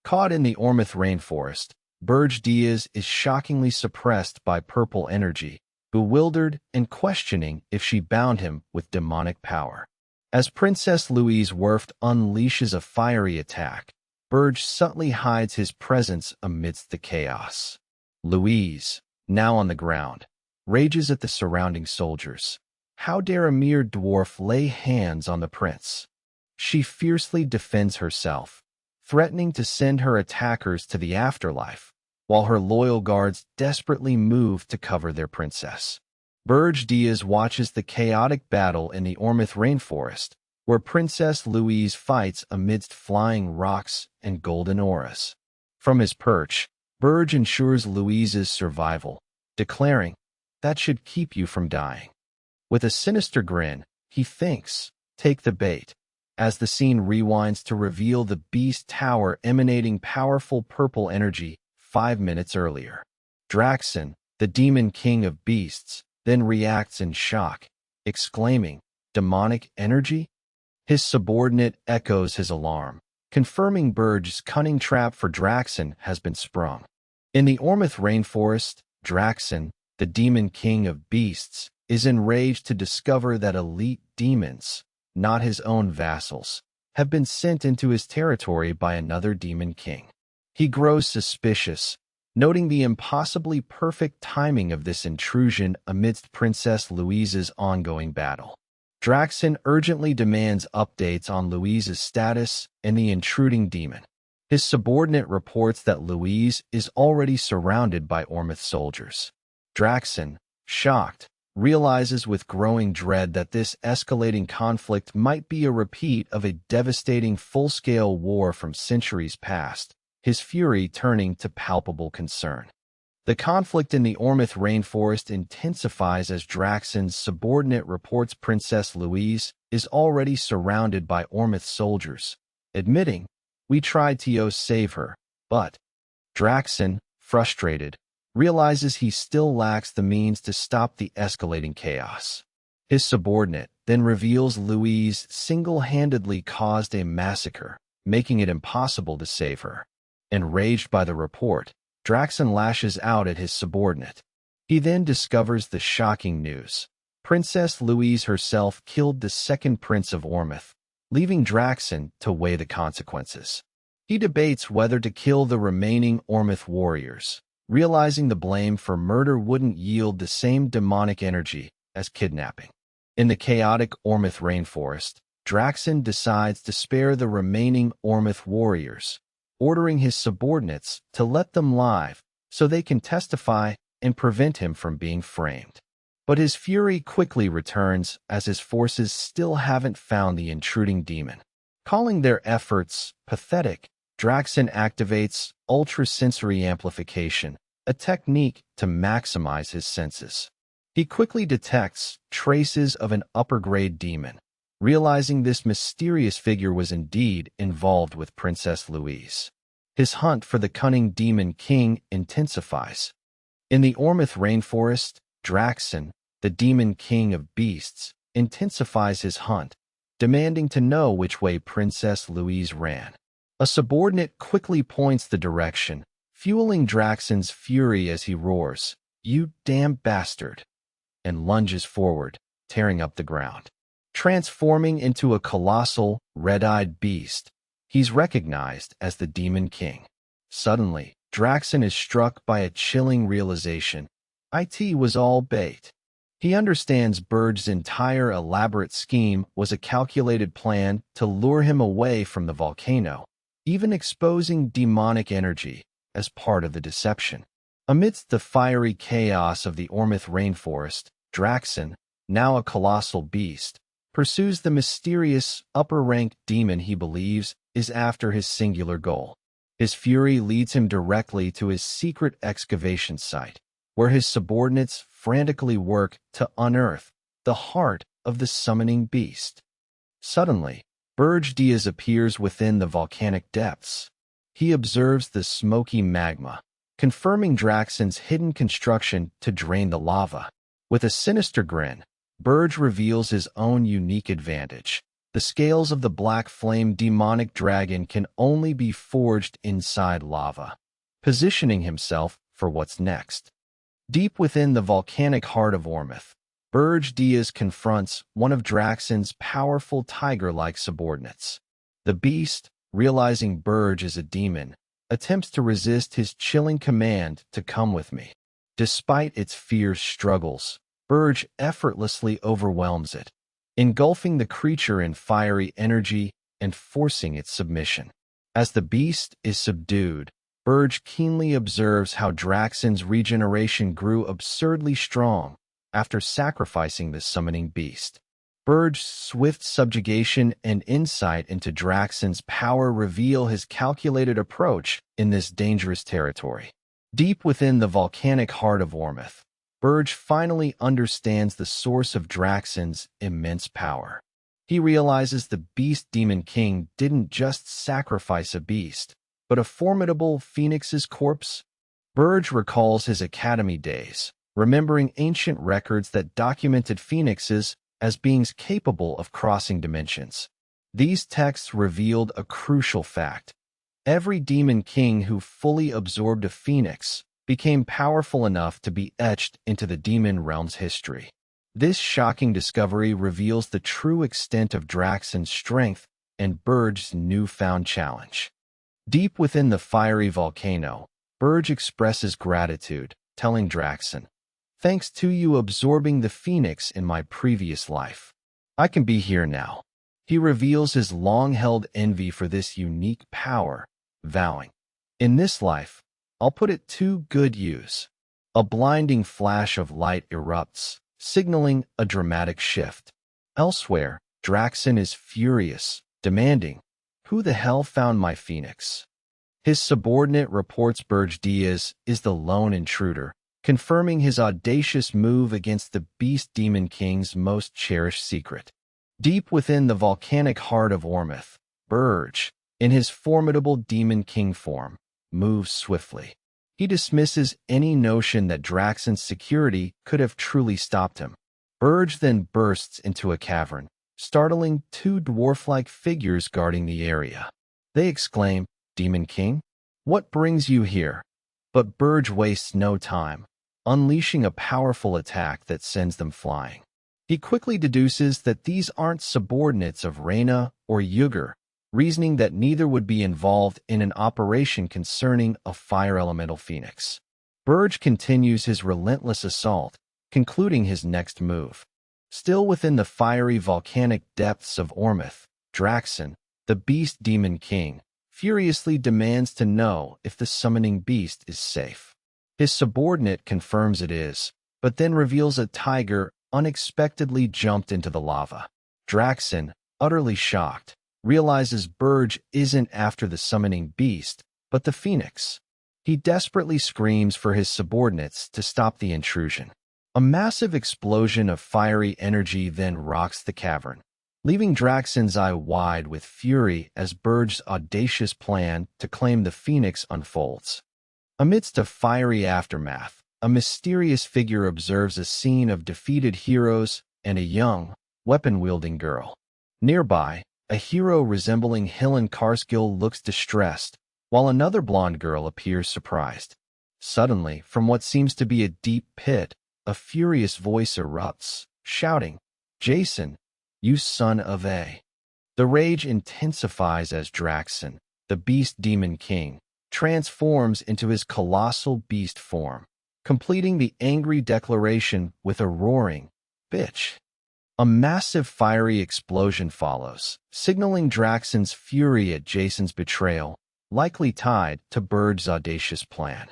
Caught in the Ormith rainforest, Berje is shockingly suppressed by purple energy, bewildered and questioning if she bound him with demonic power. As Princess Louise Werft unleashes a fiery attack, Berje subtly hides his presence amidst the chaos. Louise, now on the ground, rages at the surrounding soldiers. How dare a mere dwarf lay hands on the prince? She fiercely defends herself, threatening to send her attackers to the afterlife, while her loyal guards desperately move to cover their princess. Berje watches the chaotic battle in the Ormith rainforest, where Princess Louise fights amidst flying rocks and golden auras. From his perch, Berje ensures Louise's survival, declaring, "That should keep you from dying." With a sinister grin, he thinks, "Take the bait," as the scene rewinds to reveal the beast tower emanating powerful purple energy 5 minutes earlier. Draxon, the demon king of beasts, then reacts in shock, exclaiming, "Demonic energy?" His subordinate echoes his alarm, confirming Berje's cunning trap for Draxon has been sprung. In the Ormith rainforest, Draxon, the demon king of beasts, is enraged to discover that elite demons, not his own vassals, have been sent into his territory by another demon king. He grows suspicious, noting the impossibly perfect timing of this intrusion amidst Princess Louise's ongoing battle. Draxon urgently demands updates on Louise's status and the intruding demon. His subordinate reports that Louise is already surrounded by Ormith soldiers. Draxon, shocked, realizes with growing dread that this escalating conflict might be a repeat of a devastating full-scale war from centuries past, his fury turning to palpable concern. The conflict in the Ormith rainforest intensifies as Draxon's subordinate reports Princess Louise is already surrounded by Ormith soldiers, admitting, "We tried to save her, but..." Draxon, frustrated, realizes he still lacks the means to stop the escalating chaos. His subordinate then reveals Louise single-handedly caused a massacre, making it impossible to save her. Enraged by the report, Draxon lashes out at his subordinate. He then discovers the shocking news. Princess Louise herself killed the second prince of Ormith, leaving Draxon to weigh the consequences. He debates whether to kill the remaining Ormith warriors, realizing the blame for murder wouldn't yield the same demonic energy as kidnapping. In the chaotic Ormith rainforest, Draxon decides to spare the remaining Ormith warriors, ordering his subordinates to let them live so they can testify and prevent him from being framed. But his fury quickly returns as his forces still haven't found the intruding demon. Calling their efforts pathetic, Draxon activates ultrasensory amplification, a technique to maximize his senses. He quickly detects traces of an upper-grade demon, realizing this mysterious figure was indeed involved with Princess Louise. His hunt for the cunning Demon King intensifies. In the Ormith rainforest, Draxon, the Demon King of Beasts, intensifies his hunt, demanding to know which way Princess Louise ran. A subordinate quickly points the direction, fueling Draxon's fury as he roars, "You damn bastard!" and lunges forward, tearing up the ground. Transforming into a colossal, red-eyed beast, he's recognized as the Demon King. Suddenly, Draxon is struck by a chilling realization. It was all bait. He understands Berje's entire elaborate scheme was a calculated plan to lure him away from the volcano, even exposing demonic energy as part of the deception. Amidst the fiery chaos of the Ormith rainforest, Draxon, now a colossal beast, pursues the mysterious, upper-ranked demon he believes is after his singular goal. His fury leads him directly to his secret excavation site, where his subordinates frantically work to unearth the heart of the summoning beast. Suddenly, Berje appears within the volcanic depths. He observes the smoky magma, confirming Draxon's hidden construction to drain the lava. With a sinister grin, Berje reveals his own unique advantage. The scales of the black flame demonic dragon can only be forged inside lava, positioning himself for what's next. Deep within the volcanic heart of Ormith, Berje confronts one of Draxon's powerful tiger-like subordinates. The beast, realizing Berje is a demon, attempts to resist his chilling command to come with me. Despite its fierce struggles, Berje effortlessly overwhelms it, engulfing the creature in fiery energy and forcing its submission. As the beast is subdued, Berje keenly observes how Draxon's regeneration grew absurdly strong after sacrificing the summoning beast. Berje's swift subjugation and insight into Draxon's power reveal his calculated approach in this dangerous territory. Deep within the volcanic heart of Ormith, Berje finally understands the source of Draxon's immense power. He realizes the Beast Demon King didn't just sacrifice a beast, but a formidable phoenix's corpse. Berje recalls his academy days, remembering ancient records that documented phoenixes as beings capable of crossing dimensions. These texts revealed a crucial fact. Every demon king who fully absorbed a phoenix became powerful enough to be etched into the demon realm's history. This shocking discovery reveals the true extent of Draxon's strength and Berje's newfound challenge. Deep within the fiery volcano, Berje expresses gratitude, telling Draxon, "Thanks to you absorbing the phoenix in my previous life, I can be here now." He reveals his long-held envy for this unique power, vowing, "In this life, I'll put it to good use." A blinding flash of light erupts, signaling a dramatic shift. Elsewhere, Draxon is furious, demanding, "Who the hell found my phoenix?" His subordinate reports Berje is the lone intruder, confirming his audacious move against the Beast Demon King's most cherished secret. Deep within the volcanic heart of Ormith, Berje, in his formidable Demon King form, moves swiftly. He dismisses any notion that Draxon's security could have truly stopped him. Berje then bursts into a cavern, startling two dwarf-like figures guarding the area. They exclaim, "Demon King? What brings you here?" But Berje wastes no time, unleashing a powerful attack that sends them flying. He quickly deduces that these aren't subordinates of Reyna or Yuger, reasoning that neither would be involved in an operation concerning a fire elemental phoenix. Berje continues his relentless assault, concluding his next move. Still within the fiery volcanic depths of Ormith, Draxon, the Beast Demon King, furiously demands to know if the summoning beast is safe. His subordinate confirms it is, but then reveals a tiger unexpectedly jumped into the lava. Draxon, utterly shocked, realizes Berje isn't after the summoning beast, but the phoenix. He desperately screams for his subordinates to stop the intrusion. A massive explosion of fiery energy then rocks the cavern, leaving Draxon's eye wide with fury as Berge's audacious plan to claim the Phoenix unfolds. Amidst a fiery aftermath, a mysterious figure observes a scene of defeated heroes and a young, weapon-wielding girl. Nearby, a hero resembling Helen Carskill looks distressed, while another blonde girl appears surprised. Suddenly, from what seems to be a deep pit, a furious voice erupts, shouting, "Jason, you son of a..." The rage intensifies as Draxon, the Beast Demon King, transforms into his colossal beast form, completing the angry declaration with a roaring, "Bitch." A massive fiery explosion follows, signaling Draxon's fury at Jason's betrayal, likely tied to Berge's audacious plan.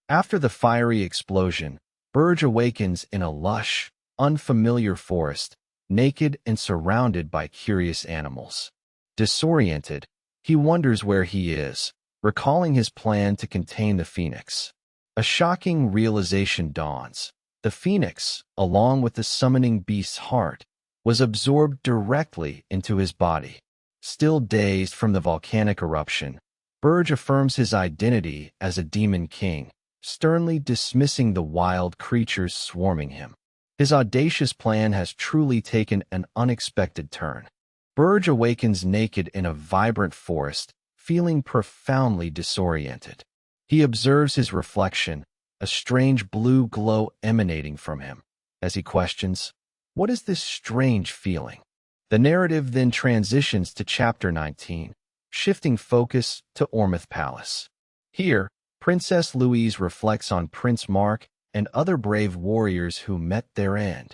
After the fiery explosion, Berge awakens in a lush, unfamiliar forest, naked and surrounded by curious animals. Disoriented, he wonders where he is, recalling his plan to contain the Phoenix. A shocking realization dawns. The Phoenix, along with the summoning beast's heart, was absorbed directly into his body. Still dazed from the volcanic eruption, Berge affirms his identity as a demon king, sternly dismissing the wild creatures swarming him. His audacious plan has truly taken an unexpected turn. Berge awakens naked in a vibrant forest, feeling profoundly disoriented. He observes his reflection, a strange blue glow emanating from him. As he questions, "What is this strange feeling?" The narrative then transitions to Chapter 19, shifting focus to Ormuz Palace. Here, Princess Louise reflects on Prince Mark and other brave warriors who met their end.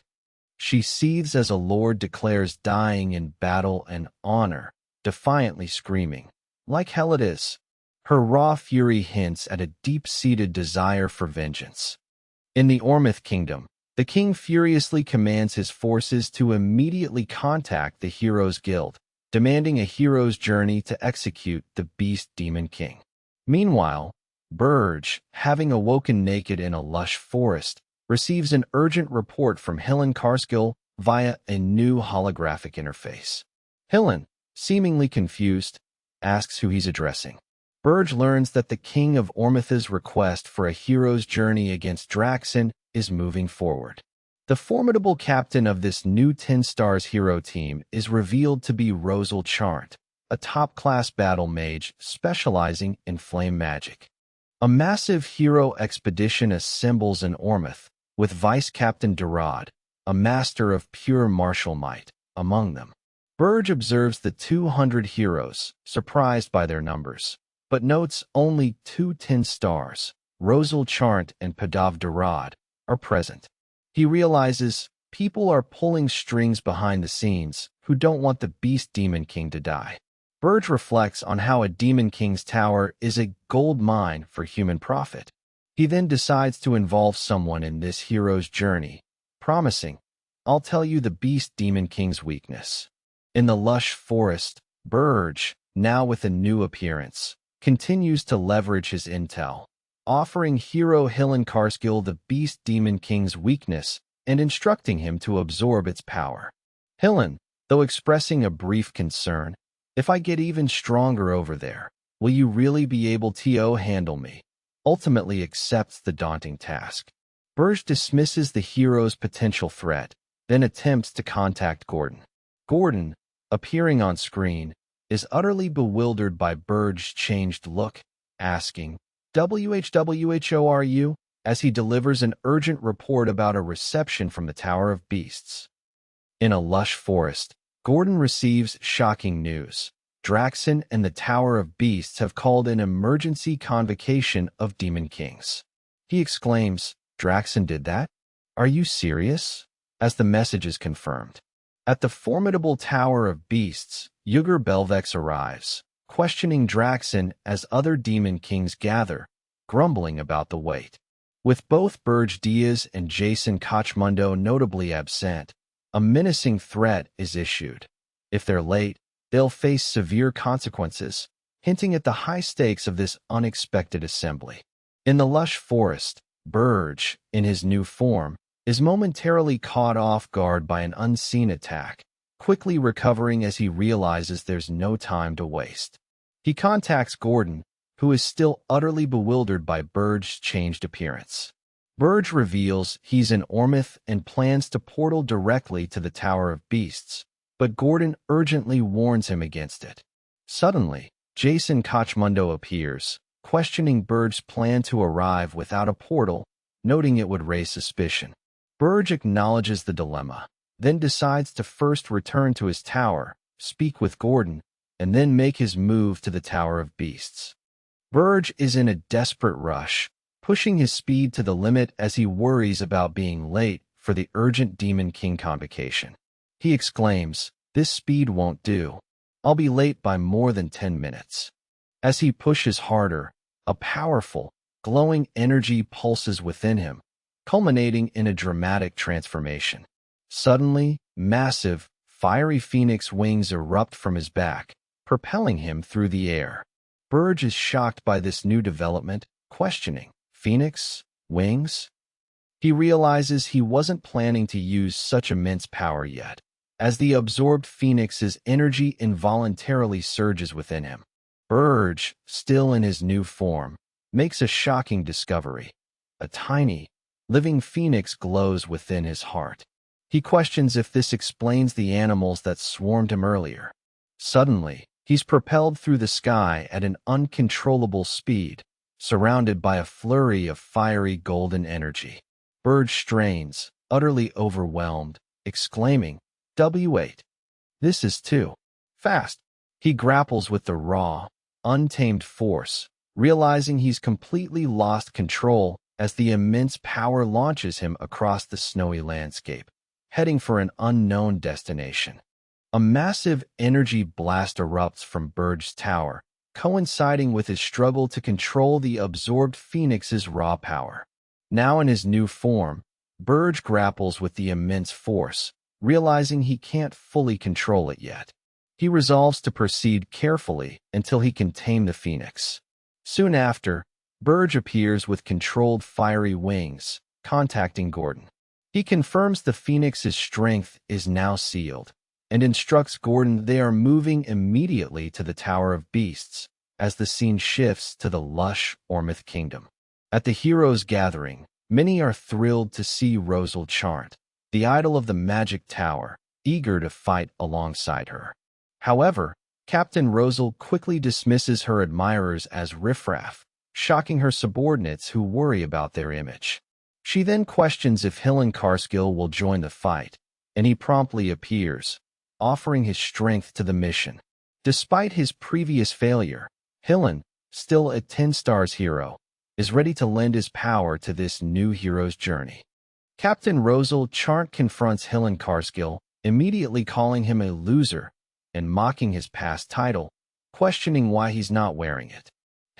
She seethes as a lord declares dying in battle and honor, defiantly screaming, "Like hell it is." Her raw fury hints at a deep-seated desire for vengeance. In the Ormuz Kingdom, the king furiously commands his forces to immediately contact the Heroes Guild, demanding a hero's journey to execute the Beast Demon King. Meanwhile, Berge, having awoken naked in a lush forest, receives an urgent report from Helen Carskill via a new holographic interface. Helen, seemingly confused, asks who he's addressing. Berge learns that the king of Ormuz's request for a hero's journey against Draxon is moving forward. The formidable captain of this new 10 Stars hero team is revealed to be Rosal Chart, a top-class battle mage specializing in flame magic. A massive hero expedition assembles in Ormuz, with Vice Captain Durad, a master of pure martial might, among them. Berge observes the 200 heroes, surprised by their numbers, but notes only 2 10 Stars, Rosal Chart and Padav Durad, are present. He realizes people are pulling strings behind the scenes who don't want the Beast Demon King to die. Berge reflects on how a Demon King's tower is a gold mine for human profit. He then decides to involve someone in this hero's journey, promising, "I'll tell you the Beast Demon King's weakness." In the lush forest, Berge, now with a new appearance, continues to leverage his intel, offering hero Helen Carskill the Beast Demon King's weakness and instructing him to absorb its power. Helen, though expressing a brief concern, "If I get even stronger over there, will you really be able to handle me?" ultimately accepts the daunting task. Berge dismisses the hero's potential threat, then attempts to contact Gordon. Gordon, appearing on screen, is utterly bewildered by Berge's changed look, asking, "Who are you?" as he delivers an urgent report about a reception from the Tower of Beasts. In a lush forest, Gordon receives shocking news. Draxon and the Tower of Beasts have called an emergency convocation of Demon Kings. He exclaims, "Draxon did that? Are you serious?" as the message is confirmed. At the formidable Tower of Beasts, Yugur Belvex arrives, questioning Draxon as other Demon Kings gather, grumbling about the wait. With both Berge Diaz and Jason Kochmundo notably absent, a menacing threat is issued. If they're late, they'll face severe consequences, hinting at the high stakes of this unexpected assembly. In the lush forest, Berge, in his new form, is momentarily caught off guard by an unseen attack, quickly recovering as he realizes there's no time to waste. He contacts Gordon, who is still utterly bewildered by Berje's changed appearance. Berje reveals he's in Ormith and plans to portal directly to the Tower of Beasts, but Gordon urgently warns him against it. Suddenly, Jason Kochmundo appears, questioning Berje's plan to arrive without a portal, noting it would raise suspicion. Berje acknowledges the dilemma, then decides to first return to his tower, speak with Gordon, and then make his move to the Tower of Beasts. Berje is in a desperate rush, pushing his speed to the limit as he worries about being late for the urgent Demon King convocation. He exclaims, "This speed won't do. I'll be late by more than 10 minutes. As he pushes harder, a powerful, glowing energy pulses within him, culminating in a dramatic transformation. Suddenly, massive, fiery phoenix wings erupt from his back, propelling him through the air. Berje is shocked by this new development, questioning, "Phoenix? Wings?" He realizes he wasn't planning to use such immense power yet, as the absorbed phoenix's energy involuntarily surges within him. Berje, still in his new form, makes a shocking discovery. A tiny, living phoenix glows within his heart. He questions if this explains the animals that swarmed him earlier. Suddenly, he's propelled through the sky at an uncontrollable speed, surrounded by a flurry of fiery golden energy. Berje strains, utterly overwhelmed, exclaiming, "W8. This is too fast." He grapples with the raw, untamed force, realizing he's completely lost control as the immense power launches him across the snowy landscape, heading for an unknown destination. A massive energy blast erupts from Berje's tower, coinciding with his struggle to control the absorbed phoenix's raw power. Now in his new form, Berje grapples with the immense force, realizing he can't fully control it yet. He resolves to proceed carefully until he can tame the phoenix. Soon after, Berje appears with controlled fiery wings, contacting Gordon. He confirms the phoenix's strength is now sealed, and instructs Gordon they are moving immediately to the Tower of Beasts, as the scene shifts to the lush Ormith Kingdom. At the heroes' gathering, many are thrilled to see Rosal Chant, the idol of the Magic Tower, eager to fight alongside her. However, Captain Rosal quickly dismisses her admirers as riffraff, shocking her subordinates who worry about their image. She then questions if Hillen Karskill will join the fight, and he promptly appears, offering his strength to the mission. Despite his previous failure, Hillen, still a 10 stars hero, is ready to lend his power to this new hero's journey. Captain Rosal Chant confronts Hillen Karskill, immediately calling him a loser and mocking his past title, questioning why he's not wearing it.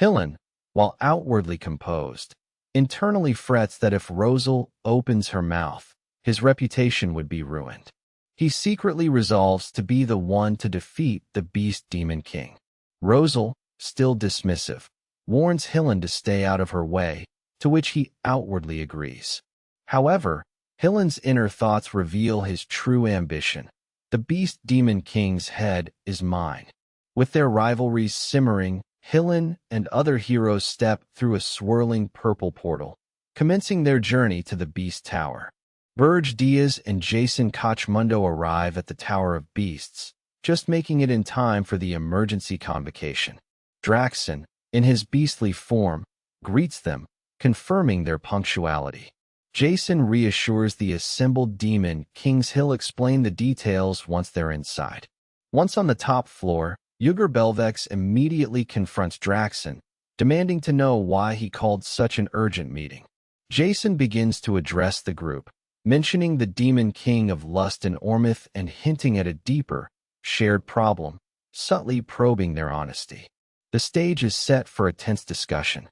Hillen, while outwardly composed, internally frets that if Rosal opens her mouth, his reputation would be ruined. He secretly resolves to be the one to defeat the Beast Demon King. Rosal, still dismissive, warns Hillen to stay out of her way, to which he outwardly agrees. However, Hillen's inner thoughts reveal his true ambition. The Beast Demon King's head is mine. With their rivalries simmering, Hillen and other heroes step through a swirling purple portal, commencing their journey to the Beast Tower. Berje Diaz and Jason Kochmundo arrive at the Tower of Beasts, just making it in time for the emergency convocation. Draxon, in his beastly form, greets them, confirming their punctuality. Jason reassures the assembled demon kings he'll explain the details once they're inside. Once on the top floor, Yugur Belvex immediately confronts Draxon, demanding to know why he called such an urgent meeting. Jason begins to address the group, mentioning the Demon King of Lust in Ormith and hinting at a deeper, shared problem, subtly probing their honesty. The stage is set for a tense discussion.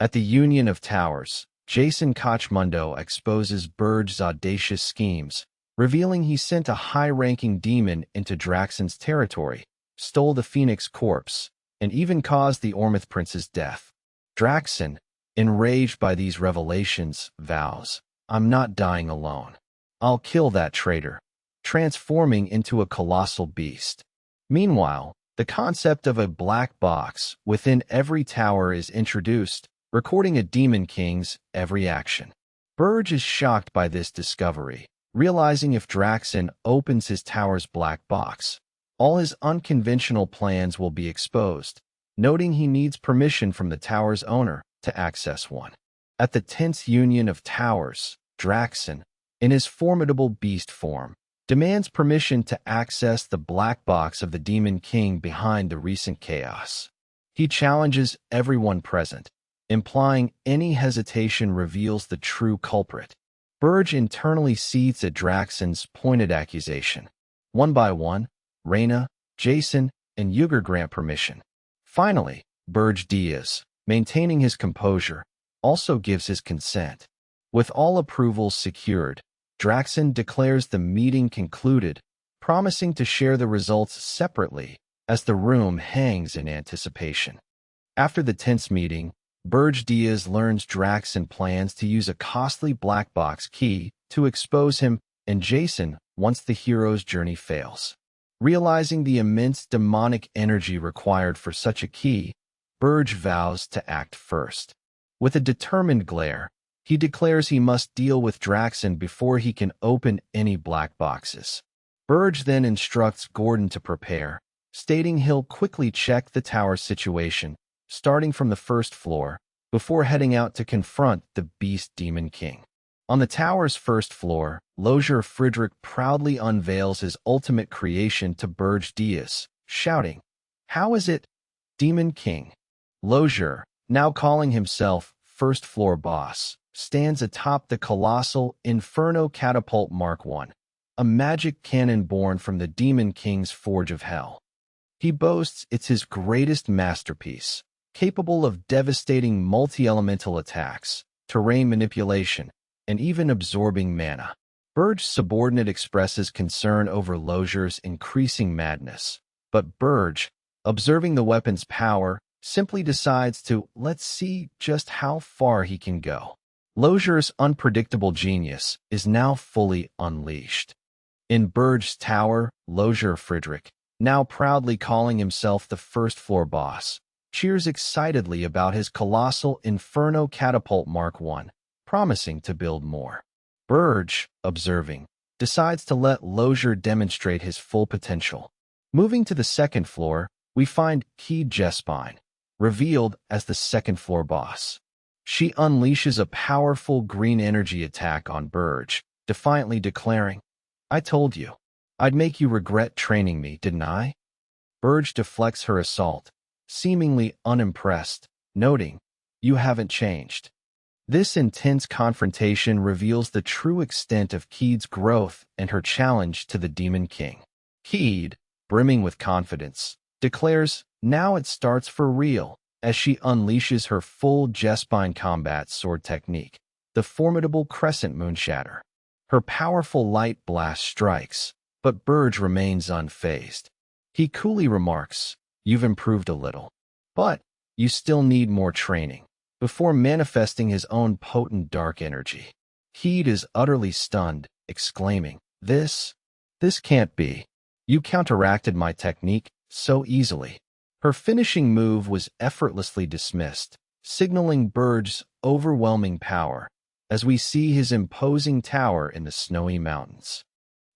At the Union of Towers, Jason Kochmundo exposes Berje's audacious schemes, revealing he sent a high-ranking demon into Draxon's territory, stole the Phoenix corpse, and even caused the Ormith Prince's death. Draxon, enraged by these revelations, vows, "I'm not dying alone. I'll kill that traitor." transforming into a colossal beast. Meanwhile, the concept of a black box within every tower is introduced, recording a demon king's every action. Berje is shocked by this discovery, realizing if Draxen opens his tower's black box, all his unconventional plans will be exposed, noting he needs permission from the tower's owner to access one. At the tense union of towers, Draxen, in his formidable beast form, demands permission to access the black box of the Demon King behind the recent chaos. He challenges everyone present, implying any hesitation reveals the true culprit. Berje internally seethes at Draxen's pointed accusation. One by one, Reyna, Jason, and Yuger grant permission. Finally, Berje Diaz, maintaining his composure, also gives his consent. With all approvals secured, Draxen declares the meeting concluded, promising to share the results separately as the room hangs in anticipation. After the tense meeting, Berje Diaz learns Draxen plans to use a costly black box key to expose him and Jason once the hero's journey fails. Realizing the immense demonic energy required for such a key, Berje vows to act first. With a determined glare, he declares he must deal with Draxen before he can open any black boxes. Berje then instructs Gordon to prepare, stating he'll quickly check the tower's situation, starting from the first floor, before heading out to confront the Beast Demon King. On the tower's first floor, Lozier Friedrich proudly unveils his ultimate creation to Berje Diaz, shouting, "How is it, Demon King?" Lozier, now calling himself First Floor Boss, stands atop the colossal Inferno Catapult Mark I, a magic cannon born from the Demon King's Forge of Hell. He boasts it's his greatest masterpiece, capable of devastating multi-elemental attacks, terrain manipulation, and even absorbing mana. Berje's subordinate expresses concern over Lozier's increasing madness, but Berje, observing the weapon's power, simply decides to let's see just how far he can go. Lozier's unpredictable genius is now fully unleashed. In Berge's tower, Lozier Friedrich, now proudly calling himself the First Floor Boss, cheers excitedly about his colossal Inferno Catapult Mark I, promising to build more. Berje, observing, decides to let Lozier demonstrate his full potential. Moving to the second floor, we find Keyed Jespine, revealed as the second floor boss. She unleashes a powerful green energy attack on Berje, defiantly declaring, "I told you, I'd make you regret training me, didn't I?" Berje deflects her assault, seemingly unimpressed, noting, "You haven't changed." This intense confrontation reveals the true extent of Keyed's growth and her challenge to the Demon King. Keyed, brimming with confidence, declares, now it starts for real, as she unleashes her full Jespine combat sword technique, the formidable Crescent Moon Shatter. Her powerful light blast strikes, but Berje remains unfazed. He coolly remarks, "You've improved a little, but you still need more training," before manifesting his own potent dark energy. Keyed is utterly stunned, exclaiming, This can't be. You counteracted my technique so easily." Her finishing move was effortlessly dismissed, signaling Berge's overwhelming power, as we see his imposing tower in the snowy mountains.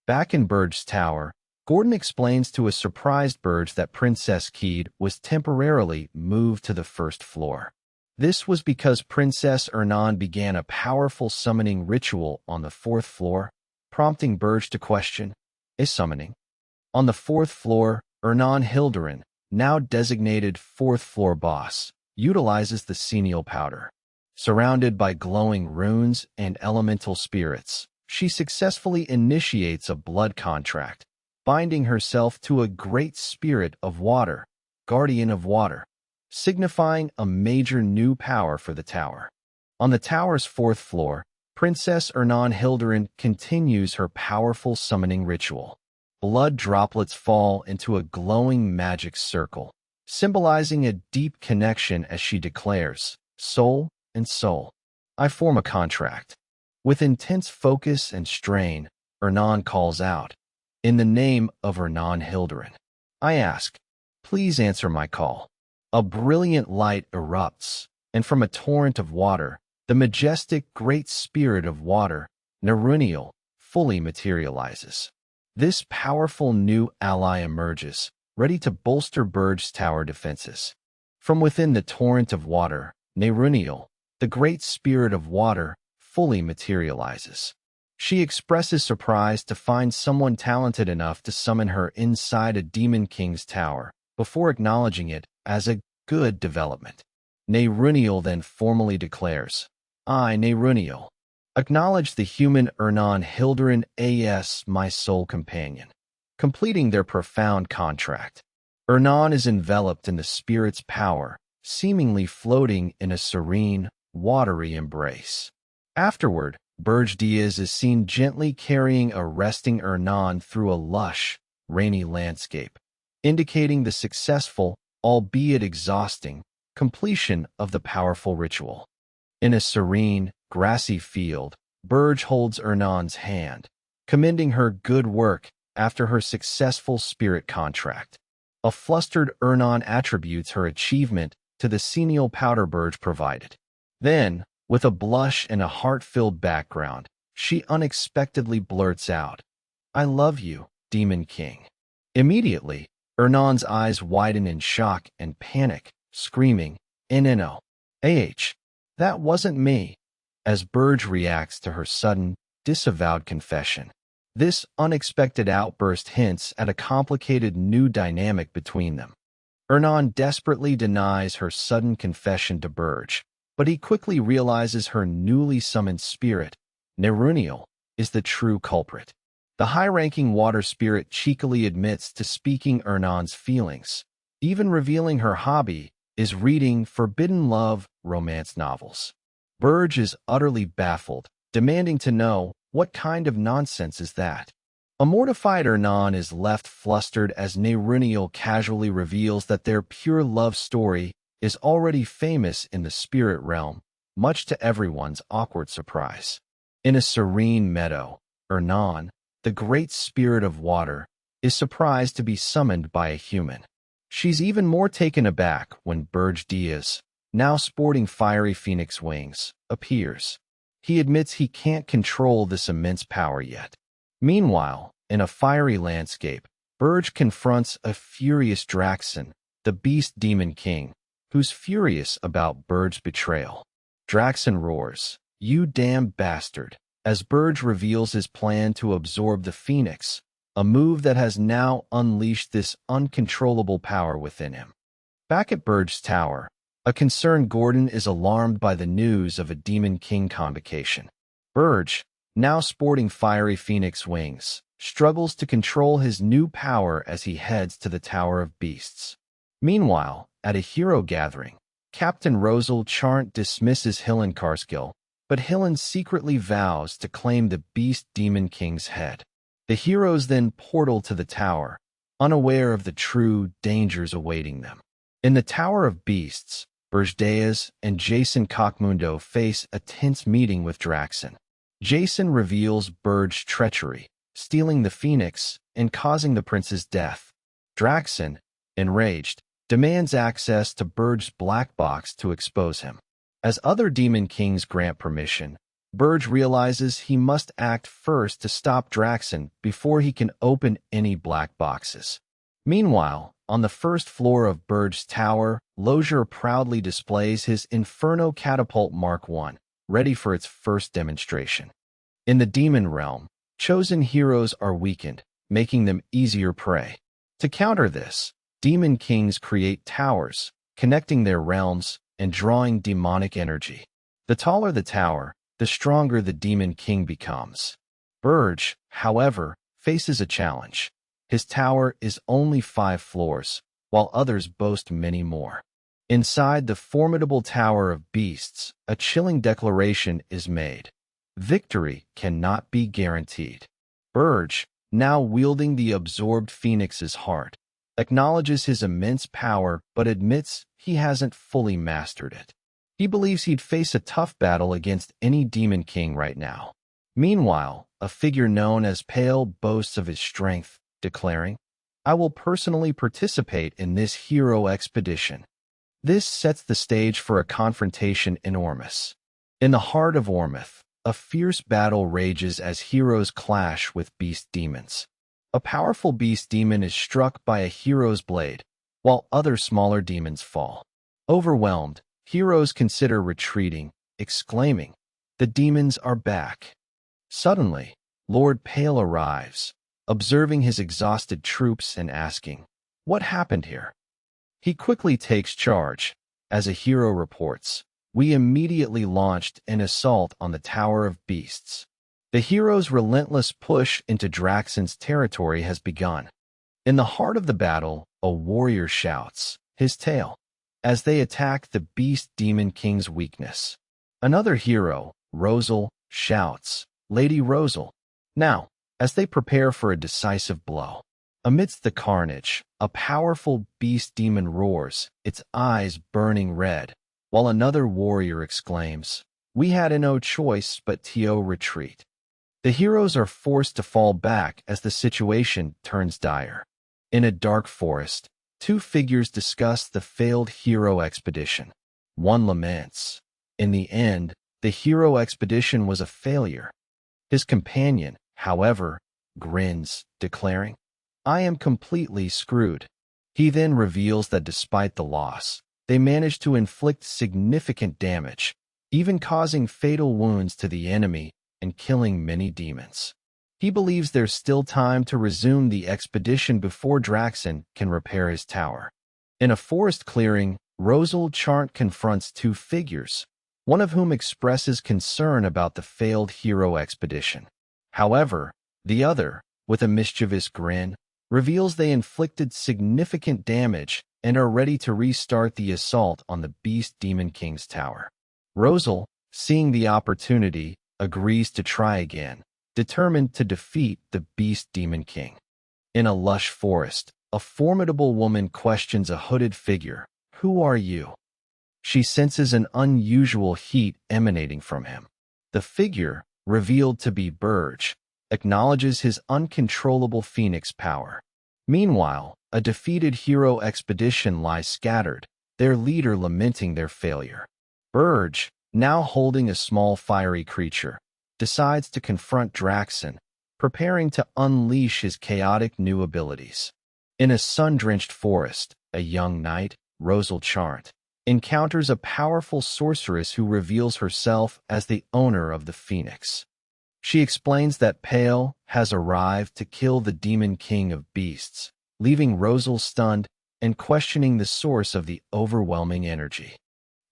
Back in Berge's tower, Gordon explains to a surprised Berje that Princess Keyed was temporarily moved to the first floor. This was because Princess Ernan began a powerful summoning ritual on the fourth floor, prompting Berje to question, "Is summoning?" On the fourth floor, Ernan Hilderin, now designated fourth floor boss, utilizes the Senial Powder. Surrounded by glowing runes and elemental spirits, she successfully initiates a blood contract, binding herself to a great spirit of water, guardian of water, signifying a major new power for the tower. On the tower's fourth floor, Princess Ernan Hilderin continues her powerful summoning ritual. Blood droplets fall into a glowing magic circle, symbolizing a deep connection as she declares, "Soul and soul, I form a contract." With intense focus and strain, Ernan calls out, In the name of Renan Hilderin, I ask, please answer my call. A brilliant light erupts, and from a torrent of water, the majestic great spirit of water, Nerunial, fully materializes. This powerful new ally emerges, ready to bolster Berge's tower defenses. From within the torrent of water, Nerunial, the great spirit of water, fully materializes. She expresses surprise to find someone talented enough to summon her inside a Demon King's tower, before acknowledging it as a good development. Nerunial then formally declares, I, Nerunial, acknowledge the human Renan Hilderin as my sole companion. Completing their profound contract, Renan is enveloped in the spirit's power, seemingly floating in a serene, watery embrace. Afterward, Berje is seen gently carrying a resting Renan through a lush, rainy landscape, indicating the successful, albeit exhausting, completion of the powerful ritual. In a serene, grassy field, Berje holds Renan's hand, commending her good work after her successful spirit contract. A flustered Renan attributes her achievement to the senile powder Berje provided. Then, with a blush and a heart-filled background, she unexpectedly blurts out, I love you, Demon King. Immediately, Renan's eyes widen in shock and panic, screaming, No. That wasn't me, as Berje reacts to her sudden, disavowed confession. This unexpected outburst hints at a complicated new dynamic between them. Renan desperately denies her sudden confession to Berje, but he quickly realizes her newly summoned spirit, Nerunial, is the true culprit. The high-ranking water spirit cheekily admits to speaking Renan's feelings, even revealing her hobby is reading forbidden love romance novels. Berje is utterly baffled, demanding to know, what kind of nonsense is that? A mortified Renan is left flustered as Nerunial casually reveals that their pure love story is already famous in the spirit realm, much to everyone's awkward surprise. In a serene meadow, Renan, the great spirit of water, is surprised to be summoned by a human. She's even more taken aback when Berje, now sporting fiery phoenix wings, appears. He admits he can't control this immense power yet. Meanwhile, in a fiery landscape, Berje confronts a furious Draxen, the beast Demon King, who's furious about Berje's betrayal. Draxen roars, You damn bastard, as Berje reveals his plan to absorb the phoenix, a move that has now unleashed this uncontrollable power within him. Back at Berge's tower, a concerned Gordon is alarmed by the news of a Demon King convocation. Berje, now sporting fiery phoenix wings, struggles to control his new power as he heads to the Tower of Beasts. Meanwhile, at a hero gathering, Captain Rosal Charnt dismisses Hillen Karskill, but Hillen secretly vows to claim the Beast Demon King's head. The heroes then portal to the tower, unaware of the true dangers awaiting them. In the Tower of Beasts, Berje and Jason Cockmundo face a tense meeting with Draxen. Jason reveals Berge's treachery, stealing the phoenix and causing the prince's death. Draxen, enraged, demands access to Berge's black box to expose him. As other Demon Kings grant permission, Berje realizes he must act first to stop Draxen before he can open any black boxes. Meanwhile, on the first floor of Berge's tower, Lozier proudly displays his Inferno Catapult Mark I, ready for its first demonstration. In the demon realm, chosen heroes are weakened, making them easier prey. To counter this, Demon Kings create towers, connecting their realms and drawing demonic energy. The taller the tower, the stronger the Demon King becomes. Berje, however, faces a challenge. His tower is only 5 floors, while others boast many more. Inside the formidable Tower of Beasts, a chilling declaration is made. Victory cannot be guaranteed. Berje, now wielding the absorbed phoenix's heart, acknowledges his immense power but admits he hasn't fully mastered it. He believes he'd face a tough battle against any Demon King right now. Meanwhile, a figure known as Pale boasts of his strength, declaring, "I will personally participate in this hero expedition." This sets the stage for a confrontation in Ormus. In the heart of Ormuth, a fierce battle rages as heroes clash with beast demons. A powerful beast demon is struck by a hero's blade, while other smaller demons fall. Overwhelmed, heroes consider retreating, exclaiming, "The demons are back." Suddenly, Lord Pale arrives, observing his exhausted troops and asking, "What happened here?" He quickly takes charge. As a hero reports, "We immediately launched an assault on the Tower of Beasts." The hero's relentless push into Draxon's territory has begun. In the heart of the battle, a warrior shouts, his tale, as they attack the Beast Demon King's weakness. Another hero, Rosal, shouts, "Lady Rosal," now, as they prepare for a decisive blow. Amidst the carnage, a powerful beast demon roars, its eyes burning red, while another warrior exclaims, "We had no choice but to retreat." The heroes are forced to fall back as the situation turns dire. In a dark forest, two figures discuss the failed hero expedition. One laments, "In the end, the hero expedition was a failure." His companion, however, grins, declaring, "I am completely screwed." He then reveals that despite the loss, they managed to inflict significant damage, even causing fatal wounds to the enemy and killing many demons. He believes there's still time to resume the expedition before Draxon can repair his tower. In a forest clearing, Rosal Chant confronts two figures, one of whom expresses concern about the failed hero expedition. However, the other, with a mischievous grin, reveals they inflicted significant damage and are ready to restart the assault on the Beast Demon King's tower. Rosal, seeing the opportunity, agrees to try again, determined to defeat the Beast Demon King. In a lush forest, a formidable woman questions a hooded figure, "Who are you?" She senses an unusual heat emanating from him. The figure, revealed to be Berje, acknowledges his uncontrollable phoenix power. Meanwhile, a defeated hero expedition lies scattered, their leader lamenting their failure. Berje, now holding a small fiery creature, decides to confront Draxon, preparing to unleash his chaotic new abilities. In a sun-drenched forest, a young knight, Rosal Chant, encounters a powerful sorceress who reveals herself as the owner of the Phoenix. She explains that Pale has arrived to kill the Demon King of Beasts, leaving Rosal stunned and questioning the source of the overwhelming energy.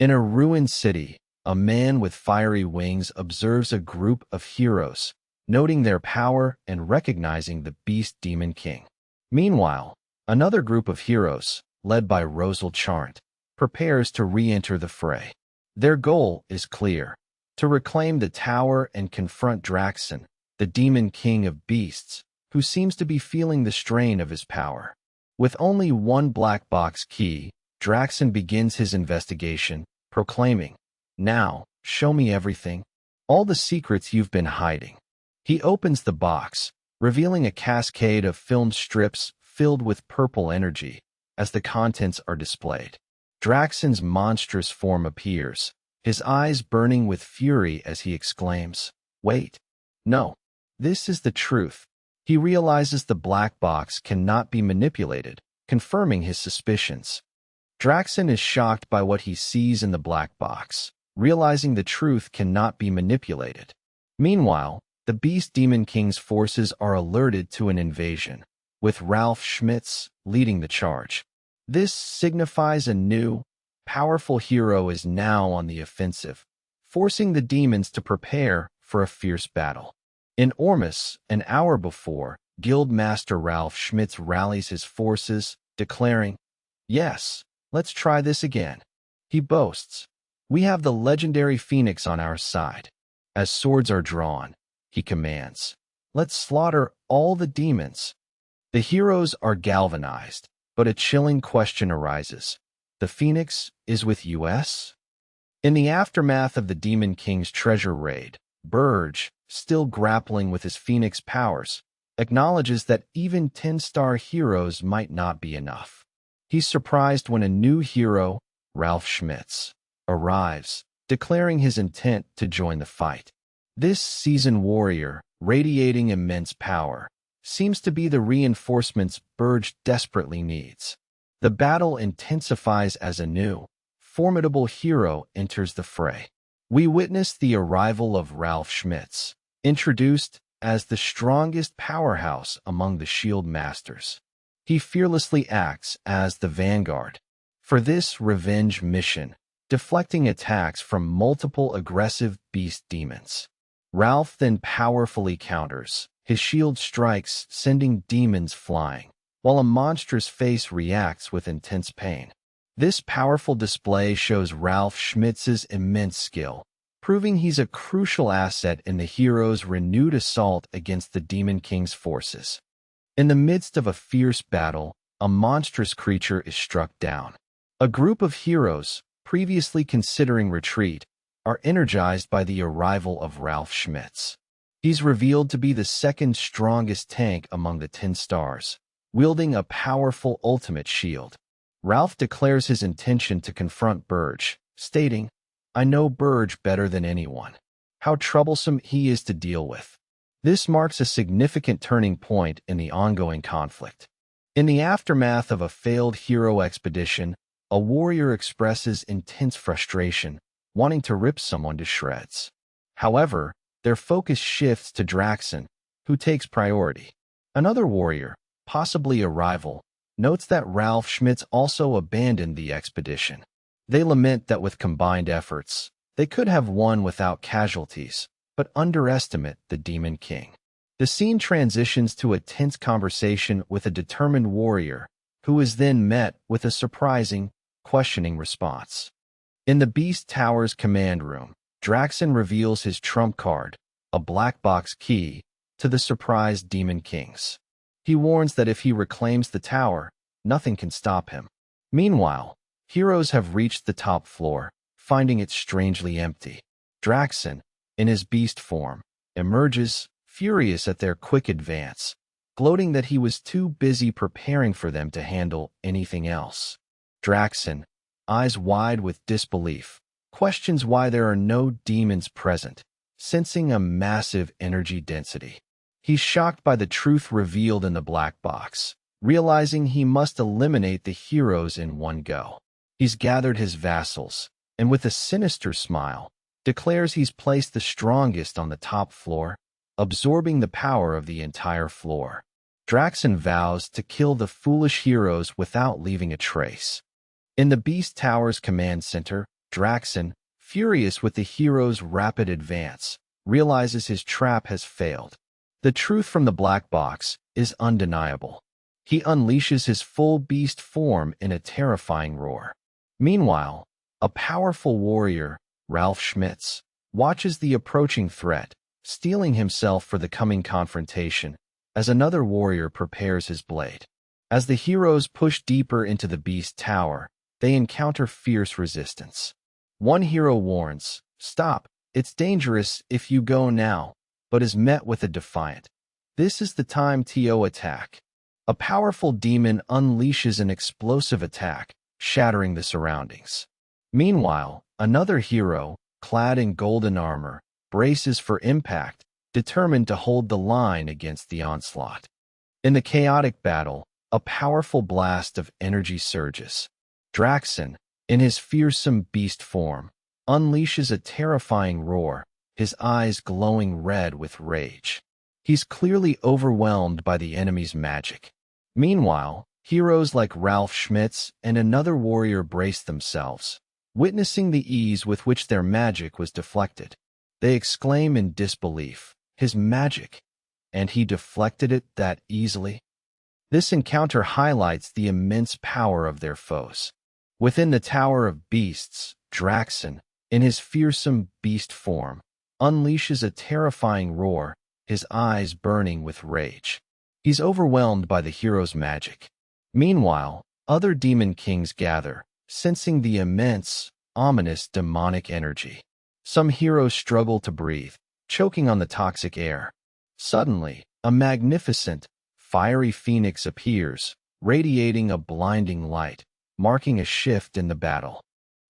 In a ruined city, a man with fiery wings observes a group of heroes, noting their power and recognizing the Beast Demon King. Meanwhile, another group of heroes, led by Rosal Chant, prepares to re-enter the fray. Their goal is clear: to reclaim the tower and confront Draxon, the Demon King of Beasts, who seems to be feeling the strain of his power. With only one black box key, Draxon begins his investigation, proclaiming, "Now, show me everything, all the secrets you've been hiding." He opens the box, revealing a cascade of film strips filled with purple energy as the contents are displayed. Draxon's monstrous form appears, his eyes burning with fury as he exclaims, "Wait, no, this is the truth." He realizes the black box cannot be manipulated, confirming his suspicions. Draxon is shocked by what he sees in the black box, realizing the truth cannot be manipulated. Meanwhile, the Beast Demon King's forces are alerted to an invasion, with Ralph Schmitz leading the charge. This signifies a new, powerful hero is now on the offensive, forcing the demons to prepare for a fierce battle. In Ormus, an hour before, Guildmaster Ralph Schmitz rallies his forces, declaring, "Yes, let's try this again." He boasts, "We have the legendary Phoenix on our side." As swords are drawn, he commands, "Let's slaughter all the demons." The heroes are galvanized, but a chilling question arises. The Phoenix is with us? In the aftermath of the Demon King's treasure raid, Berje, still grappling with his phoenix powers, acknowledges that even 10-star heroes might not be enough. He's surprised when a new hero, Ralph Schmitz, arrives, declaring his intent to join the fight. This seasoned warrior, radiating immense power, seems to be the reinforcements Berje desperately needs. The battle intensifies as a new, formidable hero enters the fray. We witness the arrival of Ralph Schmitz, introduced as the strongest powerhouse among the Shield Masters. He fearlessly acts as the vanguard for this revenge mission, deflecting attacks from multiple aggressive beast demons. Ralph then powerfully counters. His shield strikes, sending demons flying, while a monstrous face reacts with intense pain. This powerful display shows Ralph Schmitz's immense skill, proving he's a crucial asset in the hero's renewed assault against the Demon King's forces. In the midst of a fierce battle, a monstrous creature is struck down. A group of heroes, previously considering retreat, are energized by the arrival of Ralph Schmitz. He's revealed to be the second strongest tank among the 10 stars, wielding a powerful ultimate shield. Ralph declares his intention to confront Berje, stating, "I know Berje better than anyone. How troublesome he is to deal with." This marks a significant turning point in the ongoing conflict. In the aftermath of a failed hero expedition, a warrior expresses intense frustration, wanting to rip someone to shreds. However, their focus shifts to Draxen, who takes priority. Another warrior, possibly a rival, notes that Ralph Schmitz also abandoned the expedition. They lament that with combined efforts, they could have won without casualties, but underestimate the Demon King. The scene transitions to a tense conversation with a determined warrior, who is then met with a surprising, questioning response. In the Beast Tower's command room, Draxen reveals his trump card, a black box key, to the surprised Demon Kings. He warns that if he reclaims the tower, nothing can stop him. Meanwhile, heroes have reached the top floor, finding it strangely empty. Draxen, in his beast form, emerges, furious at their quick advance, gloating that he was too busy preparing for them to handle anything else. Draxen, eyes wide with disbelief, questions why there are no demons present, sensing a massive energy density. He's shocked by the truth revealed in the black box, realizing he must eliminate the heroes in one go. He's gathered his vassals, and with a sinister smile, declares he's placed the strongest on the top floor, absorbing the power of the entire floor. Draxen vows to kill the foolish heroes without leaving a trace. In the Beast Tower's command center, Draxen, furious with the heroes' rapid advance, realizes his trap has failed. The truth from the black box is undeniable. He unleashes his full beast form in a terrifying roar. Meanwhile, a powerful warrior, Ralph Schmitz, watches the approaching threat, steeling himself for the coming confrontation, as another warrior prepares his blade. As the heroes push deeper into the Beast Tower, they encounter fierce resistance. One hero warns, "Stop, it's dangerous if you go now," but is met with a defiant, "This is the time to attack." A powerful demon unleashes an explosive attack, shattering the surroundings. Meanwhile, another hero, clad in golden armor, braces for impact, determined to hold the line against the onslaught. In the chaotic battle, a powerful blast of energy surges. Draxen, in his fearsome beast form, unleashes a terrifying roar, his eyes glowing red with rage. He's clearly overwhelmed by the enemy's magic. Meanwhile, heroes like Ralph Schmitz and another warrior brace themselves, witnessing the ease with which their magic was deflected. They exclaim in disbelief, "His magic! And he deflected it that easily?" This encounter highlights the immense power of their foes. Within the Tower of Beasts, Draxen, in his fearsome beast form, unleashes a terrifying roar, his eyes burning with rage. He's overwhelmed by the hero's magic. Meanwhile, other demon kings gather, sensing the immense, ominous demonic energy. Some heroes struggle to breathe, choking on the toxic air. Suddenly, a magnificent, fiery phoenix appears, radiating a blinding light, marking a shift in the battle.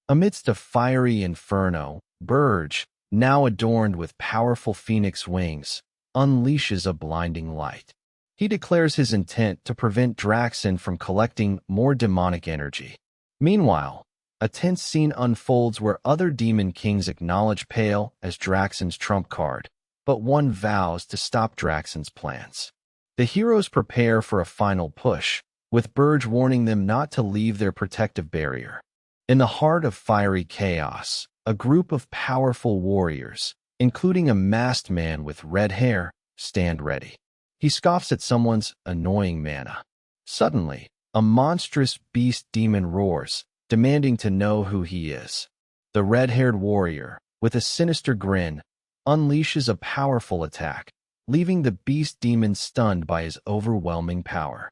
Amidst a fiery inferno, Berje, now adorned with powerful phoenix wings, unleashes a blinding light. He declares his intent to prevent Draxen from collecting more demonic energy. Meanwhile, a tense scene unfolds where other demon kings acknowledge Pale as Draxen's trump card, but one vows to stop Draxen's plans. The heroes prepare for a final push, with Berje warning them not to leave their protective barrier. In the heart of fiery chaos, a group of powerful warriors, including a masked man with red hair, stand ready. He scoffs at someone's annoying mana. Suddenly, a monstrous beast demon roars, demanding to know who he is. The red-haired warrior, with a sinister grin, unleashes a powerful attack, leaving the beast demon stunned by his overwhelming power.